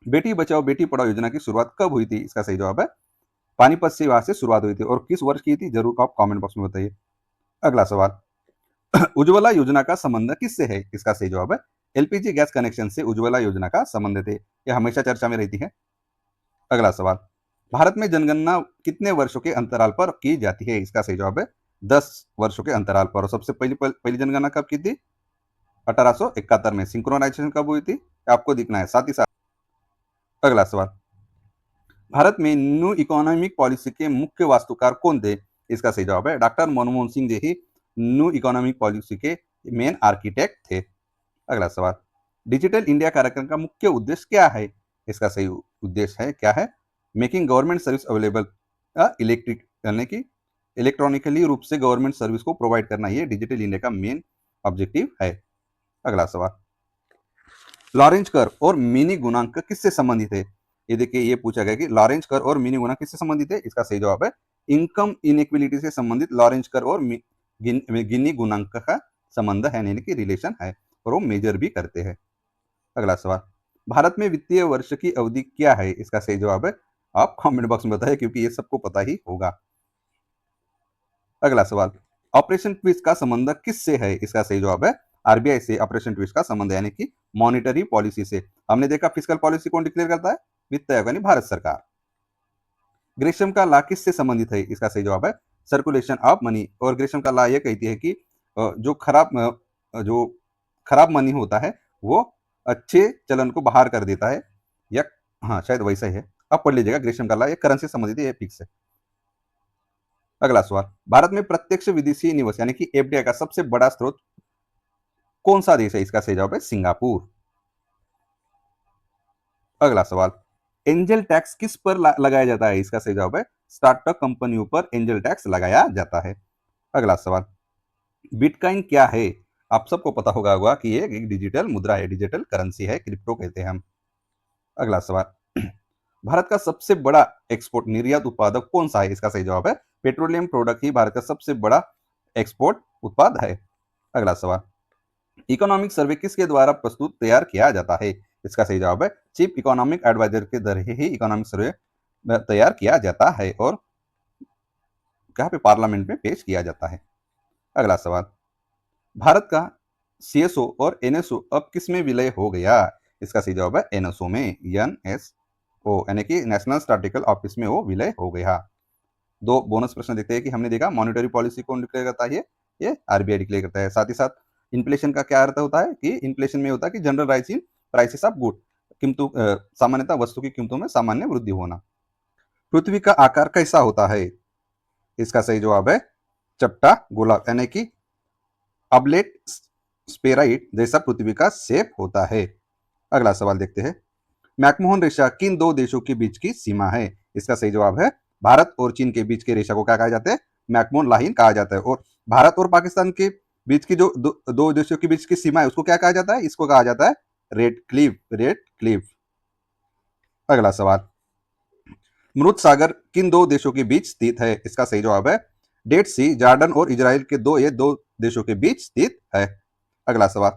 बेटी बचाओ बेटी पढ़ाओ योजना की शुरुआत कब हुई थी? इसका सही जवाब है पानीपत से वहां से शुरुआत हुई थी। और किस वर्ष की थी जरूर आप कमेंट बॉक्स में बताइए। अगला सवाल, उज्ज्वला योजना का संबंध किससे है? इसका सही जवाब है एलपीजी गैस कनेक्शन से उज्ज्वला योजना का संबंध थे। यह हमेशा चर्चा में रहती है। अगला सवाल, भारत में जनगणना कितने वर्षों के अंतराल पर की जाती है? इसका सही जवाब है 10 वर्षों के अंतराल पर। और सबसे पहली जनगणना कब की थी? 1871 में। सिंक्रोनाइजेशन कब हुई थी आपको दिखना है साथ ही साथ। अगला सवाल, भारत में न्यू इकोनॉमिक पॉलिसी के मुख्य वास्तुकार कौन थे? इसका सही जवाब है डॉक्टर मनमोहन सिंह जी ही न्यू इकोनॉमिक पॉलिसी के मेन आर्किटेक्ट थे। अगला सवाल, डिजिटल इंडिया कार्यक्रम का मुख्य उद्देश्य क्या है? इसका सही उद्देश्य है क्या है making government service available electric, यानी कि इलेक्ट्रॉनिकली रूप से गवर्नमेंट सर्विस को प्रोवाइड करना, ये डिजिटल इंडिया का मेन ऑब्जेक्टिव है। अगला सवाल, लॉरेंज कर्व और मिनी गुणांक किससे संबंधित है? ये देखिए ये पूछा गया कि लॉरेंज कर्व और मिनी गुणांक किससे संबंधित है? इसका सही जवाब है इनकम इनइक्विलिटी से संबंधित लॉरेंज कर्व और गिनी गुणांक का संबंध है, यानी कि रिलेशन है, और वो मेजर भी करते हैं। अगला सवाल, भारत में वित्तीय वर्ष की अवधि क्या है? इसका सही जवाब है आप कमेंट बॉक्स में बताइए, क्योंकि ये सबको पता ही होगा। अगला सवाल, ऑपरेशन ट्विस्ट का संबंध किससे है? इसका सही जवाब है आरबीआई से ऑपरेशन ट्विस्ट का संबंध है, यानी कि मॉनिटरी पॉलिसी से। हमने देखा फिस्कल पॉलिसी कौन डिक्लेयर करता है? वित्त आयोग यानी भारत सरकार। ग्रेशम का लॉ किससे संबंधित है? इसका सही जवाब है सर्कुलेशन ऑफ मनी। और ग्रेशम का लॉ यह कहती है कि जो खराब मनी होता है वो अच्छे चलन को बाहर कर देता है, या हाँ शायद वैसा ही है, आप पढ़ लीजिएगा। ग्रेशम का लॉ ये करेंसी से संबंधित है, ये फिक्स है। अगला सवाल, भारत में प्रत्यक्ष विदेशी निवेश यानी कि एफडीआई का सबसे बड़ा स्रोत कौन सा देश है? इसका सही जवाब है सिंगापुर। अगला सवाल, एंजल टैक्स किस पर लगाया जाता है? इसका सही जवाब है स्टार्टअप कंपनियों पर एंजल टैक्स लगाया जाता है। अगला सवाल, बिटकॉइन क्या है? आप सबको पता होगा कि ये एक डिजिटल मुद्रा है, डिजिटल करेंसी है, क्रिप्टो कहते हैं हम। अगला सवाल, भारत का सबसे बड़ा एक्सपोर्ट निर्यात उत्पादक कौन सा है? इसका सही जवाब है पेट्रोलियम प्रोडक्ट ही भारत का सबसे बड़ा एक्सपोर्ट उत्पाद है। अगला सवाल, इकोनॉमिक सर्वे किसके द्वारा प्रस्तुत तैयार किया जाता है? इसका सही जवाब है चीफ इकोनॉमिक एडवाइजर के जरिए ही इकोनॉमिक सर्वे तैयार किया जाता है और कहाँ पे पार्लियामेंट में पेश किया जाता है। अगला सवाल, भारत का सीएसओ और एनएसओ अब किस में विलय हो गया? इसका सही जवाब है एनएसओ में, एनएसओ यानी कि नेशनल स्टैटिस्टिकल ऑफिस में वो विलय हो गया। दो बोनस प्रश्न देखते हैं कि हमने देखा मॉनिटरी पॉलिसी कौन डिक्लेयर करता है? ये आरबीआई डिक्लेयर करता है। साथ ही साथ इन्फ्लेशन का क्या अर्थ होता है कि इन्फ्लेशन में होता है कि general rise in prices of good, कीमतों सामान्यतः वस्तु की कीमतों में सामान्य वृद्धि होना। पृथ्वी का आकार कैसा होता है? इसका सही जवाब है चपटा गोलाकार, यानी कि ऑब्लेट स्फेराइड जैसा पृथ्वी का शेप होता है। अगला सवाल देखते हैं, मैकमोहन रेखा किन दो देशों के बीच की सीमा है? इसका सही जवाब है भारत और चीन के बीच के रेखा को क्या कहा जाता है? मैकमोहन लाइन कहा जाता है। और भारत और पाकिस्तान के बीच की जो दो देशों के बीच की सीमा है उसको क्या कहा जाता है? इसको कहा जाता है रेड क्लिफ। अगला सवाल, मृत सागर किन दो देशों के बीच स्थित है? इसका सही जवाब है डेड सी, जॉर्डन और इजराइल के दो देशों के बीच स्थित है। अगला सवाल,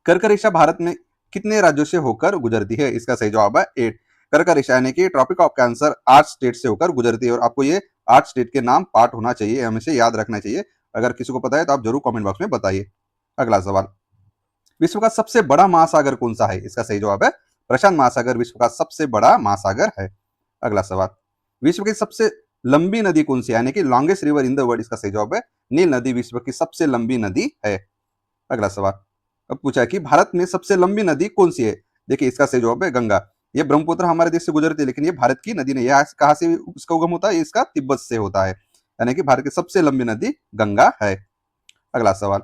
कर्क रेखा भारत में कितने राज्यों से होकर गुजरती है? इसका सही जवाब है 8। कर्क रेखा यानी कि ट्रॉपिक ऑफ कैंसर 8 स्टेट से होकर गुजरती है और आपको ये 8 स्टेट के नाम पाठ होना चाहिए, हमेशा याद रखना चाहिए। अगर किसी को पता है तो आप जरूर कमेंट बॉक्स में बताइए। अगला सवाल, विश्व का सबसे बड़ा महासागर कौन सा है? इसका सही जवाब है प्रशांत महासागर विश्व का सबसे बड़ा महासागर है। अगला सवाल, विश्व की सबसे लंबी नदी कौन सी है? यानी कि longest river in the world. इसका सही जवाब है नील नदी विश्व की सबसे लंबी नदी है। अगला सवाल, अब पूछा कि भारत में सबसे लंबी नदी कौन सी है? देखिए इसका सही जवाब है गंगा। ये ब्रह्मपुत्र हमारे देश से गुजरती है, लेकिन ये भारत की नदी नहीं है। कहाँ से इसका उगम होता है? इसका तिब्बत से होता है, यानी कि भारत की सबसे लंबी नदी गंगा है। अगला सवाल,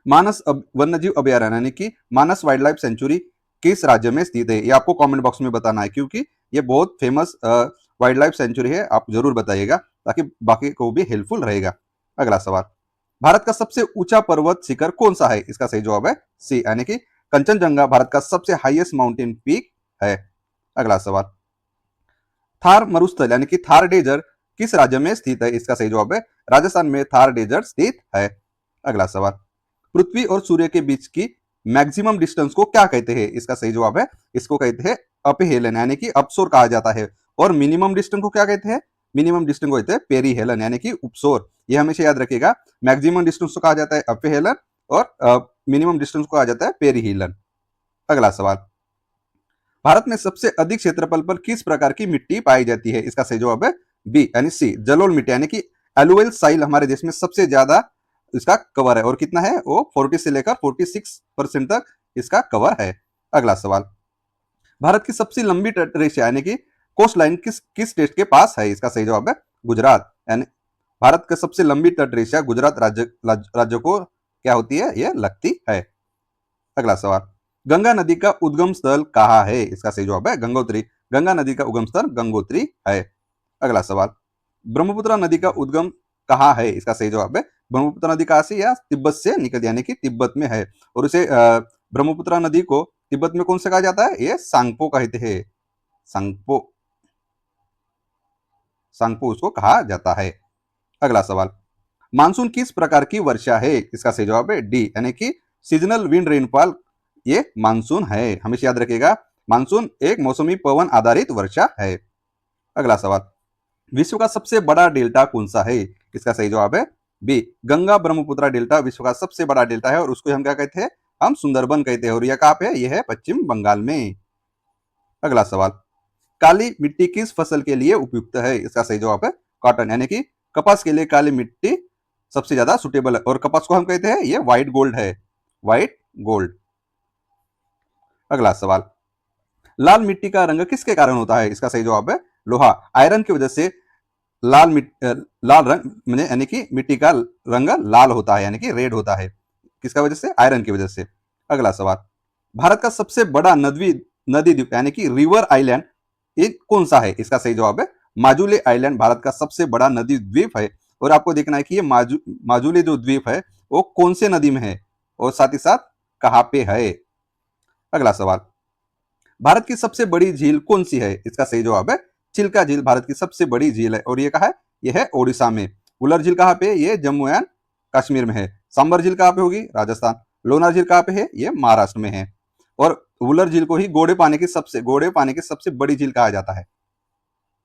मानस वन्यजीव अभयारण्य यानी कि मानस वाइल्ड लाइफ सेंचुरी किस राज्य में स्थित है? ये आपको कमेंट बॉक्स में बताना है, क्योंकि ये बहुत फेमस वाइल्ड लाइफ सेंचुरी है। आप जरूर बताइएगा ताकि बाकी को भी हेल्पफुल रहेगा। अगला सवाल, भारत का सबसे ऊंचा पर्वत शिखर कौन सा है? इसका सही जवाब है सी, यानी कि कंचनजंगा भारत का सबसे हाईएस्ट माउंटेन पीक है। अगला सवाल, थार मरुस्थल यानी कि थार डेजर्ट किस राज्य में स्थित है? इसका सही जवाब है राजस्थान में थार डेजर्ट स्थित है। अगला सवाल, पृथ्वी और सूर्य के बीच की मैक्सिमम डिस्टेंस को क्या कहते हैं? इसका सही जवाब है इसको कहते हैं अपहेलन, यानी कि अपसोर कहा जाता है। और मिनिमम डिस्टेंस को क्या कहते हैं? मिनिमम डिस्टेंस को कहते हैं पेरीहेलन, यानी कि उपसोर। ये हमेशा याद रखिएगा, मैक्सिमम डिस्टेंस को कहा जाता है अपहेलन और मिनिमम डिस्टेंस को कहा जाता है पेरीहेलन। अगला सवाल, भारत में सबसे अधिक क्षेत्रफल पर किस प्रकार की मिट्टी पाई जाती है? इसका सही जवाब है बी, यानी सी, जलोल मिट्टी, यानी कि एलुवियल साइल हमारे देश में सबसे ज्यादा इसका कवर है। और कितना है वो? 40 से लेकर 46% तक इसका कवर है। अगला सवाल, भारत की सबसे लंबी तटरेखा यानी कि कोस्ट लाइन किस किस स्टेट के पास है? इसका सही जवाब है गुजरात। यानी भारत का सबसे लंबी तटरेखा गुजरात राज्य को क्या होती है? ये लगती है। अगला सवाल, गंगा नदी का उद्गम स्थल कहाँ है? इसका सही जवाब है गंगोत्री। गंगा नदी का उद्गम स्थल गंगोत्री है। अगला सवाल, ब्रह्मपुत्र नदी का उद्गम कहाँ है? इसका सही जवाब है ब्रह्मपुत्र नदी कहाँ से? या तिब्बत से निकलती, यानी कि तिब्बत में है। और उसे ब्रह्मपुत्र नदी को तिब्बत में कौन से कहा जाता है? ये सांगपो कहते हैं। सांगपो, सांगपो उसको कहा जाता है। अगला सवाल, मानसून किस प्रकार की वर्षा है? इसका सही जवाब है डी, यानी कि सीजनल विंड रेनफॉल ये मानसून है। हमेशा याद रखिएगा, मानसून एक मौसमी पवन आधारित वर्षा है। अगला सवाल, विश्व का सबसे बड़ा डेल्टा कौन सा है? इसका सही जवाब है बी, गंगा ब्रह्मपुत्र डेल्टा विश्व का सबसे बड़ा डेल्टा है और उसको हम क्या कहते हैं? हम सुंदरबन कहते हैं। और यह कहाँ पे है? यह है पश्चिम बंगाल में। अगला सवाल, काली मिट्टी किस फसल के लिए उपयुक्त है? इसका सही जवाब है कॉटन, यानी कि कपास के लिए काली मिट्टी सबसे ज्यादा सुटेबल है। और कपास को हम कहते हैं ये व्हाइट गोल्ड है, व्हाइट गोल्ड। अगला सवाल, लाल मिट्टी का रंग किसके कारण होता है? इसका सही जवाब है लोहा, आयरन की वजह से लाल रंग यानी कि मिट्टी का रंग लाल होता है, यानी कि रेड होता है। किसका वजह से? आयरन की वजह से। अगला सवाल, भारत का सबसे बड़ा नदी द्वीप यानी कि रिवर आइलैंड ये कौन सा है? इसका सही जवाब है माजुली आइलैंड भारत का सबसे बड़ा नदी द्वीप है। और आपको देखना है कि ये माजुली जो द्वीप है वो कौन से नदी में है और साथ ही साथ कहाँ पे है। अगला सवाल, भारत की सबसे बड़ी झील कौन सी है? इसका सही जवाब है चिल्का झील भारत की सबसे बड़ी झील है। और ये कहा है? ये है ओडिशा में। उलर झील कहाँ पे? ये जम्मू एंड कश्मीर में है। सांबर झील कहाँ पे होगी? राजस्थान। लोनार झील कहाँ पे है? ये महाराष्ट्र में है। और वुलर झील को ही गोड़े पानी की सबसे बड़ी झील कहा जाता है।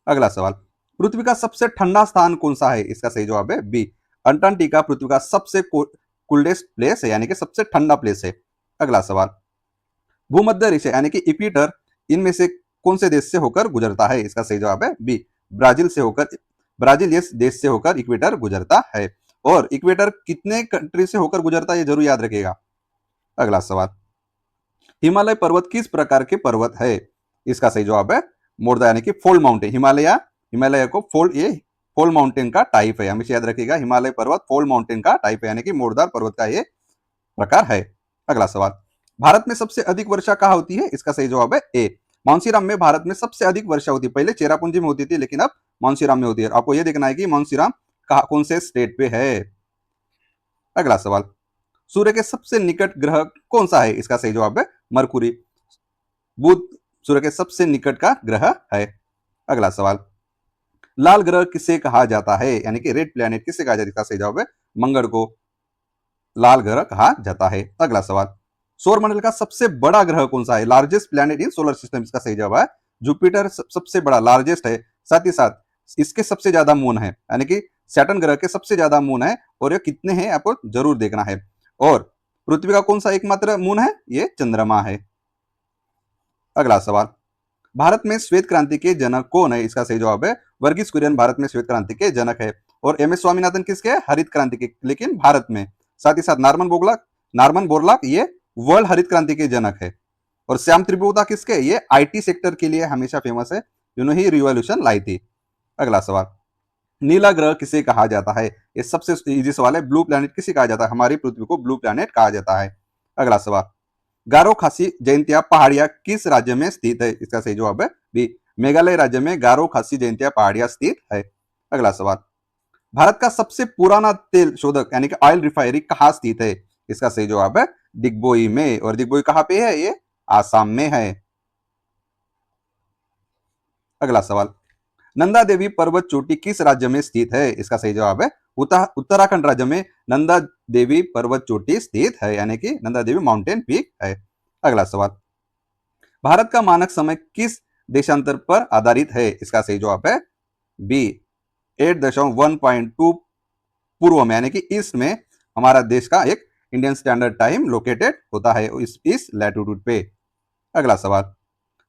अगला सवाल, पृथ्वी का सबसे ठंडा स्थान कौन सा है? इसका सही जवाब है बी, अंटार्कटिका पृथ्वी का सबसे कोल्डेस्ट प्लेस है, यानी कि सबसे ठंडा प्लेस है। अगला सवाल, भूमध्य रेखा यानी कि इक्वेटर इनमें से कौन से देश से होकर गुजरता है? इसका सही जवाब है बी, ब्राजील इस देश से होकर इक्वेटर गुजरता है। और इक्वेटर कितने कंट्री से होकर गुजरता है ये जरूर याद रखिएगा। अगला सवाल, हिमालय पर्वत किस प्रकार के पर्वत है? इसका सही जवाब है मोरदा, यानी कि फोल्ड माउंटेन। हिमालय को फोल्ड माउंटेन का टाइप है। हमेशा याद रखिएगा, हिमालय पर्वत फोल्ड माउंटेन का टाइप है, यानी कि मोरदार पर्वत का ये प्रकार है। अगला सवाल, भारत में सबसे अधिक वर्षा कहाँ होती है? इसका सही जवाब है ए, मानसीराम में भारत में सबसे अधिक वर्षा होती है। पहले चेरापूंजी में होती थी, लेकिन अब मानसीराम में होती है। आपको यह देखना है कि मानसीराम कौन से स्टेट पे है। अगला सवाल, सूर्य के सबसे निकट ग्रह कौन सा है? इसका सही जवाब है मरकुरी। बुध सूर्य के सबसे निकट का ग्रह है। अगला सवाल, लाल ग्रह किसे कहा जाता है? यानी कि रेड प्लैनेट किसे कहा जाता है? इसका सही जवाब है मंगल को लाल ग्रह कहा जाता है। अगला सवाल, सौरमंडल का सबसे बड़ा ग्रह कौन सा है? Largest planet in solar system. इसका सही जवाब है जुपिटर सबसे बड़ा लार्जेस्ट है। साथ ही साथ इसके सबसे ज्यादा मून है, यानी कि सैटर्न ग्रह के सबसे ज्यादा मून है। और ये कितने हैं आपको जरूर देखना है। और पृथ्वी का कौन सा एकमात्र मून है? ये चंद्रमा है। अगला सवाल, भारत में श्वेत क्रांति के जनक कौन है? इसका सही जवाब है वर्गीज कुरियन भारत में श्वेत क्रांति के जनक है। और एम एस स्वामीनाथन किसके? हरित क्रांति के, लेकिन भारत में। साथ ही साथ नॉर्मन बोरलॉग ये वर्ल्ड हरित क्रांति के जनक है। और श्याम त्रिपुरा किसके? ये आईटी सेक्टर के लिए हमेशा फेमस है, जिन्होंने ही रिवॉल्यूशन लाई थी। अगला सवाल, नीला ग्रह किसे कहा जाता है? ये सबसे इजी सवाल है। ब्लू प्लैनेट किसे कहा जाता है? हमारी पृथ्वी को ब्लू प्लैनेट कहा जाता है। अगला सवाल, गारो खासी जयंतिया पहाड़ियां किस राज्य में स्थित है? इसका सही जवाब है बी, मेघालय राज्य में गारो खासी जयंतिया पहाड़ियां स्थित है। अगला सवाल, भारत का सबसे पुराना तेल शोधक यानी कि ऑयल रिफाइनरी कहाँ स्थित है? इसका सही जवाब है दिग्बोई में। और दिग्बोई कहाँ पे है? ये आसाम में है। अगला सवाल, नंदा देवी पर्वत चोटी किस राज्य में स्थित है? इसका सही जवाब है उत्तराखंड राज्य में नंदा देवी पर्वत चोटी स्थित है, यानी कि नंदा देवी माउंटेन पीक है। अगला सवाल, भारत का मानक समय किस देशांतर पर आधारित है? इसका सही जवाब है बी, 8.1.2 पूर्व में, यानी कि ईस्ट में हमारा देश का एक इंडियन स्टैंडर्ड टाइम लोकेटेड होता है इस लैटिट्यूड पे। अगला सवाल,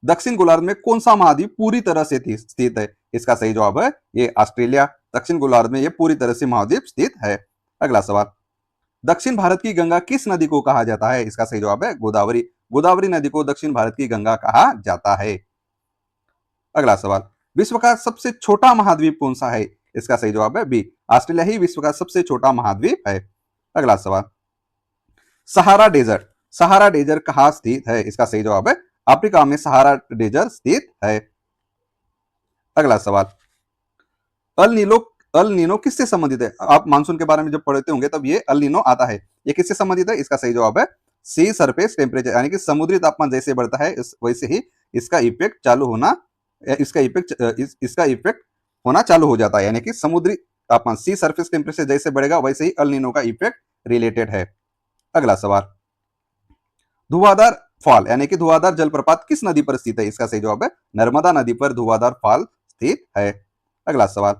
दक्षिण गोलार्ध में कौन सा महाद्वीप पूरी तरह से स्थित है? इसका सही जवाब है ये ऑस्ट्रेलिया। दक्षिण गोलार्ध में ये पूरी तरह से महाद्वीप स्थित है। अगला सवाल, दक्षिण भारत की गंगा किस नदी को कहा जाता है? इसका सही जवाब है गोदावरी। गोदावरी नदी को दक्षिण भारत की गंगा कहा जाता है। अगला सवाल, विश्व का सबसे छोटा महाद्वीप कौन सा है? इसका सही जवाब है बी, ऑस्ट्रेलिया ही विश्व का सबसे छोटा महाद्वीप है। अगला सवाल, सहारा डेजर्ट कहाँ स्थित है? इसका सही जवाब है अफ्रीका में सहारा डेजर्ट स्थित है। अगला सवाल, अल नीलो अल नीनो किससे संबंधित है? आप मानसून के बारे में जब पढ़ते होंगे तब ये अल नीनो आता है। ये किससे संबंधित है? इसका सही जवाब है सी सरफेस टेम्परेचर, यानी कि समुद्री तापमान जैसे बढ़ता है वैसे ही इसका इफेक्ट चालू होना इसका इफेक्ट होना चालू हो जाता है, यानी कि समुद्री तापमान सी सरफेस टेम्परेचर जैसे बढ़ेगा वैसे ही अल नीनो का इफेक्ट रिलेटेड है। अगला सवाल, धुआंधार फॉल यानी कि धुआंधार जलप्रपात किस नदी पर स्थित है? इसका सही जवाब है नर्मदा नदी पर धुआंधार फॉल स्थित है। अगला सवाल,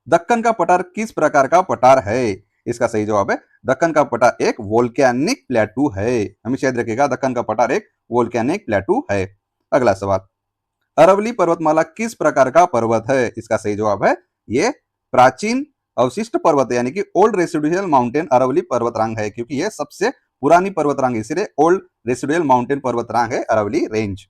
दक्कन का पठार किस प्रकार का पठार है? इसका सही जवाब है दक्कन का पठार एक वोल्केनिक प्लेटू है। हमेशा याद रखिएगा दक्कन का पठार एक वोल्केनिक प्लेटू है। अगला सवाल, अरवली पर्वतमाला किस प्रकार का पर्वत है? इसका सही जवाब है ये प्राचीन अवशिष्ट पर्वत है, यानी कि ओल्ड रेसिडुअल माउंटेन अरवली पर्वतरांग है, क्योंकि यह सबसे पुरानी पर्वतरांग है, इसलिए ओल्ड रेसिडुअल माउंटेन पर्वतरांग है अरवली रेंज।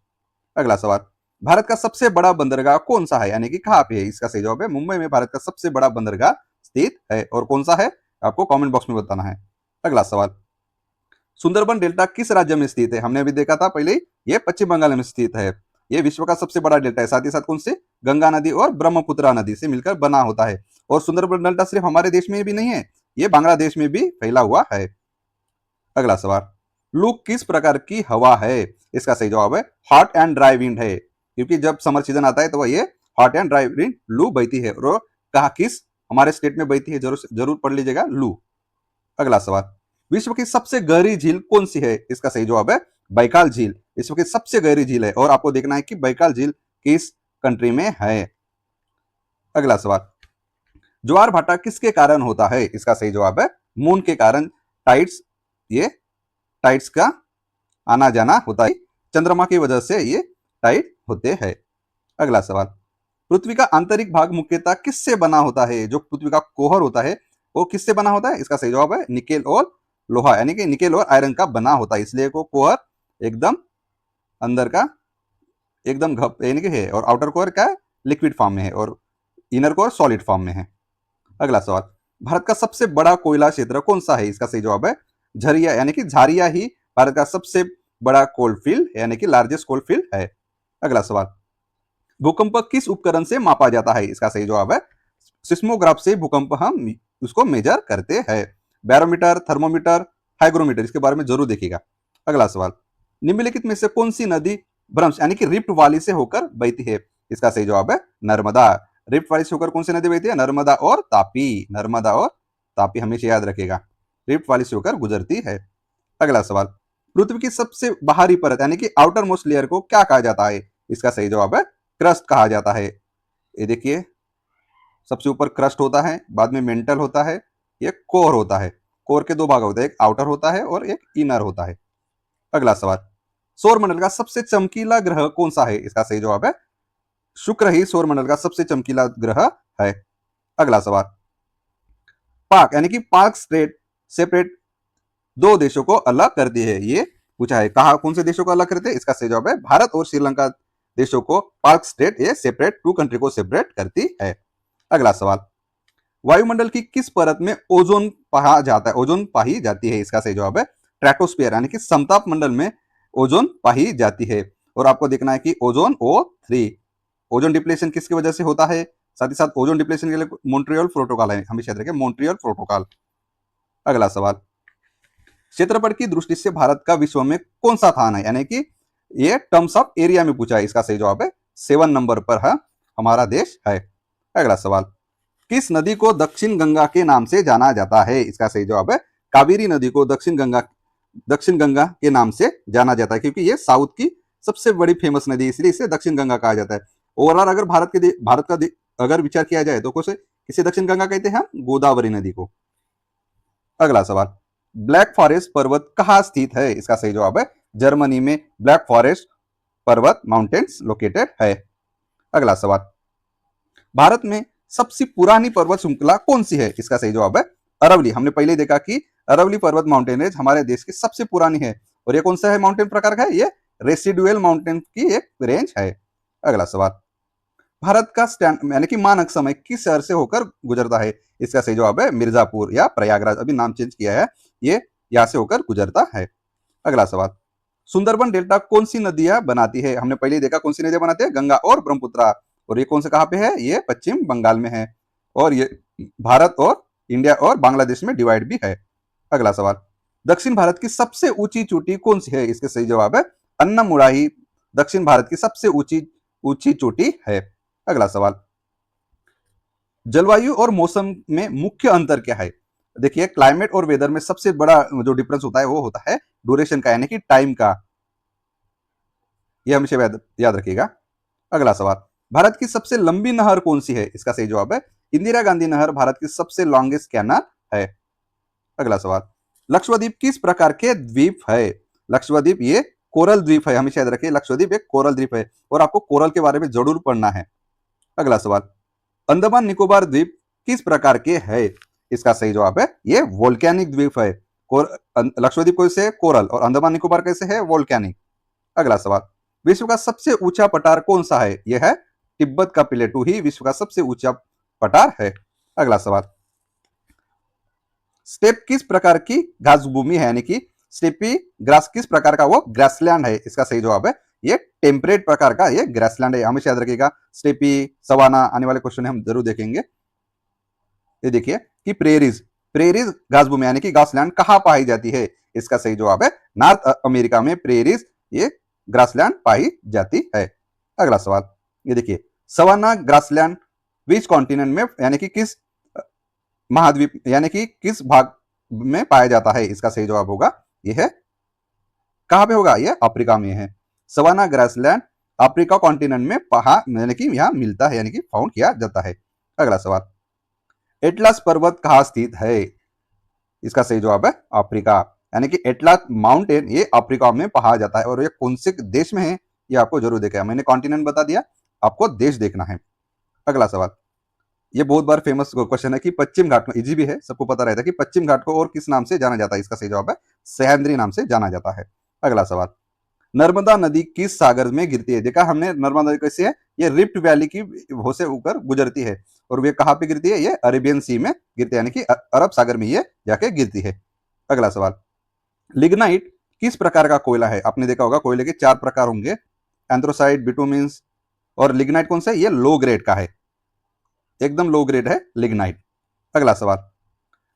अगला सवाल, भारत का सबसे बड़ा बंदरगाह कौन सा है? यानी कि कहाँ पे है? इसका सही जवाब है मुंबई में भारत का सबसे बड़ा बंदरगाह स्थित है। और कौन सा है आपको कमेंट बॉक्स में बताना है। अगला सवाल, सुंदरबन डेल्टा किस राज्य में स्थित है? हमने अभी देखा था पहले, ये पश्चिम बंगाल में स्थित है। ये विश्व का सबसे बड़ा डेल्टा है। साथ ही साथ कौन से? गंगा नदी और ब्रह्मपुत्र नदी से मिलकर बना होता है। और सुंदरबन डेल्टा सिर्फ हमारे देश में भी नहीं है, ये बांग्लादेश में भी फैला हुआ है। अगला सवाल, लू किस प्रकार की हवा है? इसका सही जवाब है हॉट एंड ड्राई विंड है, क्योंकि जब समर सीजन आता है तो ये हॉट एंड ड्राई विंड लू बहती है। और कहा किस हमारे स्टेट में बहती है, जरूर पढ़ लीजिएगा लू। अगला सवाल, विश्व की सबसे गहरी झील कौन सी है? इसका सही जवाब है बैकाल झील। विश्व की सबसे गहरी झील है और आपको देखना है कि बैकाल झील किस कंट्री में है। अगला सवाल, ज्वार भाटा किसके कारण होता है? इसका सही जवाब है मून के कारण। टाइड्स का आना जाना होता है, चंद्रमा की वजह से ये टाइड होते हैं। अगला सवाल, पृथ्वी का आंतरिक भाग मुख्यतः किससे बना होता है? जो पृथ्वी का कोहर होता है वो किससे बना होता है? इसका सही जवाब है निकेल और लोहा, यानी कि निकेल और आयरन का बना होता है, इसलिए को कोहर एकदम अंदर का एकदम यानी कि है। और आउटर कोर का लिक्विड फॉर्म में है और इनर कोर सॉलिड फॉर्म में है। अगला सवाल, भारत का सबसे बड़ा कोयला क्षेत्र कौन सा है? इसका सही जवाब है झरिया, यानी कि झारिया ही भारत का सबसे बड़ा कोलफील्ड यानी कि लार्जेस्ट कोलफील्ड है। अगला सवाल, भूकंप किस उपकरण से मापा जाता है? इसका सही जवाब है सिस्मोग्राफ से भूकंप हम उसको मेजर करते हैं। बैरोमीटर, थर्मोमीटर, हाइग्रोमीटर, इसके बारे में जरूर देखिएगा। अगला सवाल, निम्नलिखित में से कौन सी नदी भ्रंश यानी कि रिफ्ट वैली से होकर बहती है? इसका सही जवाब है नर्मदा। रिफ्ट वैली से होकर कौन सी नदी बहती है? नर्मदा और तापी। नर्मदा और तापी हमेशा याद रखिएगा, रिफ्ट वैली से होकर गुजरती है। अगला सवाल, पृथ्वी की सबसे बाहरी परत यानी कि आउटर मोस्ट लेयर को क्या कहा जाता है? इसका सही जवाब है क्रस्ट कहा जाता है। ये देखिए, सबसे ऊपर क्रस्ट होता है, बाद में मेंटल होता है, ये कोर होता है। कोर के दो भाग होते हैं, एक आउटर होता है और एक इनर होता है। अगला सवाल, सौरमंडल का सबसे चमकीला ग्रह कौन सा है? इसका सही जवाब है शुक्र ही सौरमंडल का सबसे चमकीला ग्रह है। अगला सवाल, पाक यानी कि पाक स्टेट सेपरेट दो देशों को अलग करती है, ये पूछा है। कहा कौन से देशों को अलग करते हैं? इसका सही जवाब है भारत और श्रीलंका देशों को पाक स्टेट ये सेपरेट टू कंट्री को सेपरेट करती है। अगला सवाल, वायुमंडल की किस परत में ओजोन पाया जाता है? ओजोन पाई जाती है? इसका सही जवाब है स्ट्रेटोस्फीयर यानी कि समताप मंडल में ओजोन पाई जाती है। और आपको देखना है कि ओजोन O3, ओजोन डिप्लेशन किसकी वजह से होता है? साथ ही साथ ओजोन डिप्लेशन के लिए मॉन्ट्रियल प्रोटोकॉल है, हमेशा याद रखें मॉन्ट्रियल प्रोटोकॉल। अगला सवाल, क्षेत्रफल की दृष्टि से भारत का विश्व में कौन सा स्थान है? यानी कि ये टर्म्स ऑफ एरिया में पूछा है। इसका सही जवाब है 7 नंबर पर है हमारा देश है। अगला सवाल, किस नदी को दक्षिण गंगा के नाम से जाना जाता है? इसका सही जवाब है कावेरी नदी को दक्षिण गंगा के नाम से जाना जाता है, क्योंकि ये साउथ की सबसे बड़ी फेमस नदी है, इसलिए इसे दक्षिण गंगा कहा जाता है। ओवरऑल अगर भारत का अगर विचार किया जाए तो किसे दक्षिण गंगा कहते हैं? हम गोदावरी नदी को। अगला सवाल, ब्लैक फॉरेस्ट पर्वत कहाँ स्थित है? इसका सही जवाब है जर्मनी में ब्लैक फॉरेस्ट पर्वत माउंटेन्स लोकेटेड है। अगला सवाल, भारत में सबसे पुरानी पर्वत श्रृंखला कौन सी है? इसका सही जवाब है अरवली। हमने पहले देखा कि अरवली पर्वत माउंटेन रेंज हमारे देश की सबसे पुरानी है। और ये कौन सा है माउंटेन प्रकार का है? ये रेसिडुअल माउंटेन की एक रेंज है। अगला सवाल, भारत का स्टैंड यानी कि मानक समय किस शहर से होकर गुजरता है? इसका सही जवाब है मिर्जापुर या प्रयागराज, अभी नाम चेंज किया है, ये यहाँ से होकर गुजरता है। अगला सवाल, सुंदरबन डेल्टा कौन सी नदियां बनाती है? हमने पहले देखा कौन सी नदियां बनाती है, गंगा और ब्रह्मपुत्रा। और ये कौन से कहाँ पे है? ये पश्चिम बंगाल में है। और ये भारत और इंडिया और बांग्लादेश में डिवाइड भी है। अगला सवाल, दक्षिण भारत की सबसे ऊंची चोटी कौन सी है? इसके सही जवाब है अन्नमुड़ाही दक्षिण भारत की सबसे ऊंची ऊंची चोटी है। अगला सवाल, जलवायु और मौसम में मुख्य अंतर क्या है? देखिए, क्लाइमेट और वेदर में सबसे बड़ा जो डिफरेंस होता है वो होता है ड्यूरेशन का यानी कि टाइम का, ये हमेशा याद रखिएगा। अगला सवाल, भारत की सबसे लंबी नहर कौन सी है? इसका सही जवाब है इंदिरा गांधी नहर भारत की सबसे लॉन्गेस्ट कैनाल है। अगला सवाल, लक्षद्वीप किस प्रकार के द्वीप है? लक्षद्वीप ये कोरल द्वीप है, हमेशा याद रखिए लक्षद्वीप एक कोरल द्वीप है और आपको कोरल के बारे में जरूर पढ़ना है। अगला सवाल, अंडमान निकोबार द्वीप किस प्रकार के है? इसका सही जवाब है ये वोल्केनिक द्वीप है। लक्षद्वीप कैसे कोरल और अंडमान निकोबार कैसे है? वोल्केनिक। अगला सवाल, विश्व का सबसे ऊंचा पठार कौन सा है? यह है तिब्बत का प्लेटू ही विश्व का सबसे ऊंचा पठार है। अगला सवाल, स्टेप किस प्रकार की घास भूमि है? यानी कि स्टेपी ग्रास किस प्रकार का वो ग्रासलैंड है? इसका सही जवाब है ये टेम्परेट प्रकार का ये ग्रासलैंड है, हमेशा याद रखिएगा। स्टेपी सवाना आने वाले क्वेश्चन हम जरूर देखेंगे। ये देखिए कि प्रेरीज प्रेरीज घास भूमि यानी कि ग्रासलैंड कहाँ पाई जाती है? इसका सही जवाब है नॉर्थ अमेरिका में प्रेरीज ये ग्रासलैंड पाई जाती है। अगला सवाल, ये देखिए सवाना ग्रासलैंड विच कॉन्टिनेंट में यानी कि किस महाद्वीप यानी कि किस भाग में पाया जाता है? इसका सही जवाब होगा यह है कहां पे होगा? ये अफ्रीका में है। सवाना ग्रासलैंड अफ्रीका कॉन्टिनेंट में पहा यानी कि यहाँ मिलता है यानी कि फाउंड किया जाता है। अगला सवाल, एटलस पर्वत कहाँ स्थित है? इसका सही जवाब है अफ्रीका, यानी कि एटलस माउंटेन ये अफ्रीका में पाया जाता है। और ये कौन से देश में है ये आपको जरूर देखना है, मैंने कॉन्टिनेंट बता दिया, आपको देश देखना है। अगला सवाल, ये बहुत बार फेमस क्वेश्चन है कि पश्चिम घाट में, इजी भी है, सबको पता रहता है कि पश्चिम घाट को और किस नाम से जाना जाता है? इसका सही जवाब है सह्याद्री नाम से जाना जाता है। अगला सवाल, नर्मदा नदी किस सागर में गिरती है? देखा हमने नर्मदा नदी कैसी है, ये रिफ्ट वैली की हो से होकर गुजरती है। और ये कहाँ पे गिरती है? ये अरेबियन सी में गिरती है, यानी कि अरब सागर में ये जाके गिरती है। अगला सवाल, लिग्नाइट किस प्रकार का कोयला है? आपने देखा होगा कोयले के 4 प्रकार होंगे, एंथ्रोसाइट, बिटुमिन्स और लिग्नाइट कौन सा है? ये लो ग्रेड का है, एकदम लो ग्रेड है लिग्नाइट। अगला सवाल,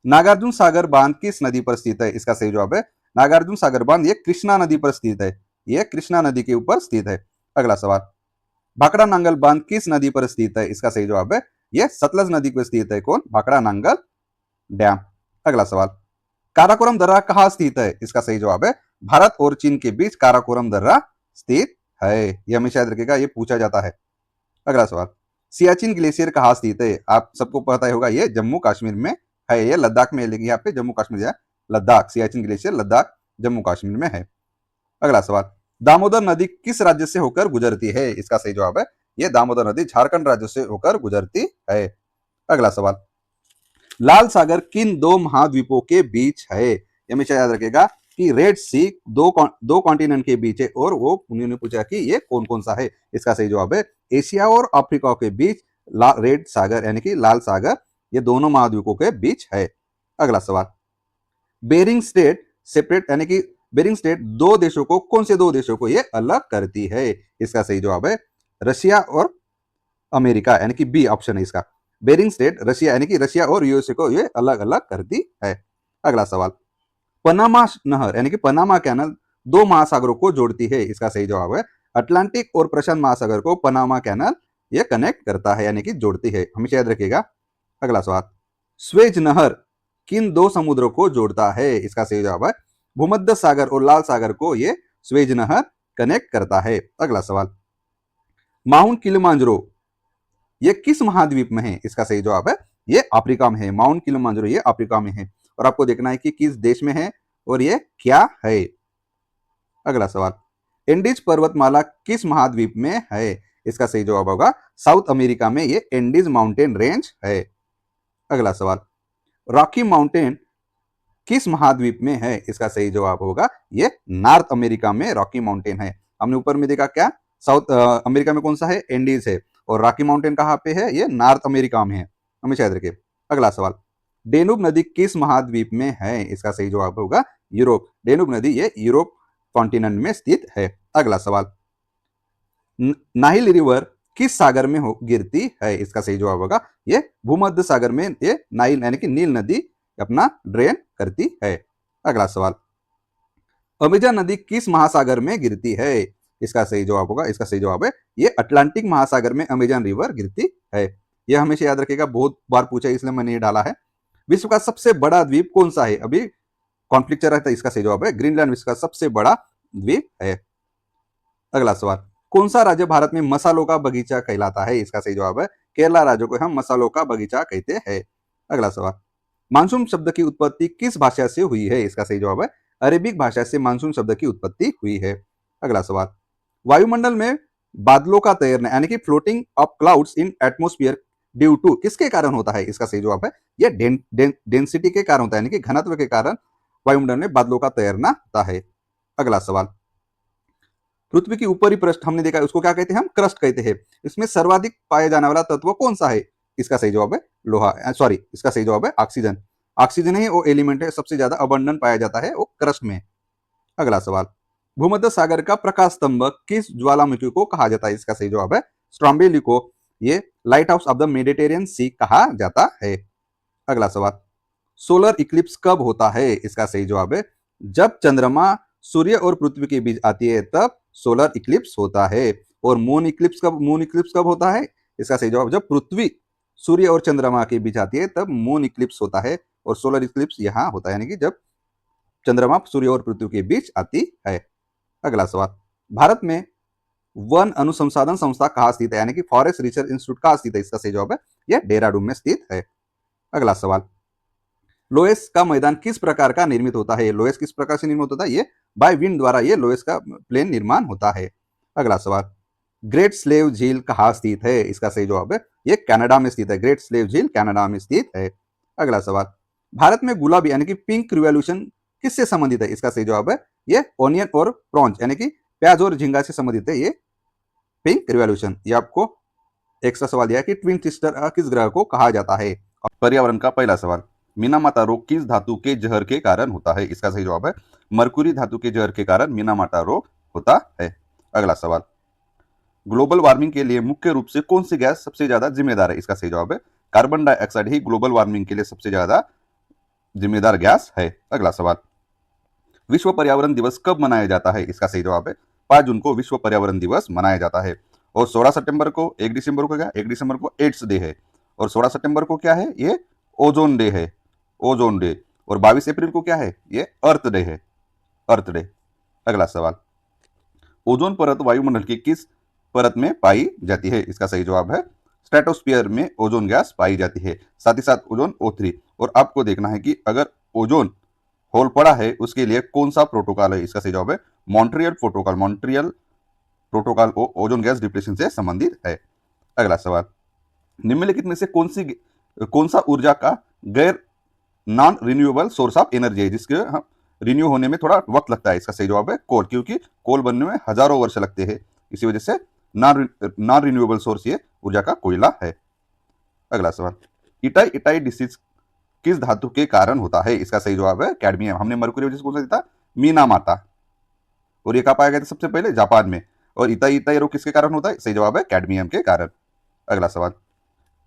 नागार्जुन सागर बांध किस नदी पर स्थित है? इसका सही जवाब है नागार्जुन सागर बांध, ये कृष्णा नदी पर स्थित है। ये कृष्णा नदी के ऊपर स्थित है। अगला सवाल, भाखड़ा नांगल बांध किस नदी पर स्थित है? इसका सही जवाब है ये सतलज नदी पर स्थित है। कौन? भाखड़ा नांगल डैम। अगला सवाल, काराकोरम दर्रा कहाँ स्थित है? इसका सही जवाब है भारत और चीन के बीच काराकोरम दर्रा स्थित है। ये हमेशा याद रखिएगा, ये पूछा जाता है। अगला सवाल, सियाचिन ग्लेशियर कहाँ स्थित है? आप सबको पता ही होगा, ये जम्मू कश्मीर में है। ये लद्दाख में लेकिन यहाँ पे जम्मू कश्मीर है। लद्दाख, सियाचिन ग्लेशियर लद्दाख जम्मू कश्मीर में है। अगला सवाल, दामोदर नदी किस राज्य से होकर गुजरती है? इसका सही जवाब है ये दामोदर नदी झारखंड राज्य से होकर गुजरती है। अगला सवाल, लाल सागर किन दो महाद्वीपों के बीच है? ये हमेशा याद रखिएगा कि रेड सी दो कॉन्टिनेंट के बीच है, और वो उन्होंने पूछा कि ये कौन कौन सा है। इसका सही जवाब है एशिया और अफ्रीका के बीच रेड सागर यानी कि लाल सागर, ये दोनों महाद्वीपों के बीच है। अगला सवाल, बेरिंग स्टेट सेपरेट यानी कि बेरिंग स्टेट दो देशों को, कौन से दो देशों को ये अलग करती है? इसका सही जवाब है रशिया और अमेरिका, यानी कि बी ऑप्शन है इसका। बेरिंग स्टेट रशिया यानी कि रशिया और यूएसए को ये अलग अलग करती है। अगला सवाल, पनामा नहर यानी कि पनामा कैनल दो महासागरों को जोड़ती है। इसका सही जवाब है अटलांटिक और प्रशांत महासागर को पनामा कैनल ये कनेक्ट करता है यानी कि जोड़ती है। हमेशा याद रखिएगा। अगला सवाल, स्वेज नहर किन दो समुद्रों को जोड़ता है? इसका सही जवाब है भूमध्य सागर और लाल सागर को ये स्वेज नहर कनेक्ट करता है। अगला सवाल, माउंट किलिमांजरो ये किस महाद्वीप में है? इसका सही जवाब है ये अफ्रीका में है। माउंट किलिमांजरो ये अफ्रीका में है, और आपको देखना है कि किस देश में है और ये क्या है। अगला सवाल, एंडीज पर्वतमाला किस महाद्वीप में है? इसका सही जवाब होगा साउथ अमेरिका में ये एंडीज माउंटेन रेंज है। अगला सवाल, रॉकी माउंटेन किस महाद्वीप में है? इसका सही जवाब होगा ये नॉर्थ अमेरिका में रॉकी माउंटेन है। हमने ऊपर में देखा क्या, साउथ अमेरिका में कौन सा है? एंडीज है, और रॉकी माउंटेन कहाँ पे है? ये नॉर्थ अमेरिका में है। हमेशा याद रखिए। अगला सवाल, डेन्यूब नदी किस महाद्वीप में है? इसका सही जवाब होगा यूरोप। डेन्यूब नदी ये यूरोप कॉन्टिनेंट में स्थित है। अगला सवाल, नाइल रिवर किस सागर में गिरती है? इसका सही जवाब होगा ये भूमध्य सागर में ये नाइल यानी कि नील नदी अपना ड्रेन करती है। अगला सवाल, अमेजन नदी किस महासागर में गिरती है? इसका सही जवाब होगा, इसका सही जवाब है ये अटलांटिक महासागर में अमेजन रिवर गिरती है। यह हमेशा याद रखिएगा, बहुत बार पूछा है इसलिए मैंने ये डाला है। विश्व का सबसे बड़ा द्वीप कौन सा है? अभी कॉन्फ्लिक्ट चल रहा था। इसका सही जवाब है ग्रीनलैंड विश्व का सबसे बड़ा द्वीप है। अगला सवाल, कौन सा राज्य भारत में मसालों का बगीचा कहलाता है? इसका सही जवाब है केरला राज्य को हम मसालों का बगीचा कहते हैं। अगला सवाल, मानसून शब्द की उत्पत्ति किस भाषा से हुई है? इसका सही जवाब है अरेबिक भाषा से मानसून शब्द की उत्पत्ति हुई है। अगला सवाल, वायुमंडल में बादलों का तैरना यानी कि floating of clouds in atmosphere due to किसके कारण होता है? इसका सही जवाब है यह डेंसिटी के कारण होता है, यानी कि घनत्व के कारण वायुमंडल में बादलों का तैरना होता है। अगला सवाल, पृथ्वी की ऊपरी पृष्ठ हमने देखा उसको क्या कहते हैं? हम क्रस्ट कहते हैं। इसमें सर्वाधिक पाया जाने वाला तत्व कौन सा है? इसका सही जवाब है लोहा, सॉरी इसका सही जवाब है ऑक्सीजन। ऑक्सीजन ही वो एलिमेंट है सबसे ज्यादा अबंडन पाया जाता है वो क्रस्ट में। अगला सवाल, भूमध्य सागर का प्रकाश स्तंभ किस ज्वालामुखी को कहा जाता है? इसका सही जवाब है स्ट्रॉम्बेली को ये light house of the Mediterranean sea कहा जाता है। अगला सवाल, सोलर इक्लिप्स कब होता है? इसका सही जवाब है जब चंद्रमा सूर्य और पृथ्वी के बीच आती है तब सोलर इक्लिप्स होता है। और मून इक्लिप्स कब होता है? इसका सही जवाब जब पृथ्वी सूर्य और चंद्रमा के बीच आती है तब मून इक्लिप्स होता है, और सोलर इक्लिप्स यहाँ होता है यानी कि जब चंद्रमा सूर्य और पृथ्वी के बीच आती है। अगला सवाल, भारत में वन अनुसंधान संस्था कहाँ स्थित है? यानी कि फॉरेस्ट रिसर्च इंस्टीट्यूट कहाँ स्थित है? इसका सही जवाब है यह देहरादून में स्थित है। अगला सवाल, लोएस का मैदान किस प्रकार का निर्मित होता है? लोएस किस प्रकार से निर्मित होता है? ये बाय विंड द्वारा ये लोएस का प्लेन निर्माण होता है। अगला सवाल, ग्रेट स्लेव झील कहाँ स्थित है? इसका सही जवाब है ये कनाडा में स्थित है। ग्रेट स्लेव झील कनाडा में स्थित है। अगला सवाल, भारत में गुलाबी यानी कि पिंक रिवॉल्यूशन किससे संबंधित है? इसका सही जवाब है ये ओनियन और प्रॉन्स यानी कि प्याज और झींगा से संबंधित है ये पिंक रिवॉल्यूशन। ये आपको एक्स्ट्रा सवाल दिया है कि ट्विन सिस्टर किस ग्रह को कहा जाता है। पर्यावरण का पहला सवाल, मीनामाता रोग किस धातु के जहर के कारण होता है? इसका सही जवाब है मरकुरी धातु के जहर के कारण मीनामाता रोग होता है। अगला सवाल, ग्लोबल वार्मिंग के लिए मुख्य रूप से कौन सी गैस सबसे ज्यादा जिम्मेदार है? इसका सही जवाब है कार्बन डाइऑक्साइड ही ग्लोबल वार्मिंग के लिए सबसे ज्यादा जिम्मेदार गैस है। अगला सवाल, विश्व पर्यावरण दिवस कब मनाया जाता है? इसका सही जवाब है 5 जून को विश्व पर्यावरण दिवस मनाया जाता है। और 16 सितंबर को, 1 दिसंबर को क्या, 1 दिसंबर को एड्स डे है। और 16 सितंबर को क्या है, ये ओजोन डे है, ओजोन डे। और 22 अप्रैल को क्या है, ये अर्थ डे है, अर्थ डे। अगला सवाल, ओजोन परत वायुमंडल की किस परत में पाई जाती है? इसका सही जवाब है स्ट्रेटोस्फीयर में ओजोन गैस पाई जाती है, साथ ही साथ ओजोन O3। और आपको देखना है कि अगर ओजोन होल पड़ा है उसके लिए कौन सा प्रोटोकॉल है? इसका सही जवाब है Montreal protocol. Montreal protocol ozone gas depletion से संबंधित है। अगला सवाल, निम्नलिखित में से कौन सा ऊर्जा का गैर non renewable source of energy है, जिसके हम रिन्यू होने में थोड़ा वक्त लगता है? इसका सही जवाब है कोल, क्योंकि कोल बनने में हजारों वर्ष लगते हैं, इसी वजह से नॉन रिन्यूएबल सोर्स ये ऊर्जा का कोयला है। अगला सवाल, इटाई इटाई डिसीज किस धातु के कारण होता है? इसका सही जवाब है कैडमियम। हमने मरकुरी वजह से कौन सा दिया था, मीना माता। और ये कहा पाया गया था सबसे पहले, जापान में। और इताई इताई रोग किसके कारण होता है? सही जवाब है कैडमियम के कारण। अगला सवाल,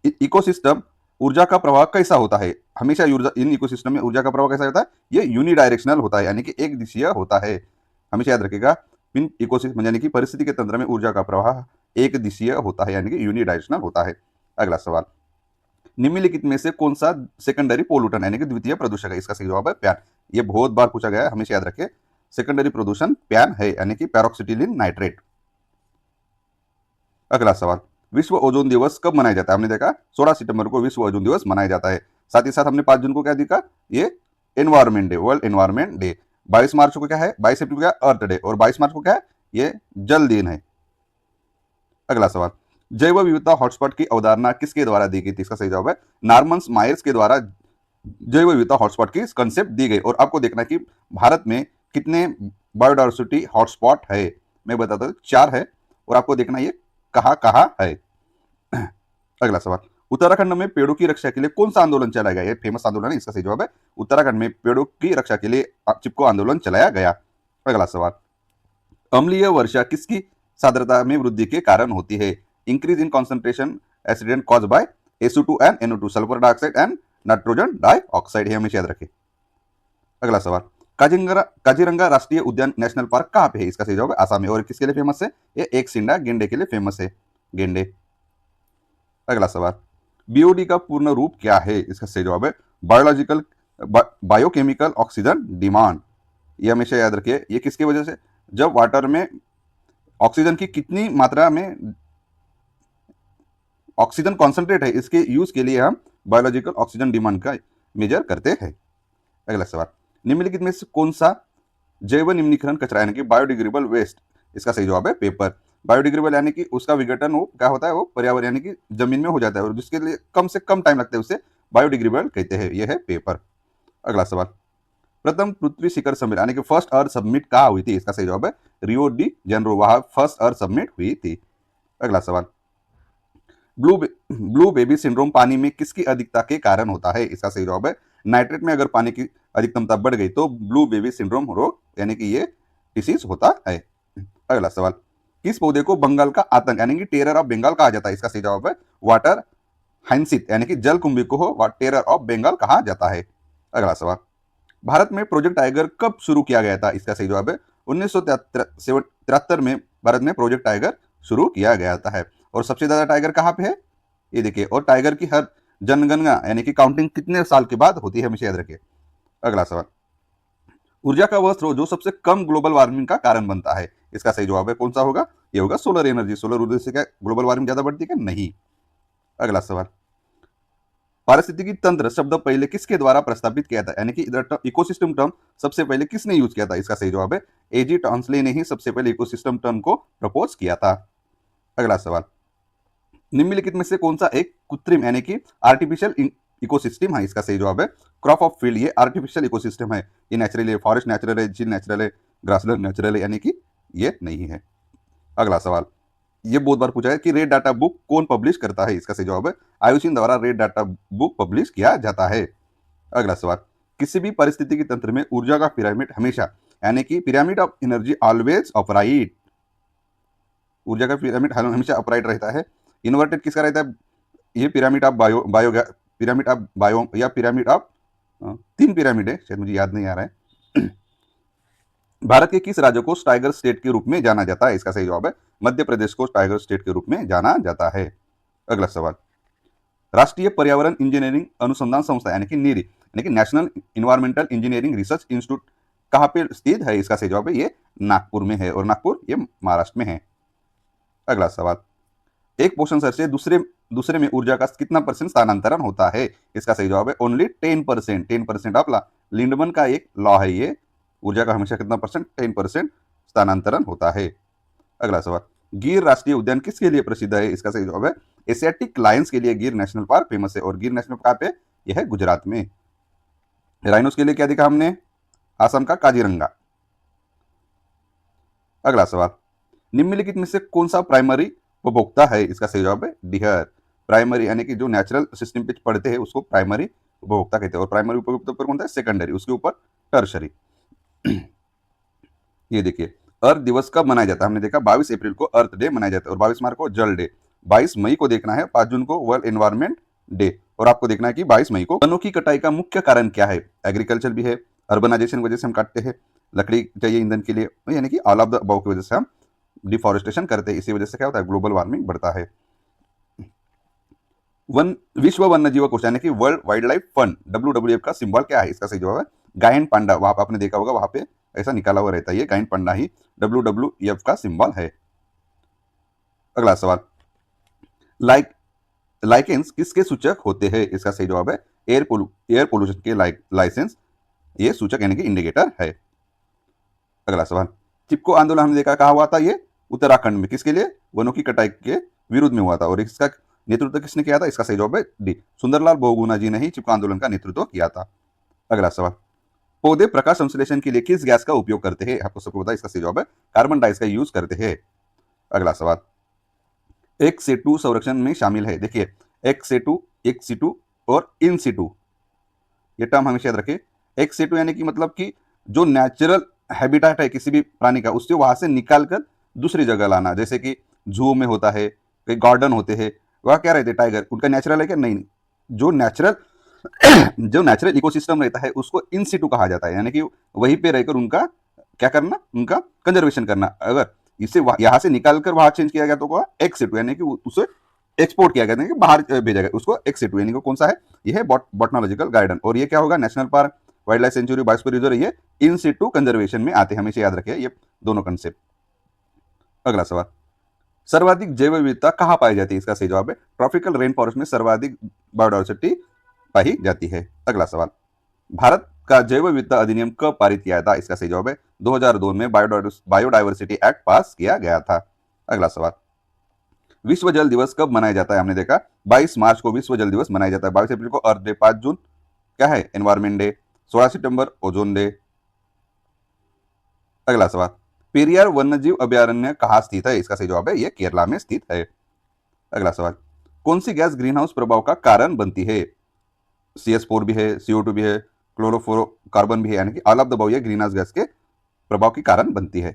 इकोसिस्टम ऊर्जा का प्रवाह कैसा होता है? हमेशा इन इकोसिस्टम में ऊर्जा का प्रवाह कैसा होता है? ये यूनिडायरेक्शनल होता है, यानी कि एक दिशीय होता है। हमेशा याद रखेगा, इन इकोसिस्टम यानी कि परिस्थिति के तंत्र में ऊर्जा का प्रवाह एक दिशीय होता है, यानी कि यूनिडायरेक्शनल होता है। अगला सवाल, निम्नलिखित में से कौन सा सेकेंडरी पोल्यूटन यानी कि द्वितीय प्रदूषक है? इसका सही जवाब है प्यान। ये बहुत बार पूछा गया है, हमेशा याद रखें। सेकेंडरी प्रदूषण प्यान है, यानी कि पैरोक्सिटिलीन नाइट्रेट। अगला सवाल, विश्व ओजोन दिवस कब मनाया जाता है? हमने देखा 16 सितंबर को विश्व ओजोन दिवस मनाया जाता है। साथ ही साथ हमने 5 जून को क्या देखा, ये environment day, world environment day. 22 मार्च को क्या है, 22 अप्रैल को क्या, अर्थ डे। और 22 मार्च को क्या है, ये जल दिन है। अगला सवाल, जैव विविधता हॉटस्पॉट की अवधारणा किसके द्वारा दी गई थी? इसका सही जवाब है नॉर्मन मायर्स के द्वारा जैव विविधता हॉटस्पॉट की कंसेप्ट दी गई। और आपको देखना है कि भारत में कितने बायोडाइवर्सिटी हॉटस्पॉट है, मैं बताता हूँ 4 है। और आपको देखना ये कहाँ कहाँ है। अगला सवाल, उत्तराखंड में पेड़ों की रक्षा के लिए कौन सा आंदोलन चलाया गया? ये फेमस आंदोलन है, इसका सही जवाब है उत्तराखंड में पेड़ों की रक्षा के लिए चिपको आंदोलन चलाया गया। अगला सवाल, अम्लीय वर्षा किसकी सांद्रता में वृद्धि के कारण होती है? Increase in concentration assistant cause by SO2 and NO2, sulphur dioxide and nitrogen dioxide. ये हमेशा याद रखें। अगला सवाल, काजीरंगा राष्ट्रीय उद्यान नेशनल पार्क कहाँ पे है? इसका सही जवाब है आसाम में। और किसके लिए फेमस है? ये एक सिंडा गेंडे के लिए फेमस है, गेंडे। अगला सवाल, BOD का पूर्ण रूप क्या है? इसका सही जवाब है बायोलॉजिकल बायोकेमिकल ऑक्सीजन डिमांड। ये हमेशा याद रखिए। ये किसकी वजह से, जब वाटर में ऑक्सीजन की कितनी मात्रा में ऑक्सीजन कॉन्सेंट्रेट है, इसके यूज के लिए हम बायोलॉजिकल ऑक्सीजन डिमांड का मेजर करते हैं। अगला सवाल, निम्नलिखित में से कौन सा जैव निम्नीकरण कचरा यानी कि बायोडिग्रेडेबल वेस्ट? इसका सही जवाब है पेपर। बायोडिग्रेडेबल यानी कि उसका विघटन वो क्या होता है, वो पर्यावरण यानी कि जमीन में हो जाता है, और जिसके लिए कम से कम टाइम लगता है उसे बायोडिग्रेडेबल कहते हैं। यह है पेपर। अगला सवाल, प्रथम पृथ्वी शिखर सम्मेलन यानी कि फर्स्ट अर्थ समिट कहाँ हुई थी? इसका सही जवाब है रियो डी जेनरो, वहां फर्स्ट अर्थ समिट हुई थी। अगला सवाल, ब्लू बेबी सिंड्रोम पानी में किसकी अधिकता के कारण होता है? इसका सही जवाब है नाइट्रेट में अगर पानी की अधिकतमता बढ़ गई तो ब्लू बेबी सिंड्रोम रोग यानी कि ये डिसीज होता है। अगला सवाल, किस पौधे को बंगाल का आतंक यानी कि टेरर ऑफ बंगाल कहा जाता है? इसका सही जवाब है वाटर हाइंसिथ यानी कि जल कुंभी को टेरर ऑफ बंगाल कहा जाता है। अगला सवाल, भारत में प्रोजेक्ट टाइगर कब शुरू किया गया था? इसका सही जवाब है 1973 में भारत में प्रोजेक्ट टाइगर शुरू किया गया था। और सबसे ज्यादा टाइगर कहाँ पे है, ये देखिए। और टाइगर की हर जनगणना यानी कि काउंटिंग कितने साल के बाद होती है, हमेशा याद रखिए। अगला सवाल, ऊर्जा का वह स्रोत जो सबसे कम ग्लोबल वार्मिंग का कारण बनता है? इसका सही जवाब है कौन सा होगा, ये होगा सोलर एनर्जी। सोलर ऊर्जा से क्या ग्लोबल वार्मिंग ज्यादा बढ़ती है क्या? नहीं। अगला सवाल, पारिस्थितिकी तंत्र शब्द पहले किसके द्वारा प्रस्तावित किया था, यानी कि इकोसिस्टम टर्म सबसे पहले किसने यूज किया था? इसका सही जवाब है AG टॉन्सले ने ही सबसे पहले इकोसिस्टम टर्म को प्रपोज किया था। अगला सवाल, निम्नलिखित में से कौन सा एक कृत्रिम यानी कि आर्टिफिशियल इकोसिस्टम है? इसका सही जवाब है क्रॉप ऑफ फील्ड। ये आर्टिफिशियल इकोसिस्टम है, ये नेचुरल है, फॉरेस्ट नेचुरल है, झील नेचुरल है, ग्रासलैंड नेचुरल है, यानी कि ये नहीं है। अगला सवाल, ये बहुत बार पूछा है कि रेड डाटा बुक कौन पब्लिश करता है? इसका सही जवाब है आयुषिन द्वारा रेड डाटा बुक पब्लिश किया जाता है। अगला सवाल, किसी भी परिस्थिति के तंत्र में ऊर्जा का पिरामिड हमेशा यानी कि pyramid of energy always upright, ऊर्जा का पिरामिड हमेशा अपराइट रहता है। इन्वर्टेड किसका रहता है? ये pyramid of bio bio pyramid of bio या पिरामिड ऑफ तीन पिरामिड है, शायद मुझे याद नहीं आ रहा है। भारत के किस राज्य को टाइगर स्टेट के रूप में जाना जाता है? इसका सही जवाब है मध्य प्रदेश को टाइगर स्टेट के रूप में जाना जाता है। अगला सवाल, राष्ट्रीय पर्यावरण इंजीनियरिंग अनुसंधान संस्था यानी कि नीरी यानी कि national environmental engineering research institute कहाँ पे स्थित है? इसका सही जवाब है ये नागपुर में है, और नागपुर ये महाराष्ट्र में है। अगला सवाल, एक पोषण शहर से दूसरे दूसरे में ऊर्जा का कितना परसेंट स्थानांतरण होता है? इसका सही जवाब है ओनली 10%। 10% आपला लिंडमन का एक लॉ है, ये ऊर्जा का हमेशा कितना परसेंट? 10% स्थानांतरण होता है। अगला सवाल, गिर राष्ट्रीय उद्यान किसके लिए प्रसिद्ध है? इसका सही जवाब है एशियाटिक लायंस के लिए गिर नेशनल पार्क फेमस है, और गिर नेशनल पार्क पे यह है गुजरात में। राइनोस के लिए क्या देखा हमने? असम का काजीरंगा। अगला सवाल, निम्नलिखित में से कौन सा प्राइमरी उपभोक्ता है? इसका सही जवाब है डिहर। प्राइमरी यानी कि जो नेचुरल सिस्टम पे पढ़ते हैं उसको प्राइमरी उपभोक्ता कहते हैं, और प्राइमरी उपभोक्ता पर कौन सा है? सेकेंडरी, उसके ऊपर टर्शरी। ये देखिए, अर्थ दिवस कब मनाया जाता है? हमने देखा 22 अप्रैल को अर्थ डे मनाया जाता है, और 22 मार्च को जल डे। 22 मई को देखना है 5 जून को वर्ल्ड एनवायरमेंट डे, और आपको देखना है कि 22 मई को। वनों की कटाई का मुख्य कारण क्या है? एग्रीकल्चर भी है, अर्बनाइजेशन वजह से हम काटते हैं, लकड़ी चाहिए ईंधन के लिए, यानी कि ऑल ऑफ द अबव की वजह से हम डिफॉरेस्टेशन करते हैं। इसी वजह से क्या होता है? ग्लोबल वार्मिंग बढ़ता है। विश्व वन्य जीव कोष यानी कि world wild life fund WWF का सिंबल क्या है? इसका सही जवाब है गायन पांडा। वहां पर आपने देखा होगा, वहां पे ऐसा निकाला हुआ रहता है, ये गायन पांडा ही WWF का सिंबल है। अगला सवाल, लाइक लाइकेंस किसके सूचक होते हैं? इसका सही जवाब है एयर पोल्यूशन के लाइसेंस ये सूचक यानी कि इंडिकेटर है। अगला सवाल, चिपको आंदोलन हमने देखा कहा हुआ था? ये उत्तराखंड में। किसके लिए? वनों की कटाई के विरुद्ध में हुआ था, और इसका नेतृत्व किसने किया था? इसका सही जवाब है डी, सुंदरलाल बहुगुणा जी ने ही चिपको आंदोलन का नेतृत्व किया था। अगला सवाल, पौधे प्रकाश संश्लेषण के लिए किस गैस का उपयोग करते हैं? आपको सबको पता है, इसका सही जवाब है कार्बन डाइऑक्साइड का यूज करते हैं। अगला सवाल, एक से टू संरक्षण में शामिल है। देखिए, एक से टू और इन सिटू, ये टर्म हमेशा याद रखें। एक से टू यानी कि मतलब कि जो नेचुरल हैबिटेट है किसी भी प्राणी का, उससे वहां से निकाल कर दूसरी जगह लाना, जैसे कि जू में होता है, कई गार्डन होते हैं, वह क्या रहते हैं? टाइगर, उनका नेचुरल है क्या? नहीं। जो नेचुरल जो नेचुरल इकोसिस्टम रहता है उसको इन सिटू कहा जाता है, यानी कि वहीं पे रहकर उनका क्या करना? उनका कंजर्वेशन करना। अगर इसे यहाँ से निकाल कर वहां चेंज किया गया तो एक्स सिटू, यानी कि उसे एक्सपोर्ट किया गया, बाहर भेजा गया, उसको एक्स सिटू, यानी कि कौन सा है? यह है बॉटनोलॉजिकल गार्डन। और ये क्या होगा? National park, wild life sanctuary, biosphere reserve, ये इन सिटू कंजर्वेशन में आते हैं। हमेशा याद रखिए ये दोनों कंसेप्ट। अगला सवाल, सर्वाधिक जैव विविधता कहाँ पाई जाती है? इसका सही जवाब है ट्रॉपिकल रेन फॉरेस्ट में सर्वाधिक बायोडाइवर्सिटी पाई जाती है। अगला सवाल, भारत का जैव विविधता अधिनियम कब पारित किया था? इसका सही जवाब है 2002 में बायोडाइवर्सिटी एक्ट पास किया गया था। अगला सवाल, विश्व जल दिवस कब मनाया जाता है? हमने देखा 22 मार्च को विश्व जल दिवस मनाया जाता है। 22 अप्रैल को अर्थ डे, 5 जून क्या है? एनवायरमेंट डे, 16 सितंबर ओजोन डे। अगला सवाल, पेरियार वन्यजीव अभयारण्य कहाँ स्थित है? इसका सही जवाब है ये केरला में स्थित है। अगला सवाल, कौन सी गैस ग्रीन हाउस प्रभाव का कारण बनती है? CS4 भी है, CO2 भी है, क्लोरोफ्लोरोकार्बन भी है, यानी कि ऑल ऑफ द अबव ये ग्रीन हाउस गैस के प्रभाव के कारण बनती है।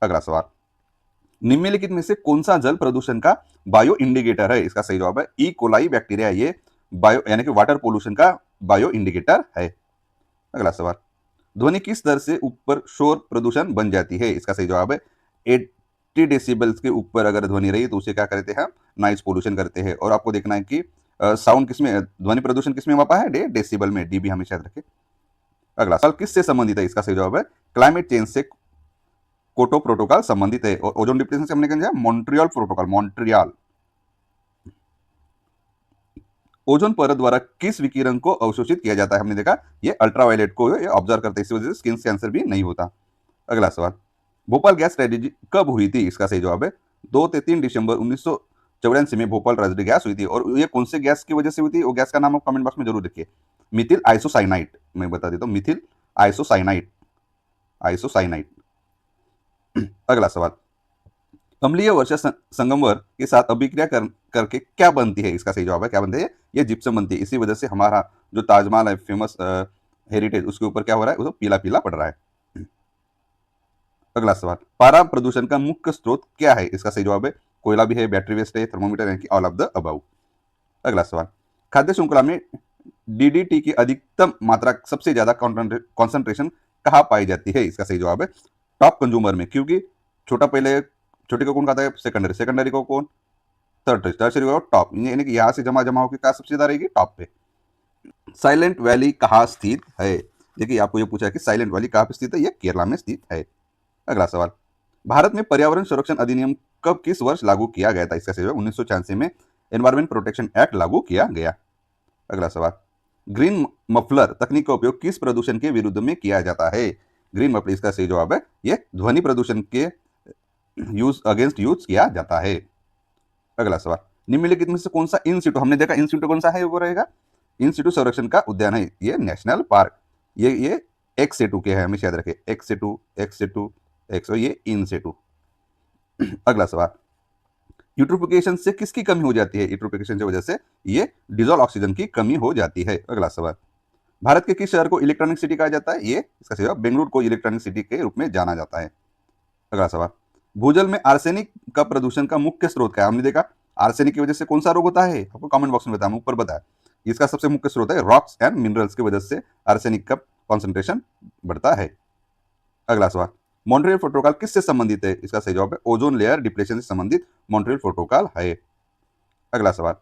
अगला सवाल, निम्नलिखित में से कौन सा जल प्रदूषण का बायो इंडिकेटर है? इसका सही जवाब है ई कोलाई बैक्टीरिया, ये बायो यानी कि वाटर पोल्यूशन का बायो इंडिकेटर है। अगला सवाल, ध्वनि किस दर से ऊपर शोर प्रदूषण बन जाती है? इसका सही जवाब है 80 डेसिबल्स के ऊपर अगर ध्वनि रही तो उसे क्या करते हैं? नॉइज पोल्यूशन करते हैं। और आपको देखना है कि साउंड किसमें, ध्वनि प्रदूषण किसमें मापा है? डेसिबल में, डीबी हमेशा याद रखें। अगला सवाल, किससे संबंधित है? इसका सही जवाब है क्लाइमेट चेंज से कोटो प्रोटोकॉल संबंधित है। और ओजोन डिप्लेशन से हमने कहा मॉन्ट्रियल प्रोटोकॉल, मॉन्ट्रियल। ओजोन परत द्वारा किस विकिरण को अवशोषित किया जाता है? हमने देखा ये अल्ट्रावायलेट को ये ऑब्जर्व करते हैं, इसी वजह से स्किन कैंसर भी नहीं होता। अगला सवाल, भोपाल गैस ट्रेजेडी कब हुई थी? इसका सही जवाब है 2 से 3 दिसंबर 1984 में भोपाल ट्रेजेडी गैस हुई थी। और ये कौन से गैस की वजह से हुई थी? वो गैस का नाम आप कमेंट बॉक्स में जरूर लिखिए। मिथिल आइसोसाइनाइड, मैं बता देता हूँ, मिथिल आइसोसाइनाइड, आइसोसाइनाइड। अगला सवाल, अम्लीय वर्षा संगमवर के साथ अभिक्रिया करके क्या बनती है? इसका सही जवाब है क्या बनती है? ये जिप्सम बनती है। इसी वजह से हमारा जो ताजमहल है फेमस हेरिटेज, उसके ऊपर क्या हो रहा है? वो पीला पीला पड़ रहा है। अगला सवाल, पारा प्रदूषण का मुख्य स्रोत क्या है? इसका सही जवाब है कोयला भी है, बैटरी वेस्ट है, थर्मोमीटर है, कि ऑल ऑफ द अबव। अगला सवाल, खाद्य श्रृंखला में डीडीटी की अधिकतम मात्रा सबसे ज्यादा कॉन्सेंट्रेशन कहाँ पाई जाती है? इसका सही जवाब है टॉप कंज्यूमर में, क्योंकि छोटा पहले छोटे को कौन खाता है? सेकेंडरी। सेकेंडरी को कौन? थर्ड। टर्सरी को टॉप, यानी कि यहाँ से जमा जमा होकर कहाँ सबसे ज्यादा रहेगी? टॉप पे। साइलेंट वैली कहाँ स्थित है? देखिए आपको ये पूछा है कि साइलेंट वैली कहाँ पे स्थित है? ये केरला में स्थित है। अगला सवाल, भारत में पर्यावरण संरक्षण अधिनियम कब किस वर्ष लागू किया गया था? इसका सही जवाब 1986 में एनवायरमेंट प्रोटेक्शन एक्ट लागू किया गया। अगला सवाल, ग्रीन मफलर तकनीक का उपयोग किस प्रदूषण के विरुद्ध में किया जाता है? ग्रीन मफलर, इसका सही जवाब है ये ध्वनि प्रदूषण के अगेंस्ट यूज किया जाता है। अगला सवाल, निम्नलिखित में से कौन सा इंस्टीट्यूट, हमने देखा इंस्टीट्यूट कौन सा है, वो रहेगा इंस्टीट्यूट संरक्षण का उद्यान है, ये नेशनल पार्क। ये एक्स से टू के है, हमेशा याद रखें, एक्स से टू, एक्स से टू, एक्स, ये इन से टू। अगला सवाल, यूट्रोफिकेशन से किसकी कमी हो जाती है? यूट्रोफिकेशन की वजह से ये डिजोल्व ऑक्सीजन की कमी हो जाती है। अगला सवाल, भारत के किस शहर को इलेक्ट्रॉनिक सिटी कहा जाता है? ये इसका सही जवाब बेंगलुरु को इलेक्ट्रॉनिक सिटी के रूप में जाना जाता है। अगला सवाल, भूजल में आर्सेनिक का प्रदूषण का मुख्य स्रोत क्या है? हमने देखा आर्सेनिक की वजह से कौन सा रोग होता है, आपको कमेंट बॉक्स में बताया, ऊपर बताया। इसका सबसे मुख्य स्रोत है रॉक्स एंड मिनरल्स की वजह से आर्सेनिक का कॉन्सेंट्रेशन बढ़ता है। अगला सवाल, मॉन्ट्रियल प्रोटोकॉल किससे संबंधित है? इसका सही जवाब है ओजोन लेयर डिप्लेशन से संबंधित मॉन्ट्रियल प्रोटोकॉल है। अगला सवाल,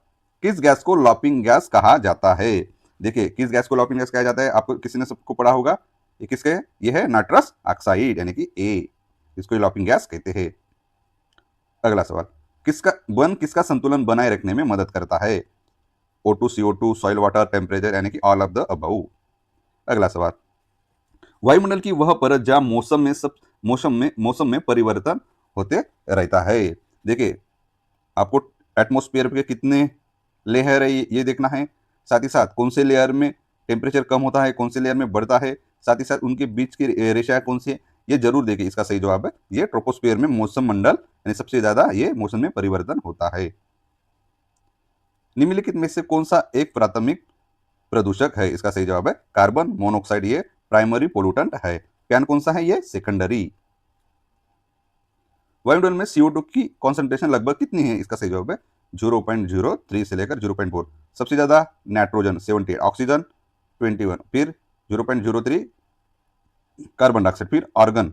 किस गैस को लॉपिंग गैस कहा जाता है? देखिए किस गैस को लॉपिंग गैस कहा जाता है, आपको किसी ने सबको पढ़ा होगा, ये किसके है? ये है नाइट्रस ऑक्साइड, यानी कि ए, इसको लॉपिंग गैस कहते हैं। अगला सवाल, किसका संतुलन बनाए रखने में मदद करता है? O2, CO2, soil water, temperature, यानी कि ऑल ऑफ द अबव। अगला सवाल, वायुमंडल की वह परत जहां मौसम में परिवर्तन होते रहता है। देखिए आपको एटमॉस्फेयर के कितने लेयर है ये देखना है, साथ ही साथ कौन से लेयर में टेम्परेचर कम होता है, कौन से लेयर में बढ़ता है, साथ ही साथ उनके बीच की रेखा कौन सी है, ये जरूर देखिए। इसका सही जवाब है ये ट्रोपोस्फेयर में मौसम मंडल, यानी सबसे ज्यादा ये मौसम में परिवर्तन होता है। निम्नलिखित में से कौन सा एक प्राथमिक प्रदूषक है? इसका सही जवाब है कार्बन मोनोऑक्साइड, ये प्राइमरी पोल्यूटेंट है। प्यान कौन सा है? ये सेकेंडरी। वायुमंडल में CO2 की कॉन्सेंट्रेशन लगभग कितनी है? इसका सही जवाब है 0.03 से लेकर 0.4। सबसे ज्यादा नाइट्रोजन 78, ऑक्सीजन 21, फिर 0.03 कार्बन डाइऑक्साइड, फिर ऑर्गन।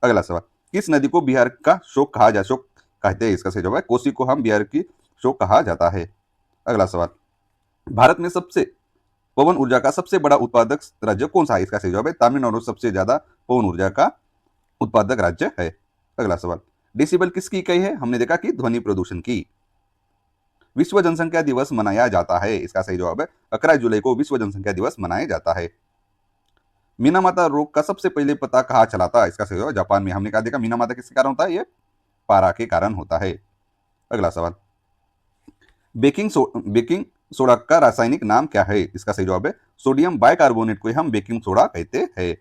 अगला सवाल, किस नदी को बिहार का शोक कहते हैं? इसका सही जवाब है कोसी को हम बिहार की शोक कहा जाता है। अगला सवाल, भारत में पवन ऊर्जा का सबसे बड़ा उत्पादक राज्य कौन सा है? इसका सही जवाब है तमिलनाडु सबसे ज्यादा पवन ऊर्जा का उत्पादक राज्य है। अगला सवाल, डेसिबल किसकी इकाई है? हमने देखा कि ध्वनि प्रदूषण की। विश्व जनसंख्या दिवस मनाया जाता है? इसका सही जवाब है 11 जुलाई को विश्व जनसंख्या दिवस मनाया जाता है। मीना माता रोग का सबसे पहले पता कहाँ चला था? इसका सही जवाब जापान में। हमने कहा देखा मीना माता किसके कारण होता है? ये पारा के कारण होता है। अगला सवाल, बेकिंग सोडा का रासायनिक नाम क्या है? इसका सही जवाब है सोडियम बाइकार्बोनेट को हम बेकिंग सोडा कहते हैं।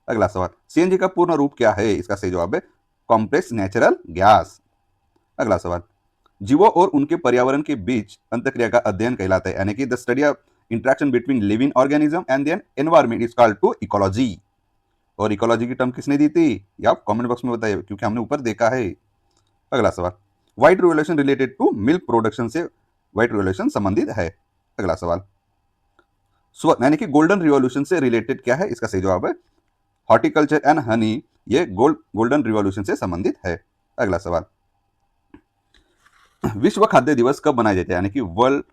अगला सवाल, सीएनजी का पूर्ण रूप क्या है? इसका सही जवाब है कॉम्प्लेक्स नेचुरल गैस। अगला सवाल, जीवों और उनके पर्यावरण के बीच अंतक्रिया का अध्ययन कहलाता है, यानी कि the study of interaction between living organism and their environment is called to ecology. और इकोलॉजी की टर्म किसने दी थी? ये आप कमेंट बॉक्स में बताइए, क्योंकि हमने ऊपर देखा है। अगला सवाल, white revolution related to milk production से व्हाइट रिवोल्यूशन संबंधित है। अगला सवाल, यानी कि गोल्डन रिवॉल्यूशन से रिलेटेड क्या है? इसका सही जवाब है हॉर्टिकल्चर एंड हनी, ये गोल्डन रिवॉल्यूशन से संबंधित है। अगला सवाल, विश्व खाद्य दिवस कब मनाया जाता है, यानी कि वर्ल्ड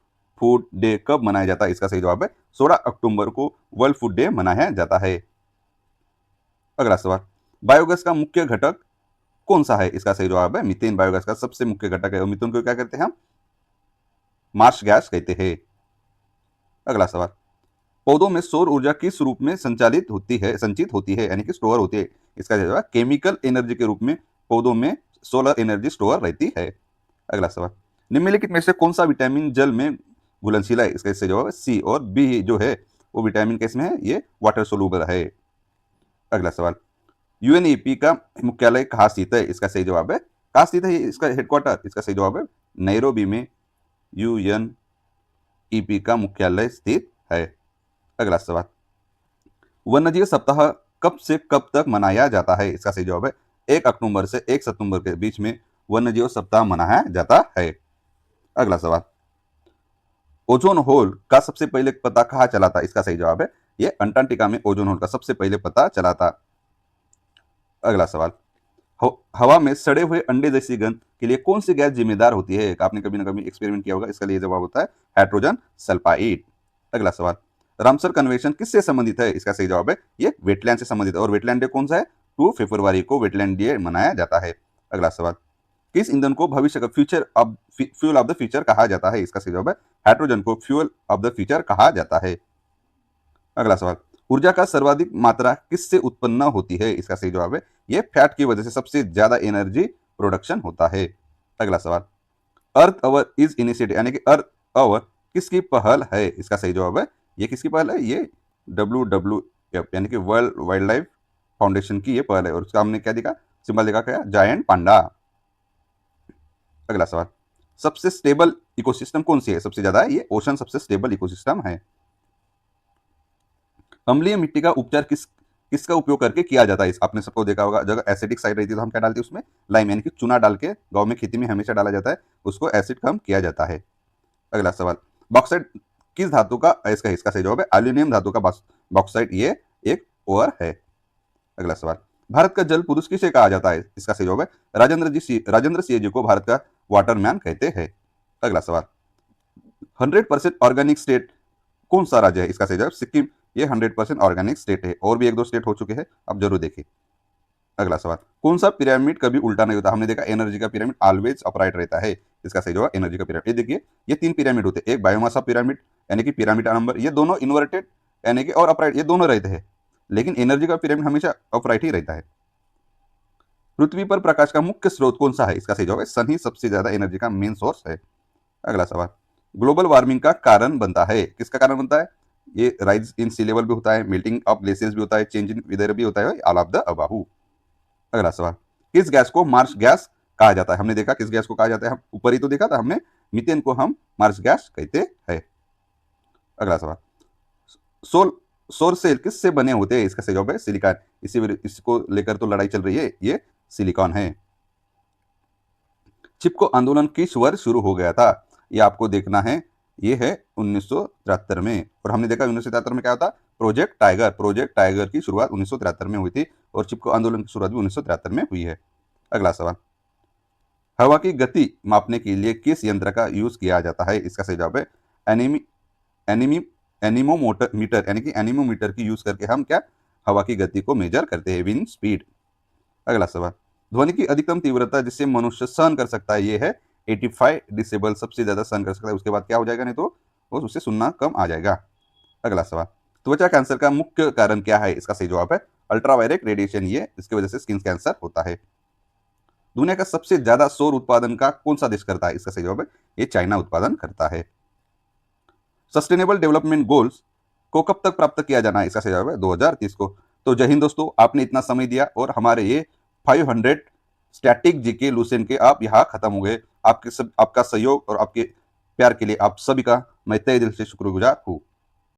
फूड डे कब मनाया जाता है? इसका सही जवाब है 16 अक्टूबर को वर्ल्ड फूड डे मनाया जाता है। अगला सवाल, बायोगैस का मुख्य घटक कौन सा है? इसका सही जवाब है मीथेन बायोगैस का सबसे मुख्य घटक है, और मीथेन को क्या कहते हैं हम? मार्श गैस कहते हैं। अगला सवाल, पौधों में सौर ऊर्जा किस रूप में संचित होती है, यानी कि स्टोर होती है? इसका जवाब है केमिकल एनर्जी के रूप में पौधों में सोलर एनर्जी स्टोर रहती है। अगला सवाल, निम्नलिखित में से कौन सा विटामिन जल में घुलनशील है? इसका इससे जवाब है सी, और बी जो है वो विटामिन किस में है? ये वाटर सोलुबल है। अगला सवाल, यूएनईपी का मुख्यालय कहाँ स्थित है? इसका सही जवाब है कहाँ स्थित है इसका हेडक्वार्टर? इसका सही जवाब है नैरोबी में यूएनईपी का मुख्यालय स्थित है। अगला सवाल, वन्यजीव सप्ताह कब से कब तक मनाया जाता है? इसका सही जवाब है 1 अक्टूबर से 1 सितंबर के बीच में वन्यजीव सप्ताह मनाया जाता है। अगला सवाल, ओजोन होल का सबसे पहले पता कहाँ चला था? इसका सही जवाब है ये अंटार्कटिका में ओजोन होल का सबसे पहले पता चला था। अगला सवाल, हवा में सड़े हुए अंडे जैसी गंध के लिए कौन सी गैस जिम्मेदार होती है? आपने कभी ना कभी एक्सपेरिमेंट किया होगा, इसका लिए जवाब होता है हाइड्रोजन सल्फाइड। अगला सवाल, रामसर कन्वेंशन किससे संबंधित है? इसका सही जवाब है ये वेटलैंड से संबंधित है। और वेटलैंड डे कौन सा है? 2 फरवरी को वेटलैंड डे मनाया जाता है। अगला सवाल, किस ईंधन को भविष्य का फ्यूल ऑफ द फ्यूचर कहा जाता है? इसका सही जवाब है हाइड्रोजन को फ्यूल ऑफ द फ्यूचर कहा जाता है। अगला सवाल, ऊर्जा का सर्वाधिक मात्रा किससे उत्पन्न होती है? इसका सही जवाब है ये फैट की वजह से सबसे ज्यादा एनर्जी प्रोडक्शन होता है। अगला सवाल, अर्थ अवर इज इनिशिएटिव यानी कि अर्थ अवर किसकी पहल है? इसका सही जवाब है ये किसकी पहल है? ये WWF यानी कि वर्ल्ड वाइल्ड लाइफ फाउंडेशन की ये पहल है। और उसका हमने क्या देखा? सिंबल देखा क्या? जायंट पांडा। अगला सवाल, सबसे स्टेबल इकोसिस्टम कौन सी है? सबसे ज्यादा ये ओशन सबसे स्टेबल इकोसिस्टम है। अम्लीय मिट्टी का उपचार किसका उपयोग करके किया जाता है? इस आपने सबको देखा होगा, जब एसिडिक साइड रहती है तो हम क्या डालते हैं उसमें? लाइम यानी कि चूना डाल के गांव में खेती में हमेशा डाला जाता है, उसको एसिड कम किया जाता है। अगला सवाल, बॉक्साइट किस धातु का? इसका सही जवाब है एल्यूमिनियम धातु का बॉक्साइट ये एक ओर है। अगला सवाल, भारत का जल पुरुष किसे कहा जाता है? इसका सही जवाब है राजेंद्र सिंह जी को भारत का वाटरमैन कहते हैं। अगला सवाल, 100% ऑर्गेनिक स्टेट कौन सा राज्य है? इसका सही जवाब सिक्किम ये 100% ऑर्गेनिक स्टेट है। और भी एक दो स्टेट हो चुके हैं, आप जरूर देखिए। अगला सवाल, कौन सा पिरामिड कभी उल्टा नहीं होता? हमने देखा एनर्जी का पिरामिड ऑलवेज अपराइट रहता है। इसका सही जवाब एनर्जी का पिरामिड। ये देखिए ये 3 पिरामिड होते हैं, एक बायोमासा पिरामिड यानी कि पिरामिड नंबर, ये दोनों इन्वर्टेड यानी कि और अपराइट ये दोनों रहते हैं, लेकिन एनर्जी का पिरामिड हमेशा अपराइट ही रहता है। पृथ्वी पर प्रकाश का मुख्य स्रोत कौन सा है? इसका सही जवाब है सन ही सबसे ज्यादा एनर्जी का मेन सोर्स है। अगला सवाल, ग्लोबल वार्मिंग का कारण बनता है? किसका कारण बनता है? ये राइज इन सी लेवल भी होता है, मेल्टिंग ऑफ ग्लेशियर्स भी होता है, चेंज इन वेदर भी होता है, ऑल ऑफ द अबाहू। अगला सवाल, किस गैस को मार्स गैस कहा जाता है? हमने देखा किस गैस को कहा जाता है, हम ऊपर ही तो देखा था हमने, मीथेन को हम मार्स गैस कहते हैं। अगला सवाल, सोल सौर सेल किससे बने होते हैं? इसका सही जवाब है सिलिकॉन। इसको लेकर तो लड़ाई चल रही है, ये सिलिकॉन है। चिपको आंदोलन किस वर्ष शुरू हो गया था? ये आपको देखना है, ये है 1973 में। और हमने देखा 1973 में क्या होता? प्रोजेक्ट टाइगर की शुरुआत 1973 में हुई थी और चिपको आंदोलन की शुरुआत भी 1973 में हुई है। अगला सवाल, हवा की गति मापने के लिए किस यंत्र का यूज किया जाता है? इसका सही जवाब है एनिमी एनिमी एनिमोमीटर मीटर यानी कि एनिमोमीटर की यूज करके हम क्या हवा की गति को मेजर करते हैं, विंड स्पीड। अगला सवाल, ध्वनि की अधिकतम तीव्रता जिसे मनुष्य सहन कर सकता है ये है 85 डिसिबल, सबसे ज्यादा सहन कर सकता है, उसके बाद क्या हो जाएगा? नहीं तो वो उससे सुनना कम आ जाएगा। अगला सवाल, त्वचा कैंसर का मुख्य कारण क्या है? इसका सही जवाब है अल्ट्रावायलेट रेडिएशन, ये इसकी वजह से स्किन कैंसर होता है। दुनिया का सबसे ज्यादा सौर उत्पादन का कौन सा देश करता है? इसका सही जवाब है ये चाइना उत्पादन करता है। सस्टेनेबल डेवलपमेंट गोल्स को कब तक प्राप्त किया जाना है? इसका सही जवाब है 2030 को। तो जय हिंद दोस्तों, आपने इतना समय दिया और हमारे ये 500 स्टैटिक जीके लुसेंट के आप यहाँ खत्म हो गए। आपका सहयोग और आपके प्यार के लिए आप सभी का मैं तहे दिल से शुक्रगुजार हूँ।